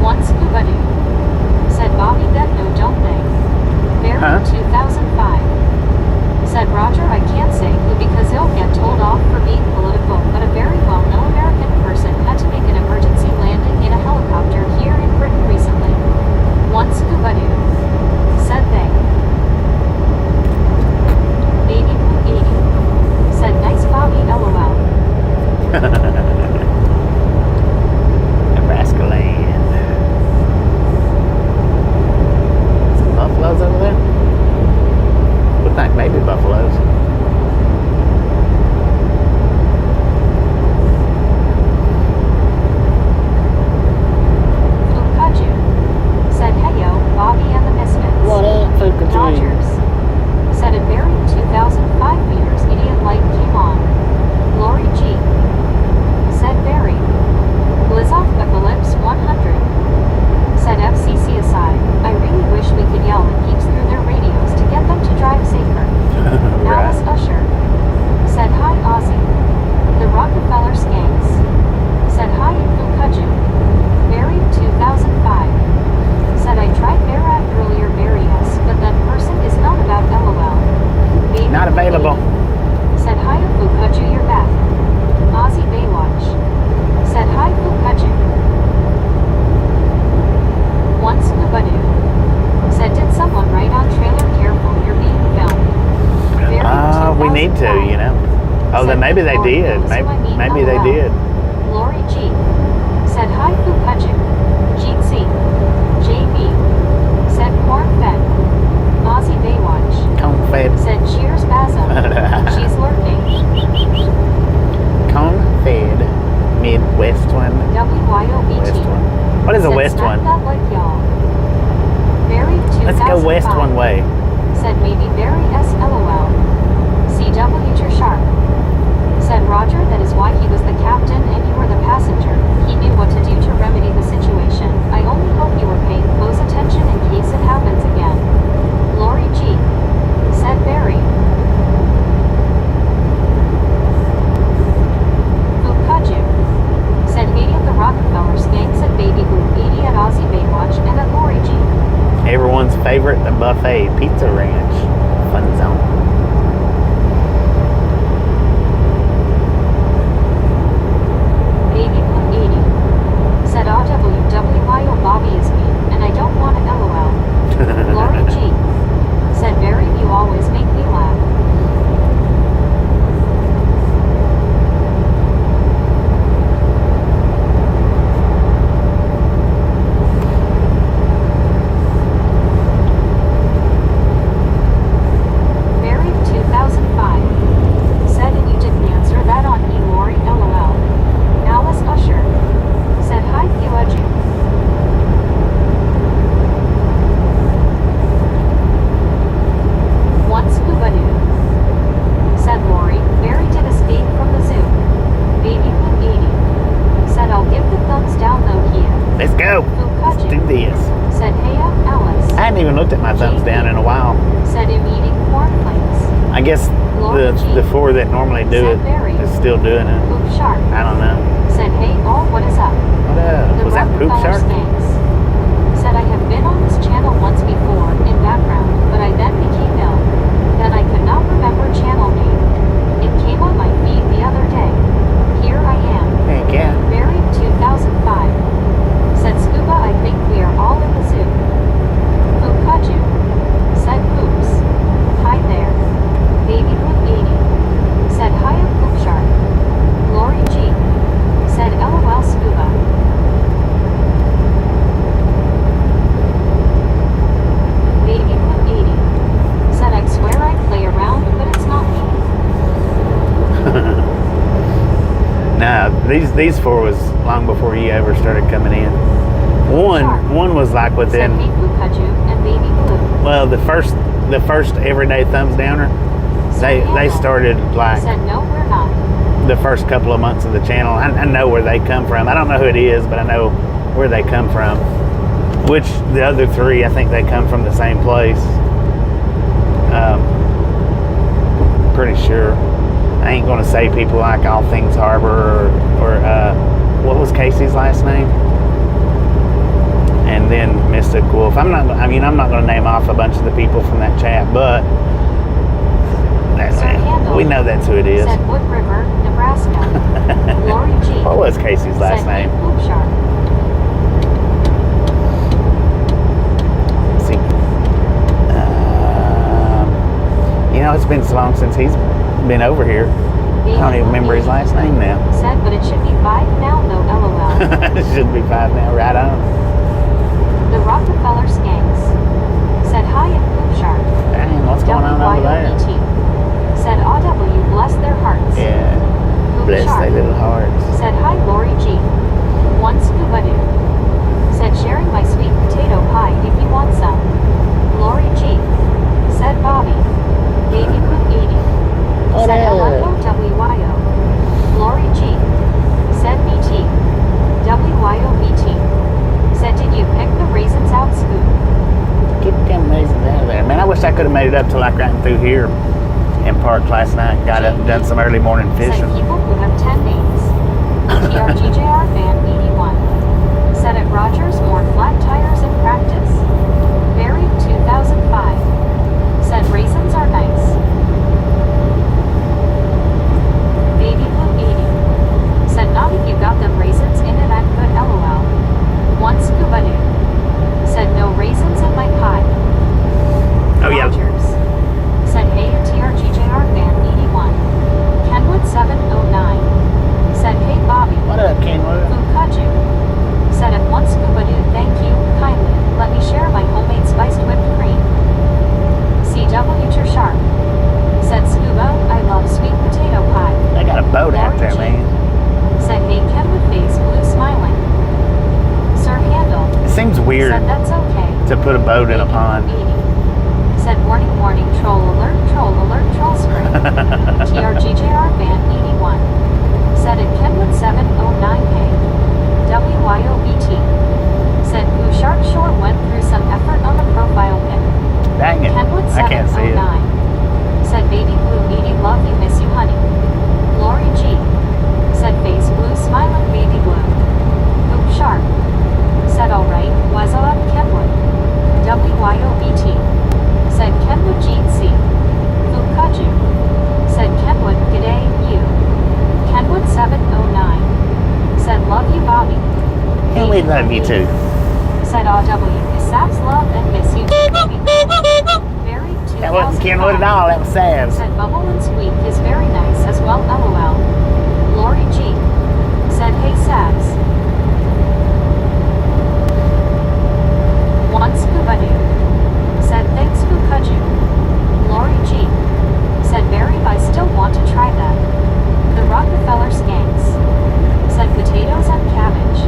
B: One scuba dude said Bobby that no don't they. Barry
A: Huh?
B: 2005 said Roger I can't say who because he'll get told off for being political but a very well-known American person had to make an emergency landing in a helicopter here in Britain recently. One scuba dude said they. Baby Blue 80 said nice Bobby LOL.
A: Nebraska land. Some buffaloes over there? Look like baby buffaloes.
B: Fukaju said heyo, Bobby and the Misfits.
A: What up, Fukaju?
B: Rogers said it buried 2,005 meters idiot light came on. Lori G said Barry. Blizoff Apocalypse 100 said FCC aside, I really wish we could yell at geeks through their radios to get them to drive safer. Alice Usher said hi Aussie. The Rockefeller Skanks said hi Fukaju. Barry 2005 said I tried Barat earlier Barry S but that person is not about LOL. Baby
A: Not available.
B: said hi Fukaju you're back. Aussie Baywatch said hi Fukaju. One scuba dude said did someone write on trailer careful you're being filmed. Barry
A: We need to,
B: 2005
A: you know. Oh, then maybe they did. Maybe they did.
B: Lori G said hi Fukaju. Jeetsy. JB said corn fed. Aussie Baywatch
A: Cone-fed.
B: said cheers Baza. She's lurking.
A: Cone-fed. Midwest one.
B: WYOBT
A: West one. What is a
B: said
A: west
B: smack
A: one?
B: that like y'all. Barry 2005
A: Let's go west one way.
B: said maybe Barry S LOL. CW Sharp said Roger that is why he was the captain and you were the passenger. He knew what to do to remedy the situation. I only hope you were paying close attention in case it happens again. Lori G said Barry. Fukaju said Haiti at the Rockefeller Skanks at Baby Blue 80 at Aussie Baywatch and at Lori G.
A: Everyone's favorite, the buffet pizza ranch. Fun zone.
B: Baby Blue 80 said WWYO Bobby is me, and I don't want to LOL. Lori G said Barry you always make me laugh.
A: thumbs down in a while.
B: Said him eating cornflakes.
A: I guess the 4 that normally do it is still doing it.
B: Poop Shark.
A: I don't know.
B: Said, hey, all, what is up?
A: What up?
B: The
A: Was that Poop
B: Rockefeller
A: Shark?
B: Skanks. Said, I have been on this channel once before in background, but I then became ill. Then I could not remember channel name. It came on my feed the other day. Here I am.
A: Heck yeah.
B: Buried 2005. Said Scuba, I think we are all in the zoo. Pukaju. Said Poops. Hi there. Baby Blue 80. Said hi up Poop Shark. Lori G. Said LOL Scuba. Baby Blue 80. Said I swear I play around, but it's not me.
A: Nah, these 4 was long before he ever started coming in. One was like within.
B: Said hey Pukaju and Baby Blue.
A: Well, the first everyday thumbs downer, they started like
B: Said no, we're not.
A: the first couple of months of the channel. I know where they come from. I don't know who it is, but I know where they come from. Which the other 3, I think they come from the same place. Pretty sure. I ain't gonna say people like All Things Harbor or what was Casey's last name? And then Mystic Wolf. I'm not gonna name off a bunch of the people from that chat, but we know that's who it is.
B: Said Wood River, Nebraska. Lori G.
A: What was Casey's last name?
B: Said Poop Shark.
A: Let's see. It's been so long since he's been over here. I don't even remember his last name now.
B: Said, but it should be 5 now, though, LOL.
A: It should be 5 now, right on.
B: The Rockefeller Skanks. Said, hi at Poop Shark.
A: Dang, what's going on over there?
B: WYOET. Said, AW, bless their hearts.
A: Yeah,
B: Poop
A: bless
B: Shark.
A: their little hearts.
B: Said, hi, Lori G. One scuba dude. Said, sharing my sweet potato pie if you want some. Lori G. Said, Bobby. Baby Poop 80. Said, hello, WYO. Lori G. Said, BT. WYOBT. Said, did you pick the raisins out, Scoop?
A: Get them raisins out of there. Man, I wish I could have made it up till like right through here in Park last night. Got up and done some early morning fishing.
B: Said, people who have 10 names. TRGJR Fan 81. Said, at Rogers, more flat tires in practice. Buried 2005. Said, raisins are nice. Baby Blue 80. Said, not if you got them raisins in it at good LOL. One scuba dude. Said, no raisins in my pie.
A: Oh, yeah.
B: Rogers. Said, hey, a TRGJR Fan 81. Kenwood 709. Said, hey, Bobby.
A: What up, Kenwood?
B: Fukaju. Said, at one scuba dude, thank you, kindly. Let me share my homemade spiced whipped cream. CW Sharp. Said, Scuba, I love sweet potato pie.
A: They got a boat out there, man.
B: Said, hey, Kenwood face, blue smiling. Sir Handle.
A: It seems weird
B: Said, that's okay.
A: to put a boat in a pond.
B: 80. Said, warning, warning, troll alert, troll screen. TRGJR Fan 81. Said, at Kenwood 709K. WYOBT. Said, Blue Shark Shore went through some effort on the profile pic.
A: Dang it.
B: Kenwood
A: I can't see it.
B: 709. Said, baby blue 80, love you, miss you, honey. Lori G. Said, face blue, smiling baby blue. Poop Shark. Said, alright, what's up, Kenwood? WYOBT. Said, Kenwood GC. Fukaju. Said, Kenwood, g'day, you. Kenwood 709. Said, love you, Bobby.
A: And we love you too.
B: Said, RW, is Sab's love and miss you, baby. Buried 2005.
A: That wasn't Kenwood at all, that was Sab's.
B: Said, Bubble and Squeak is very nice as well, LOL. Lori G. Said, hey, Sabs. One scuba dude. Said, thanks, Fukaju. Lori G. Said, Barry, I still want to try that. The Rockefeller Skanks. Said, potatoes and cabbage.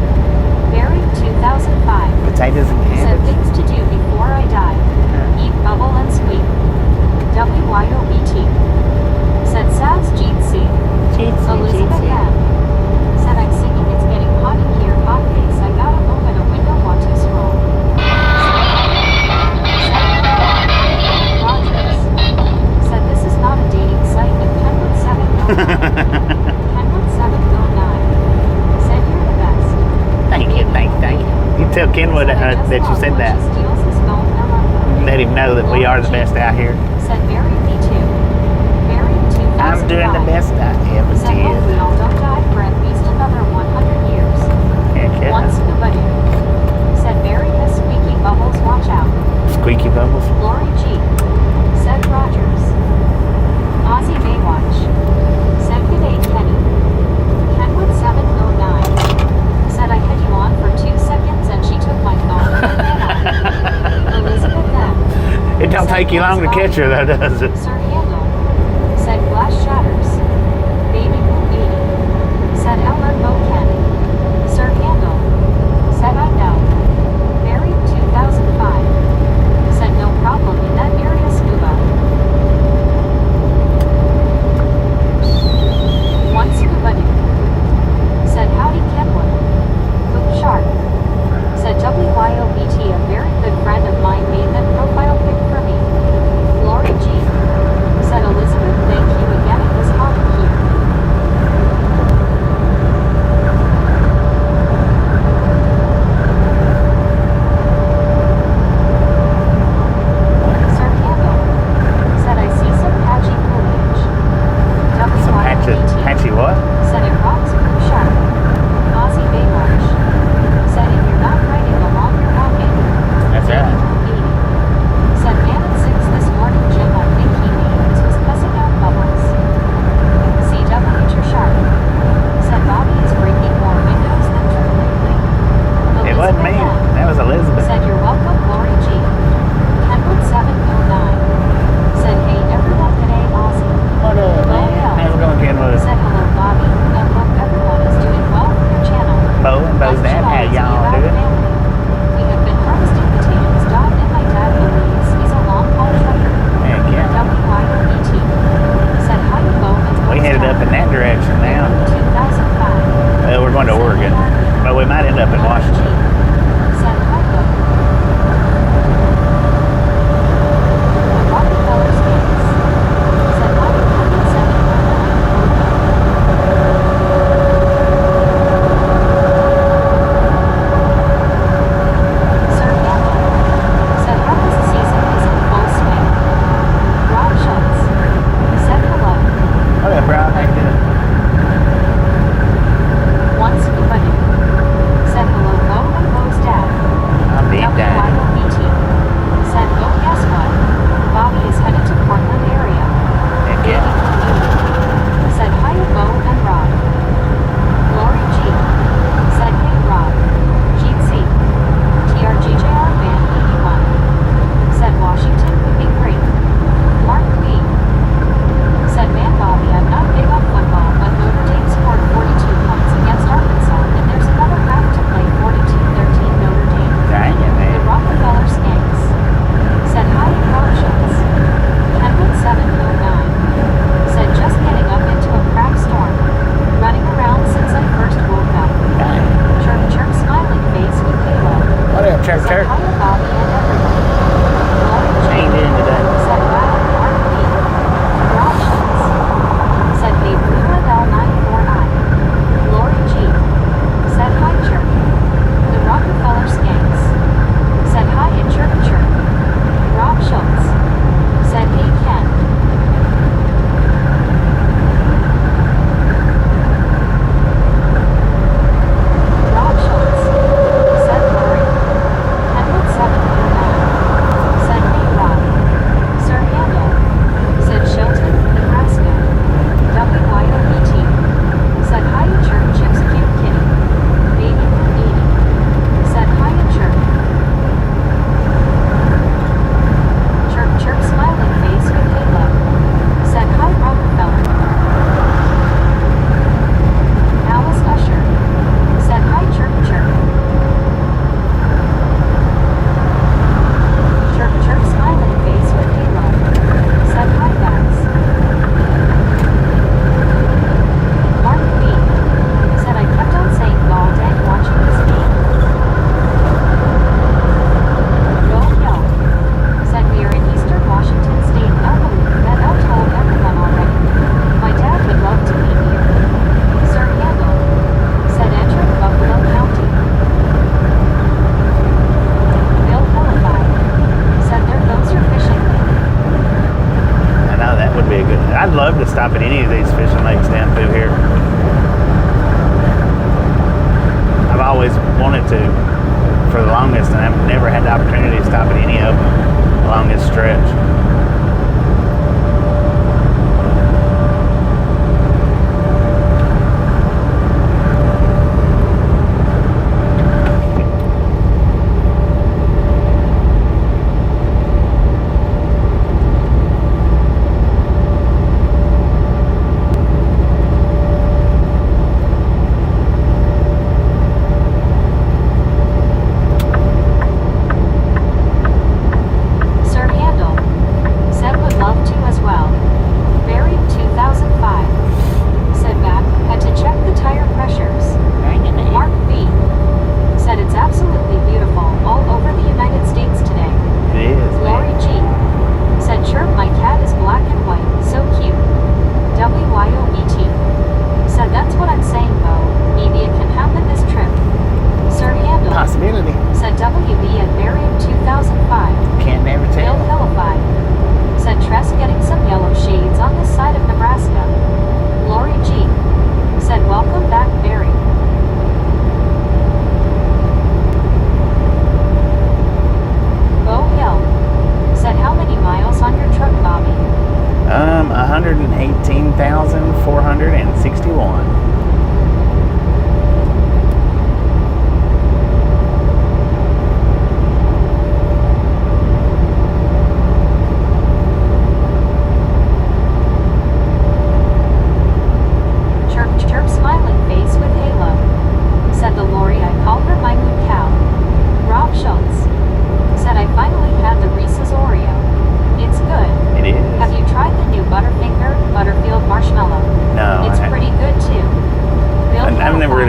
B: Buried 2005.
A: Potatoes and
B: Said,
A: cabbage.
B: things to do before I die. Eat Bubble and Squeak. WYOBT. Said, Sabs GC. Elizabeth M. Said, I'm singing It's Getting Hot in Here, hot case. I gotta open a window, want to scroll.
A: would that you said that.
B: She steals his phone and
A: Let him know that we are the best out here.
B: Said Mary, me too. Mary, 2005.
A: I'm doing the best I ever
B: Said hope we
A: did.
B: all don't die for at least another 100 years.
A: Heck yeah.
B: One scuba dude. Said Mary, Miss Squeaky Bubbles, watch out.
A: Squeaky bubbles.
B: Lori G. Said Rogers. Ozzy Baywatch. Said good day, Kenny. Kenwood 709. Said I had you on for 2 seconds and she took my phone and ran off. Elizabeth M.
A: It don't take you long to catch her, though, does it?
B: Sir Handel. Said glass shatters. Baby Boo 80. Said Ellen Boken. Sir Handel. Said I know. Mary 2005. Said no problem in that area scuba. One scuba dude. Said howdy Kenwood. Hook shark. Said WYOBT, a very good friend of mine made that profile pic for me. Lori G.
A: I'd love to stop at any of these fishing lakes down through here. I've always wanted to for the longest, and I've never had the opportunity to stop at any of them along this stretch.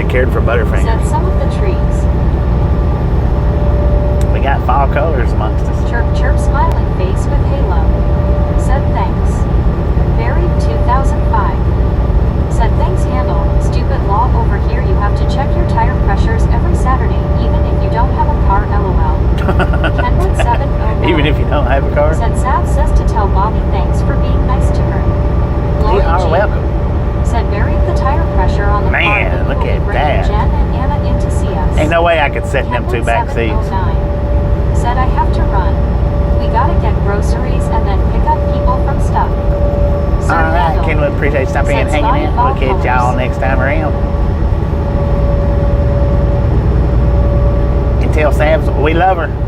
A: Cared for Butterfingers.
B: Said some of the trees.
A: We got fall colors amongst us.
B: Chirp, chirp, smiling face with halo. Said thanks. Buried 2005. Said thanks handle. Stupid law over here. You have to check your tire pressures every Saturday, even if you don't have a car. LOL. Kenwood 709.
A: Even if you don't have a car.
B: Said Sav says to tell Bobby thanks for being nice to her.
A: You are welcome.
B: Said buried the tire pressure on the
A: Man,
B: car.
A: look at that.
B: Jen and Anna in to see us.
A: Ain't no way I could sit in them two back seats.
B: Said I have to run. We gotta get groceries and then pick up people from stuff.
A: All right, Kenwood, appreciate you stopping in and hanging in. We'll catch y'all next time around. And tell Sabs we love her.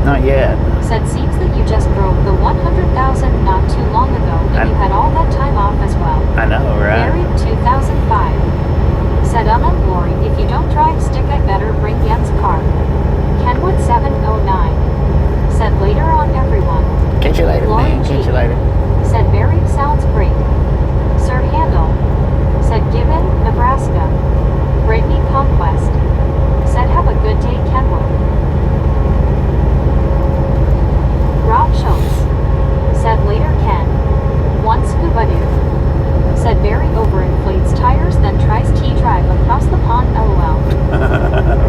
A: Not yet.
B: Said seems that you just broke the 100,000 not too long ago, and you had all that time off as well.
A: I know, right?
B: Buried 2005. Said Lori, if you don't drive stick, I better bring Yen's car. Kenwood 709. Said later on, everyone.
A: Catch you later,
B: Lori
A: man.
B: G.
A: Catch you later.
B: Said buried sounds great. Sir Handel. Said Gibbon, Nebraska. Brittany Conquest. Said have a good day, Kenwood. Rob Schultz. Said later, Ken. One scuba dude. Said Barry overinflates tires then tries T-drive across the pond. LOL.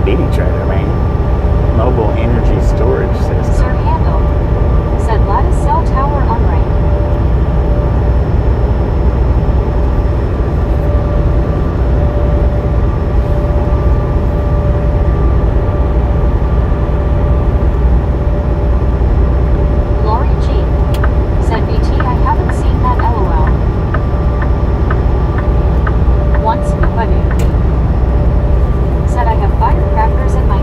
A: BB trailer, man. Mobile energy storage system.
B: Sir Handel, said lattice cell tower unranked. Lori G, said BT I haven't seen that LOL. Once, but it. Said I have firecrackers in my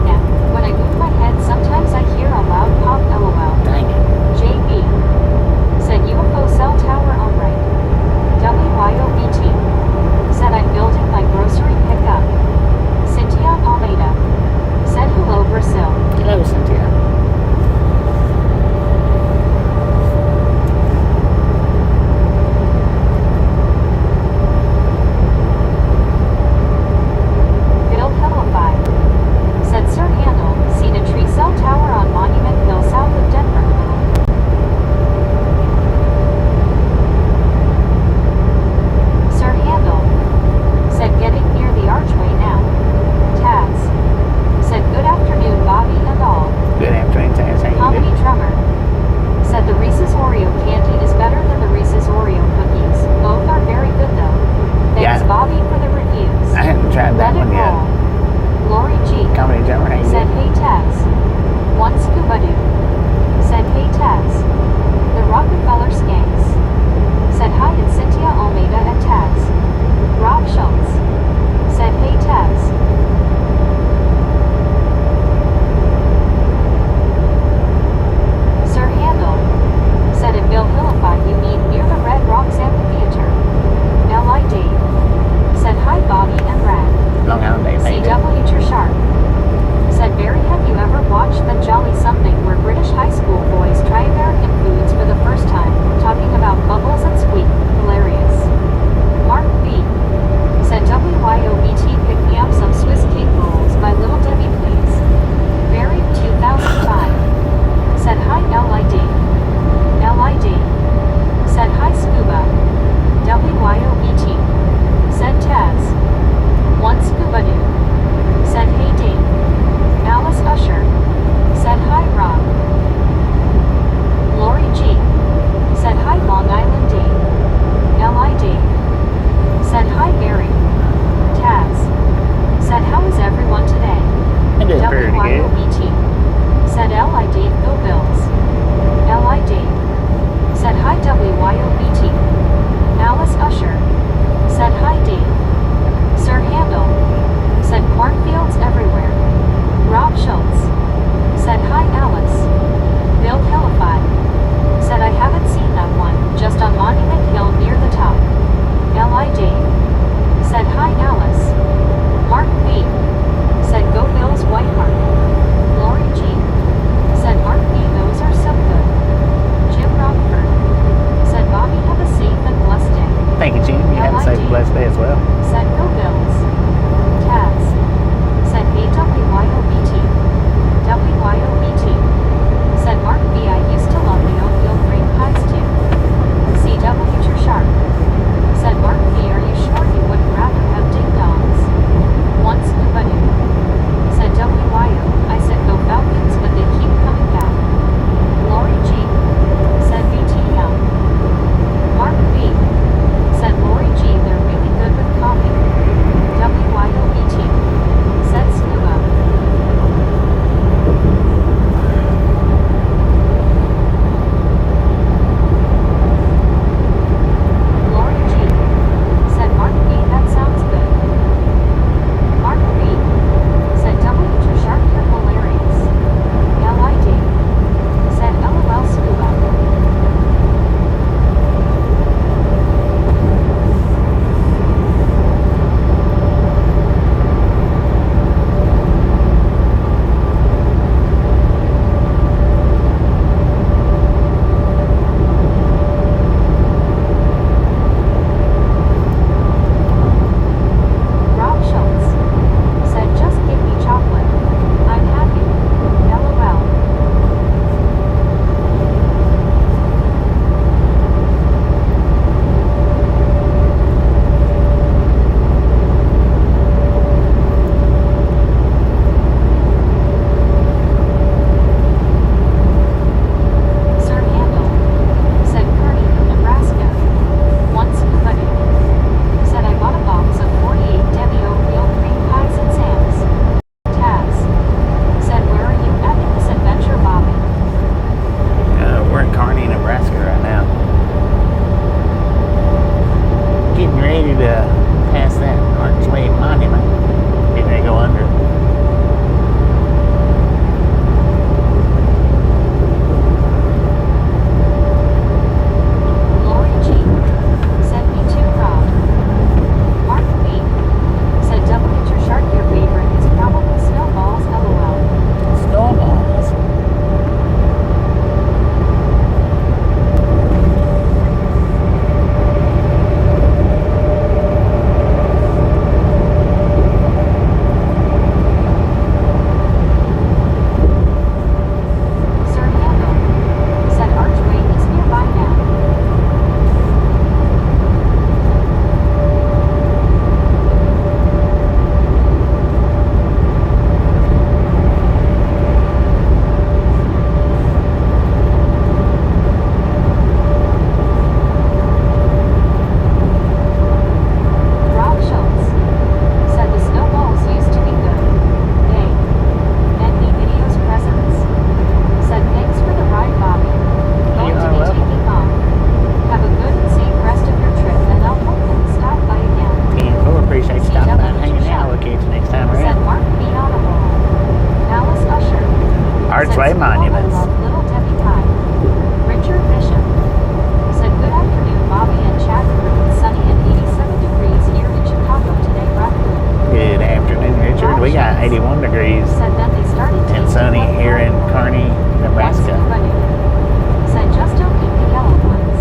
A: we got 81 degrees
B: Said then they started
A: and
B: taking
A: sunny
B: one
A: here in
B: by one.
A: Kearney,
B: One
A: Nebraska.
B: scuba dude. Said just don't eat the yellow ones.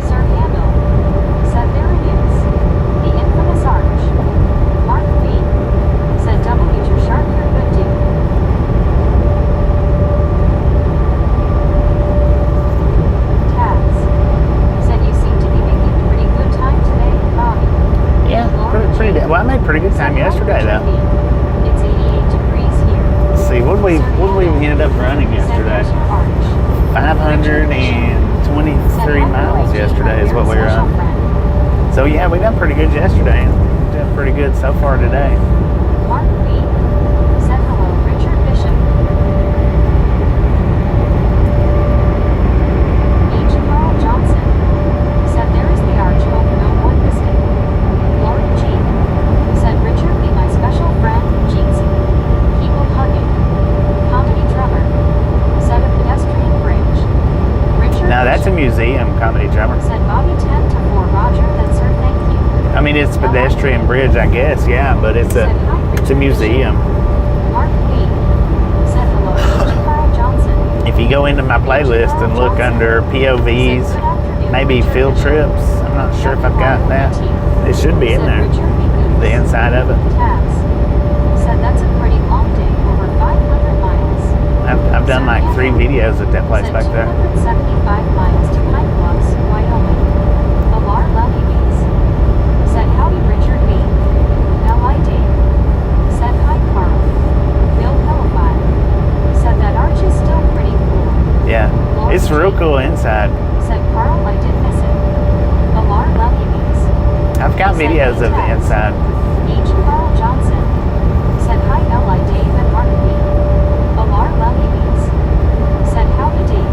B: Sir Handel. Said there it is. The infamous arch. Mark B. Said double eat your shark, you're good dude. Tabs. Said you seem to be making a pretty good time today, Bobby.
A: Yeah, pretty. Well, I made pretty good time yesterday though.
B: It's 88 degrees here.
A: Let's see, what we ended up running yesterday? 523 miles yesterday is what we run. So yeah, we done pretty good yesterday. Doing pretty good so far today.
B: Mark B. said hello, Richard Bishop. H. Carl Johnson said there is the arch, hope no one missed it. Lauren G. said Richard be my special friend, Jeezy. People hugging. Comedy drummer said a pedestrian bridge. Richard
A: Now that's a
B: Bishop
A: museum, Comedy Drummer.
B: said Bobby 10 to 4 Roger, that's sir, thank you.
A: I mean, it's pedestrian bridge, I guess, yeah, but it's a museum.
B: Mark B. said hello, H. Carl Johnson.
A: If you go into my playlist and look under POVs, maybe field trips, I'm not sure if I've got that. It should be in there, the inside of it.
B: Tabs said that's a pretty long day, over 500 miles.
A: I've done like 3 videos at that place
B: Said
A: back there.
B: 275 miles to Pine Bluffs, Wyoming. Alar Levy said howdy Richard B. L.I. Dave said hi Carl. Bill Helify said that arch is still pretty cool.
A: Yeah, it's real cool inside.
B: Said Carl, I did miss it. Alar Levy
A: I've got videos of the inside.
B: H. Carl Johnson said hi L.I. Dave and Mark B. Alar Levy said howdy Dave.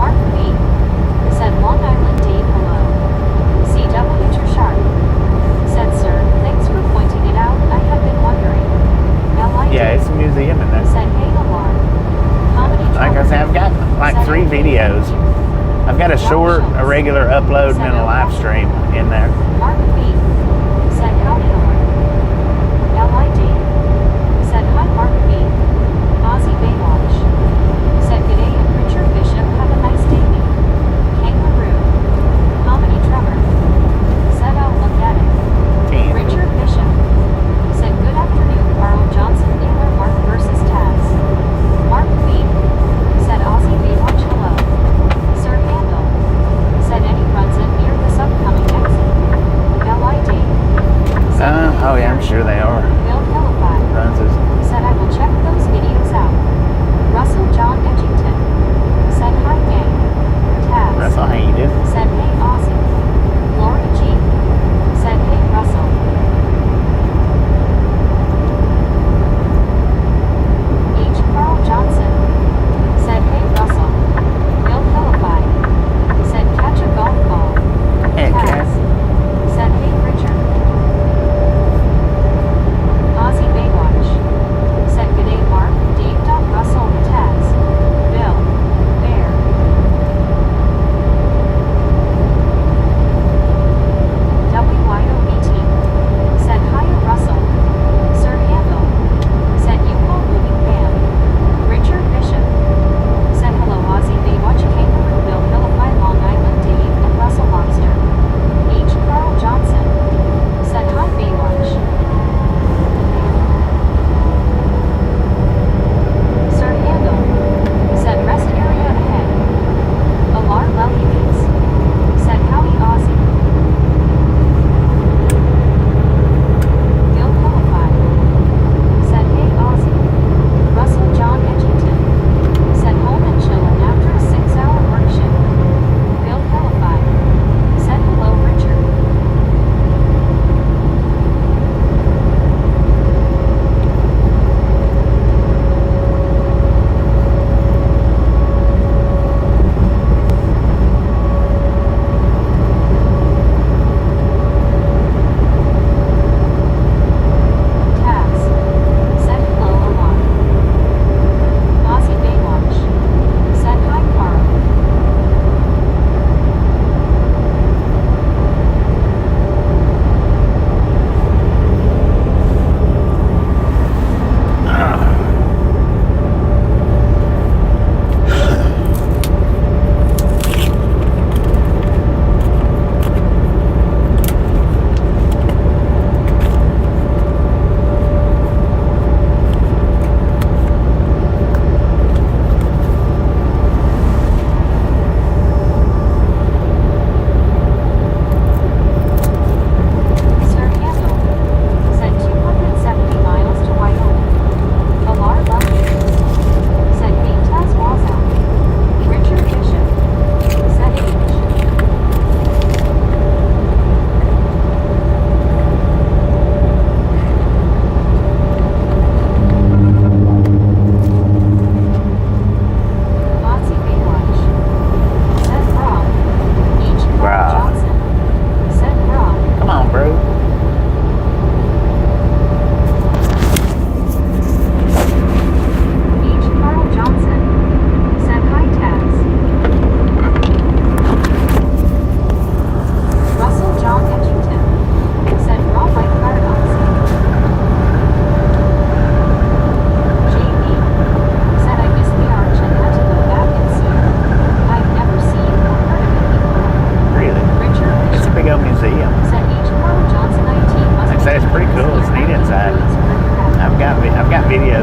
B: Mark B. said Long Island Dave hello. C.W. Sharp said sir, thanks for pointing it out, I have been wondering. L.I.
A: Yeah, it's a museum in there.
B: said hey Alar. Comedy
A: Like I said, I've got like 3 videos. I've got a short, a regular upload, and then a live stream in there.
B: Mark B. said howdy Alar. L.I. Dave said hi Mark B. Ozzy Baywatch said g'day and Richard Bishop, have a nice day mate. Kangaroo. Comedy drummer said I'll look at it. Richard Bishop said good afternoon Carl Johnson Naylor Mark versus Taz. Mark B. said Ozzy Baywatch hello. Sir Handel said any runs in near this upcoming exit. L.I. Dave
A: Oh yeah, I'm sure they are.
B: Bill Helify
A: Runs is.
B: said I will check those videos out. Russell John Edgington said hi gang. Tabs
A: Russell, how you doing?
B: said hey Ozzy. Lori G said hey Russell. H. Carl Johnson said hey Russell. Bill Helify said catch a golf ball.
A: Hey,
B: Tabs
A: Cass.
B: said hey Richard. Ozzy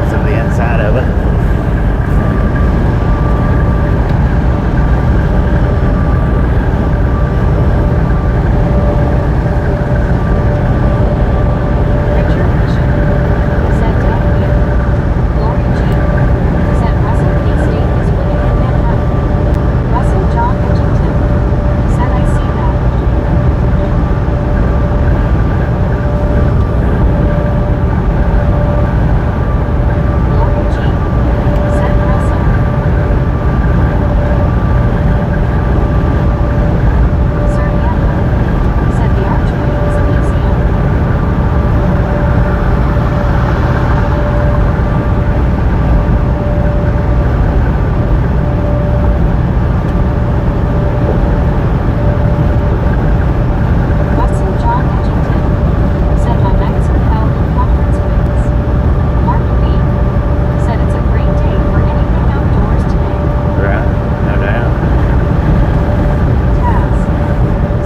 A: photos of the inside of it.
B: Richard Bishop said down here. Lori G said Russell K. State is winning in Manhattan. Russell John Edgington said I see that. Lori G said Russell. Sir Andrew said the Archway is a museum. Russell John Edgington said my nights are held in conference rooms. Mark B said it's a great day for anything outdoors today.
A: Right? No doubt.
B: Taz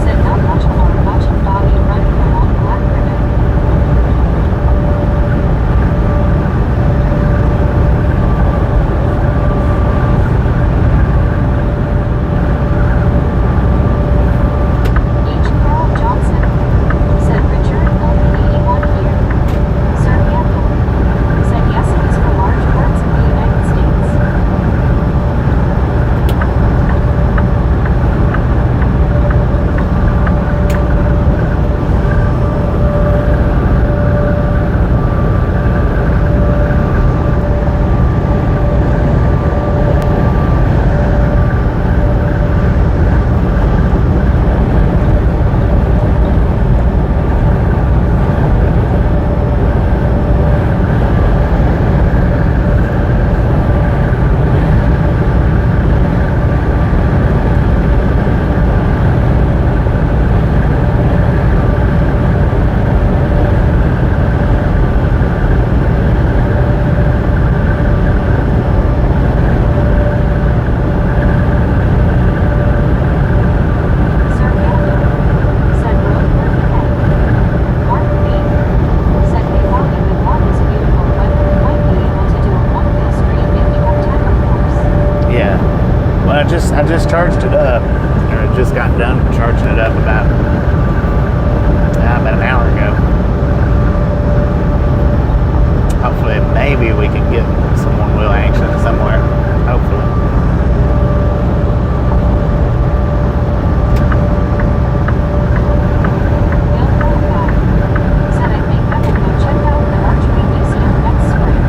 B: said not much more watching Bobby running along Black Ribbon. H. Carl Johnson said Richard only 81 here. Sir Campbell said yes, it is for large parts of the United States. Sir Campbell said road work ahead. Mark B said hey Bobby, the lawn is beautiful, but we might be able to do a one-way street if you have time, of course.
A: Yeah. Well, I just charged it up, or it just got done charging it up about an hour ago. Hopefully, maybe we can get some one-wheel action somewhere. Hopefully.
B: Bill Halifax said I think I will go check out the Archway Museum next spring.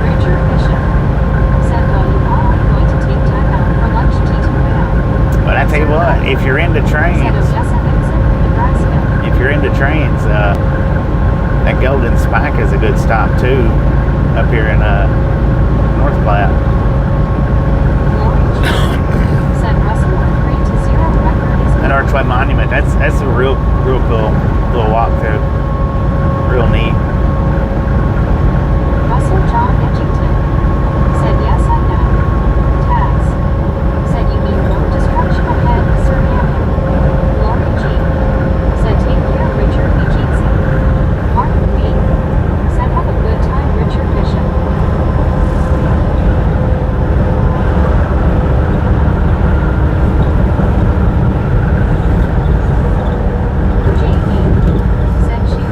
B: Richard Bishop said well you all are going to take time out for lunch T2
A: But I tell you what, if you're into
B: said
A: trains,
B: Odessa Benson, Nebraska.
A: if you're into trains, that Golden Spike is a good stop too, up here in North Platte.
B: Lori G said Russell a 3-0 record is
A: That Archway Monument, that's a real cool little walk through. Real neat.
B: Russell John Edgington said yes I know. Taz said you mean road destruction ahead, Sir Hammond. Lori G said take care Richard B. Jeetsy. Mark B said have a good time Richard Bishop. J.E. said she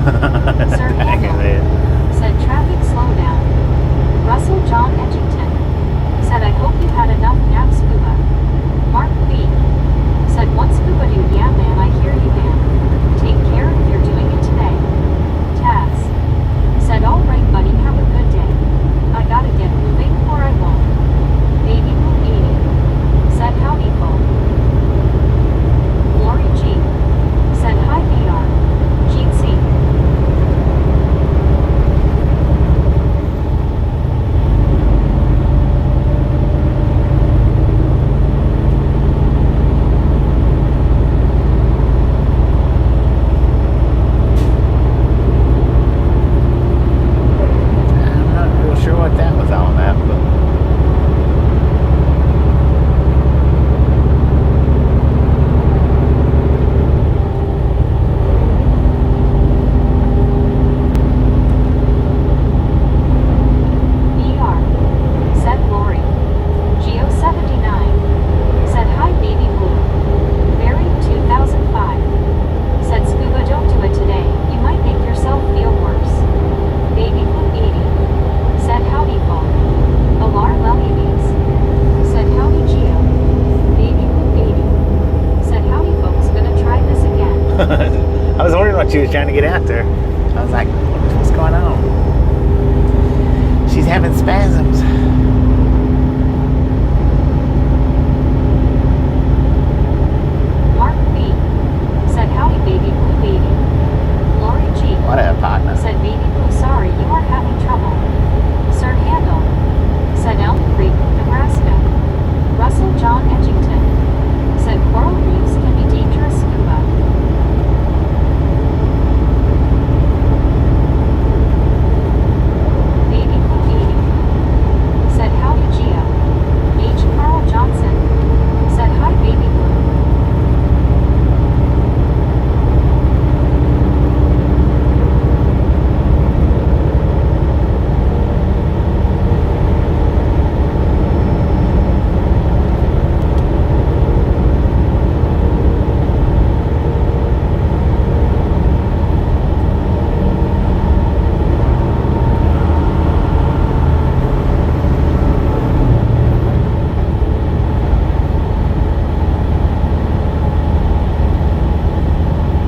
B: Sir
A: I can see it.
B: said traffic slowdown. Russell John Edgington said I hope you had enough nap scuba. Mark B said one scuba dude, yeah man, I hear you man. Take care if you're doing it today. Taz said alright buddy, have a good day. I gotta get moving or I won't. Baby Blue 80 said howdy folk. Lori G said hi BR. Gene C
A: I'm not real sure what that was all about, but
B: BR said Lori. Geo 79 said hi baby blue. Barry 2005 said scuba don't do it today, you might make yourself feel worse. Baby blue 80 said howdy folk. Alar Lelies said howdy Geo. Baby blue 80 said howdy folks, gonna try this again.
A: I was wondering what she was trying to get out there. I was like, what's going on? She's having spasms.
B: Mark B said howdy baby blue 80. Lori G
A: What a partner.
B: said baby blue sorry you are having trouble. Sir Handel said Elm Creek, Nebraska. Russell John Edgington said coral reefs can be dangerous scuba. Baby blue 80 said howdy Gia. H. Carl Johnson said hi baby blue.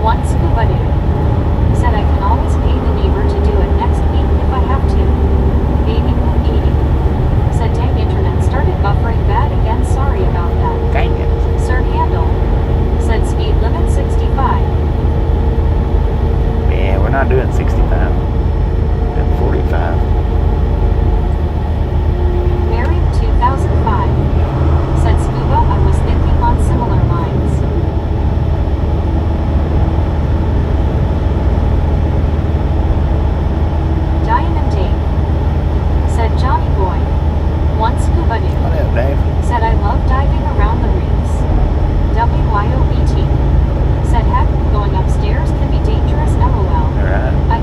B: One scuba dude said I can always pay the neighbor to do it next week if I have to. Baby Blue 80 said dang internet started buffering bad again, sorry about that.
A: Dang it.
B: Sir Handel said speed limit 65.
A: Yeah, we're not doing 65. And 45.
B: Mary 2005 said scuba I was thinking on similar lines. Diamond Dave said Johnny Boy. One scuba dude
A: What up, Dave?
B: said I love diving around the reefs. WYOBT said heck, going upstairs can be dangerous LOL.
A: All right.
B: I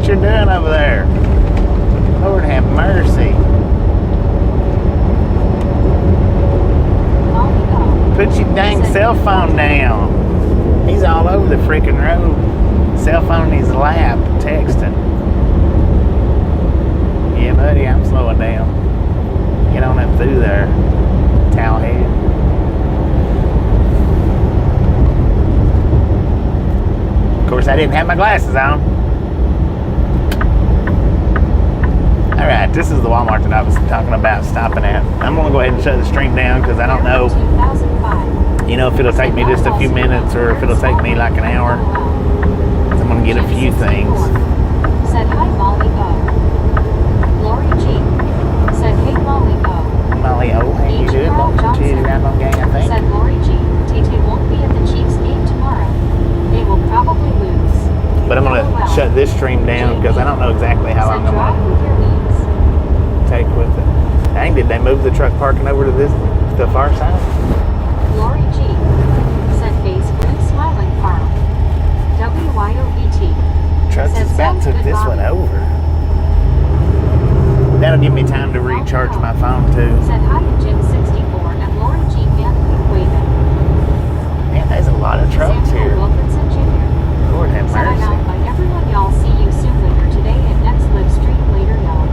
A: what you're doing over there. Lord have mercy. Put your dang cell phone down. He's all over the freaking road. Cell phone in his lap, texting. Yeah, buddy, I'm slowing down. Get on up through there, towelhead. Of course, I didn't have my glasses on. All right, this is the Walmart that I was talking about stopping at. I'm going to go ahead and shut the stream down because I don't know, you know, if it'll take me just a few minutes or if it'll take me like an hour. So I'm going to get a few things.
B: Said hi, Molly O. Lori G. Said hey, Molly O.
A: Molly O, how you doing? Welcome to the Round Gang, I think.
B: Said Lori G. TT won't be at the Chiefs game tomorrow. They will probably lose.
A: But I'm going to shut this stream down because I don't know exactly how long I'm going to take with it. Dang, did they move the truck parking over to the far side?
B: Lori G. Said face green smiling Carl. WYOBT.
A: Truck is about to this one over. That'll give me time to recharge my phone too.
B: Said hi to Jim 64 and Lori G. Manley waving.
A: Man, there's a lot of trucks
B: Samuel
A: here.
B: Wilkinson Jr.
A: Lord have
B: Said I
A: mercy.
B: invite everyone, y'all. See you soon later today at next live stream later, y'all.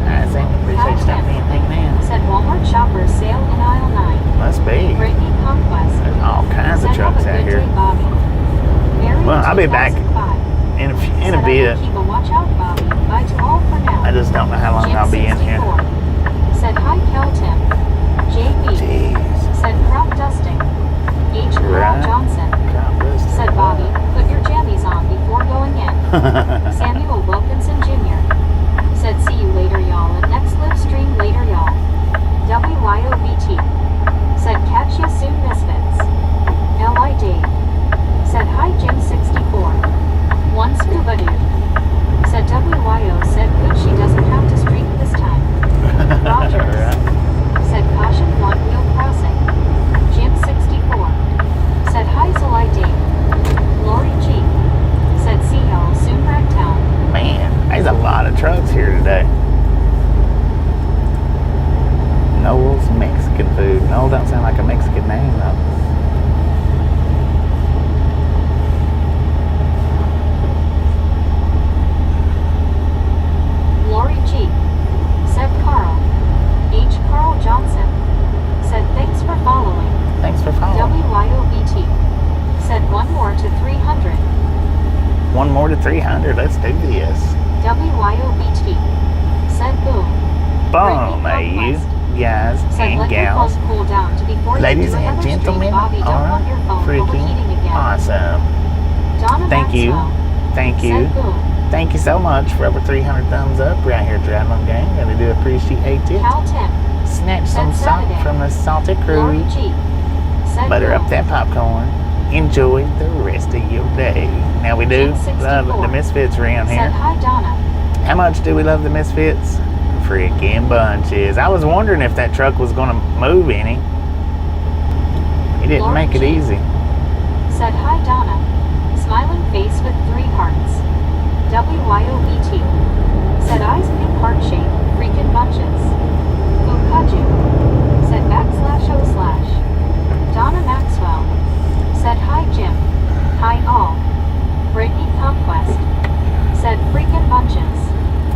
A: Alright, Sam, appreciate you stopping in. Hang man.
B: Said Walmart shoppers sale in aisle 9.
A: Must be.
B: Brittany Conquest.
A: There's all kinds of
B: Said
A: trucks
B: have a
A: out
B: good
A: here.
B: day, Bobby. Mary
A: Well, I'll be back
B: 2005.
A: in a
B: Said I
A: bit.
B: will keep a watch out, Bobby. Bye to all for now.
A: I just don't know how long
B: Jim
A: I'll be in here.
B: 64. Said hi, Kelton. JB.
A: Jeez.
B: Said crop dusting. H. Carl
A: Right.
B: Johnson. Said Bobby, put your jammies on before going in. Samuel Wilkinson Jr. Said see you later, y'all. At next live stream later, y'all. WYOBT. Said catch ya soon, misfits. L.I. Dave. Said hi, Jim 64. One scuba dude. Said WYO. Said good she doesn't have to streak this time. Rogers. Said caution one wheel crossing. Jim 64. Said hi, Zolai Dave. Lori G. Said see y'all soon, Ragtown.
A: Man, there's a lot of trucks here today. Noel's Mexican food. Noel don't sound like a Mexican name though.
B: Lori G. Said Carl. H. Carl Johnson. Said thanks for following.
A: Thanks for following.
B: WYOBT. Said one more to 300.
A: One more to 300. Let's do this.
B: WYOBT. Said boom.
A: Boom,
B: Brittany
A: you
B: Conquest.
A: guys
B: Said
A: and
B: let your
A: gals.
B: phone cool down to before
A: Ladies
B: you do
A: and
B: another stream.
A: gentlemen,
B: Bobby, don't want your phone
A: freaking
B: overheating again.
A: awesome.
B: Donna
A: Thank you.
B: Maxwell.
A: Thank you.
B: Said boom.
A: Thank you so much for over 300 thumbs up right here at Driving Gang. Really do appreciate it.
B: Cal Tim.
A: Snatch some
B: Said
A: salt
B: Saturday.
A: from the salty
B: Lori
A: crew.
B: G. Said
A: Butter
B: boom.
A: up that popcorn. Enjoy the rest of your day. Now we do
B: Jim
A: love
B: 64.
A: the Misfits around
B: Said
A: here.
B: hi, Donna.
A: How much do we love the Misfits? Freaking bunches. I was wondering if that truck was going to move any. He didn't
B: Lori
A: make it
B: G.
A: easy.
B: Said hi, Donna. Smiling face with 3 hearts. WYOBT. Said eyes pink heart shape. Freaking bunches. Fukaju. Said // Donna Maxwell. Said hi, Jim. Hi all. Brittany Conquest. Said freaking bunches.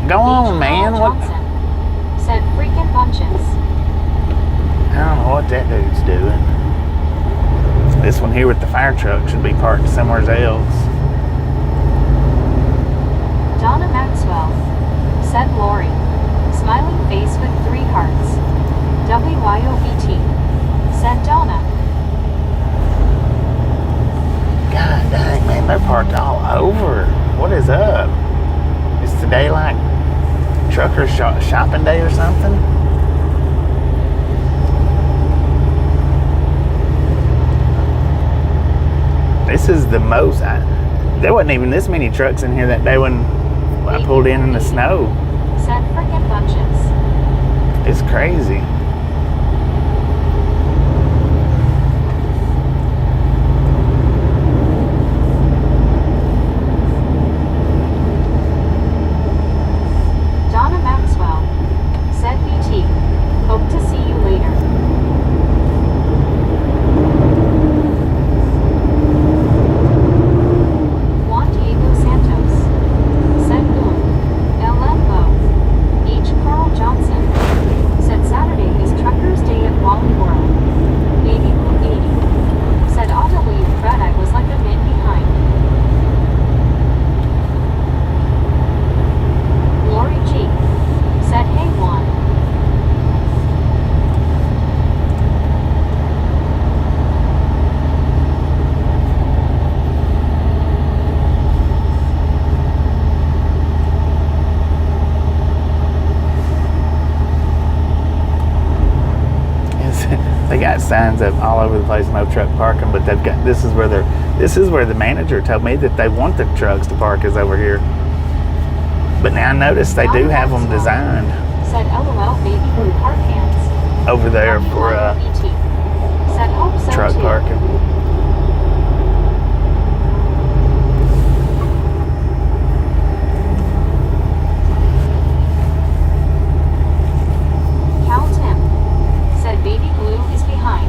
A: Go on,
B: H.
A: man.
B: Carl
A: What?
B: Johnson. Said freaking bunches.
A: I don't know what that dude's doing. This one here with the fire truck should be parked somewhere else.
B: Donna Maxwell. Said Lori. Smiling face with 3 hearts. WYOBT. Said Donna.
A: God dang, man, they're parked all over. What is up? Is today like trucker shopping day or something? This is the most. There wasn't even this many trucks in here that day when I pulled in the snow.
B: Said frickin' bunches.
A: It's crazy. got signs up all over the place, no truck parking, but they've got, this is where the manager told me that they want the trucks to park is over here. But now I notice they do have them designed.
B: Said LOL baby blue park hands.
A: Over there for
B: Said hope so
A: truck
B: too.
A: parking.
B: Cal Tim. Said baby blue is behind.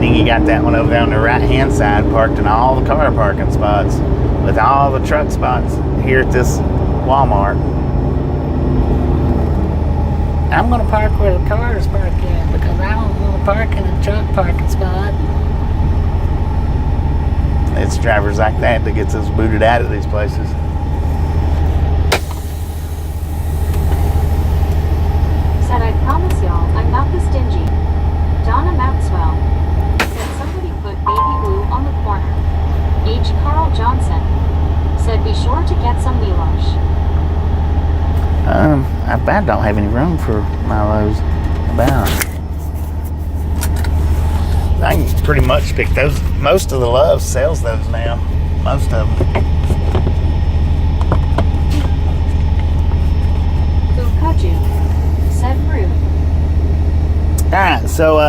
A: You got that one over there on the right hand side parked in all the car parking spots with all the truck spots here at this Walmart. I'm gonna park where the cars park in because I don't want to park in a truck parking spot. It's drivers like that that gets us booted out of these places.
B: Said I promise y'all I'm not the stingy. Donna Maxwell. Said somebody put baby blue on the corner. H. Carl Johnson. Said be sure to get some Milosh.
A: I about don't have any room for Milos. About. I can pretty much pick those. Most of the Love sells those now. Most of them.
B: Ukaju. Said rude.
A: Alright, so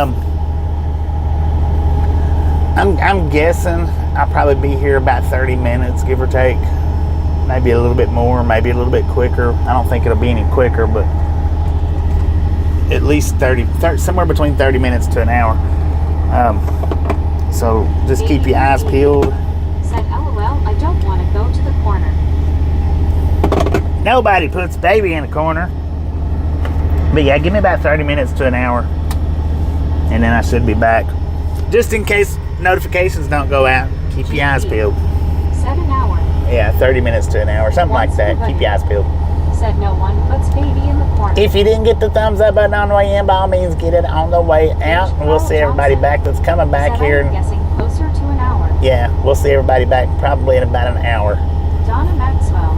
A: I'm guessing I'll probably be here about 30 minutes, give or take. Maybe a little bit more, maybe a little bit quicker. I don't think it'll be any quicker, but at least 30 somewhere between 30 minutes to an hour. So just keep your eyes peeled.
B: Said LOL, I don't want to go to the corner.
A: Nobody puts baby in a corner. But yeah, give me about 30 minutes to an hour. And then I should be back. Just in case notifications don't go out, keep your eyes peeled.
B: Said an hour.
A: Yeah, 30 minutes to an hour, something like that. Keep your eyes peeled.
B: Said no one puts baby in the corner.
A: If you didn't get the thumbs up button on the way in, by all means, get it on the way out. And we'll see everybody back that's coming back
B: Said
A: here.
B: I'm guessing closer to an hour.
A: Yeah, we'll see everybody back probably in about an hour.
B: Donna Maxwell.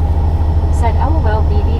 B: Said LOL BB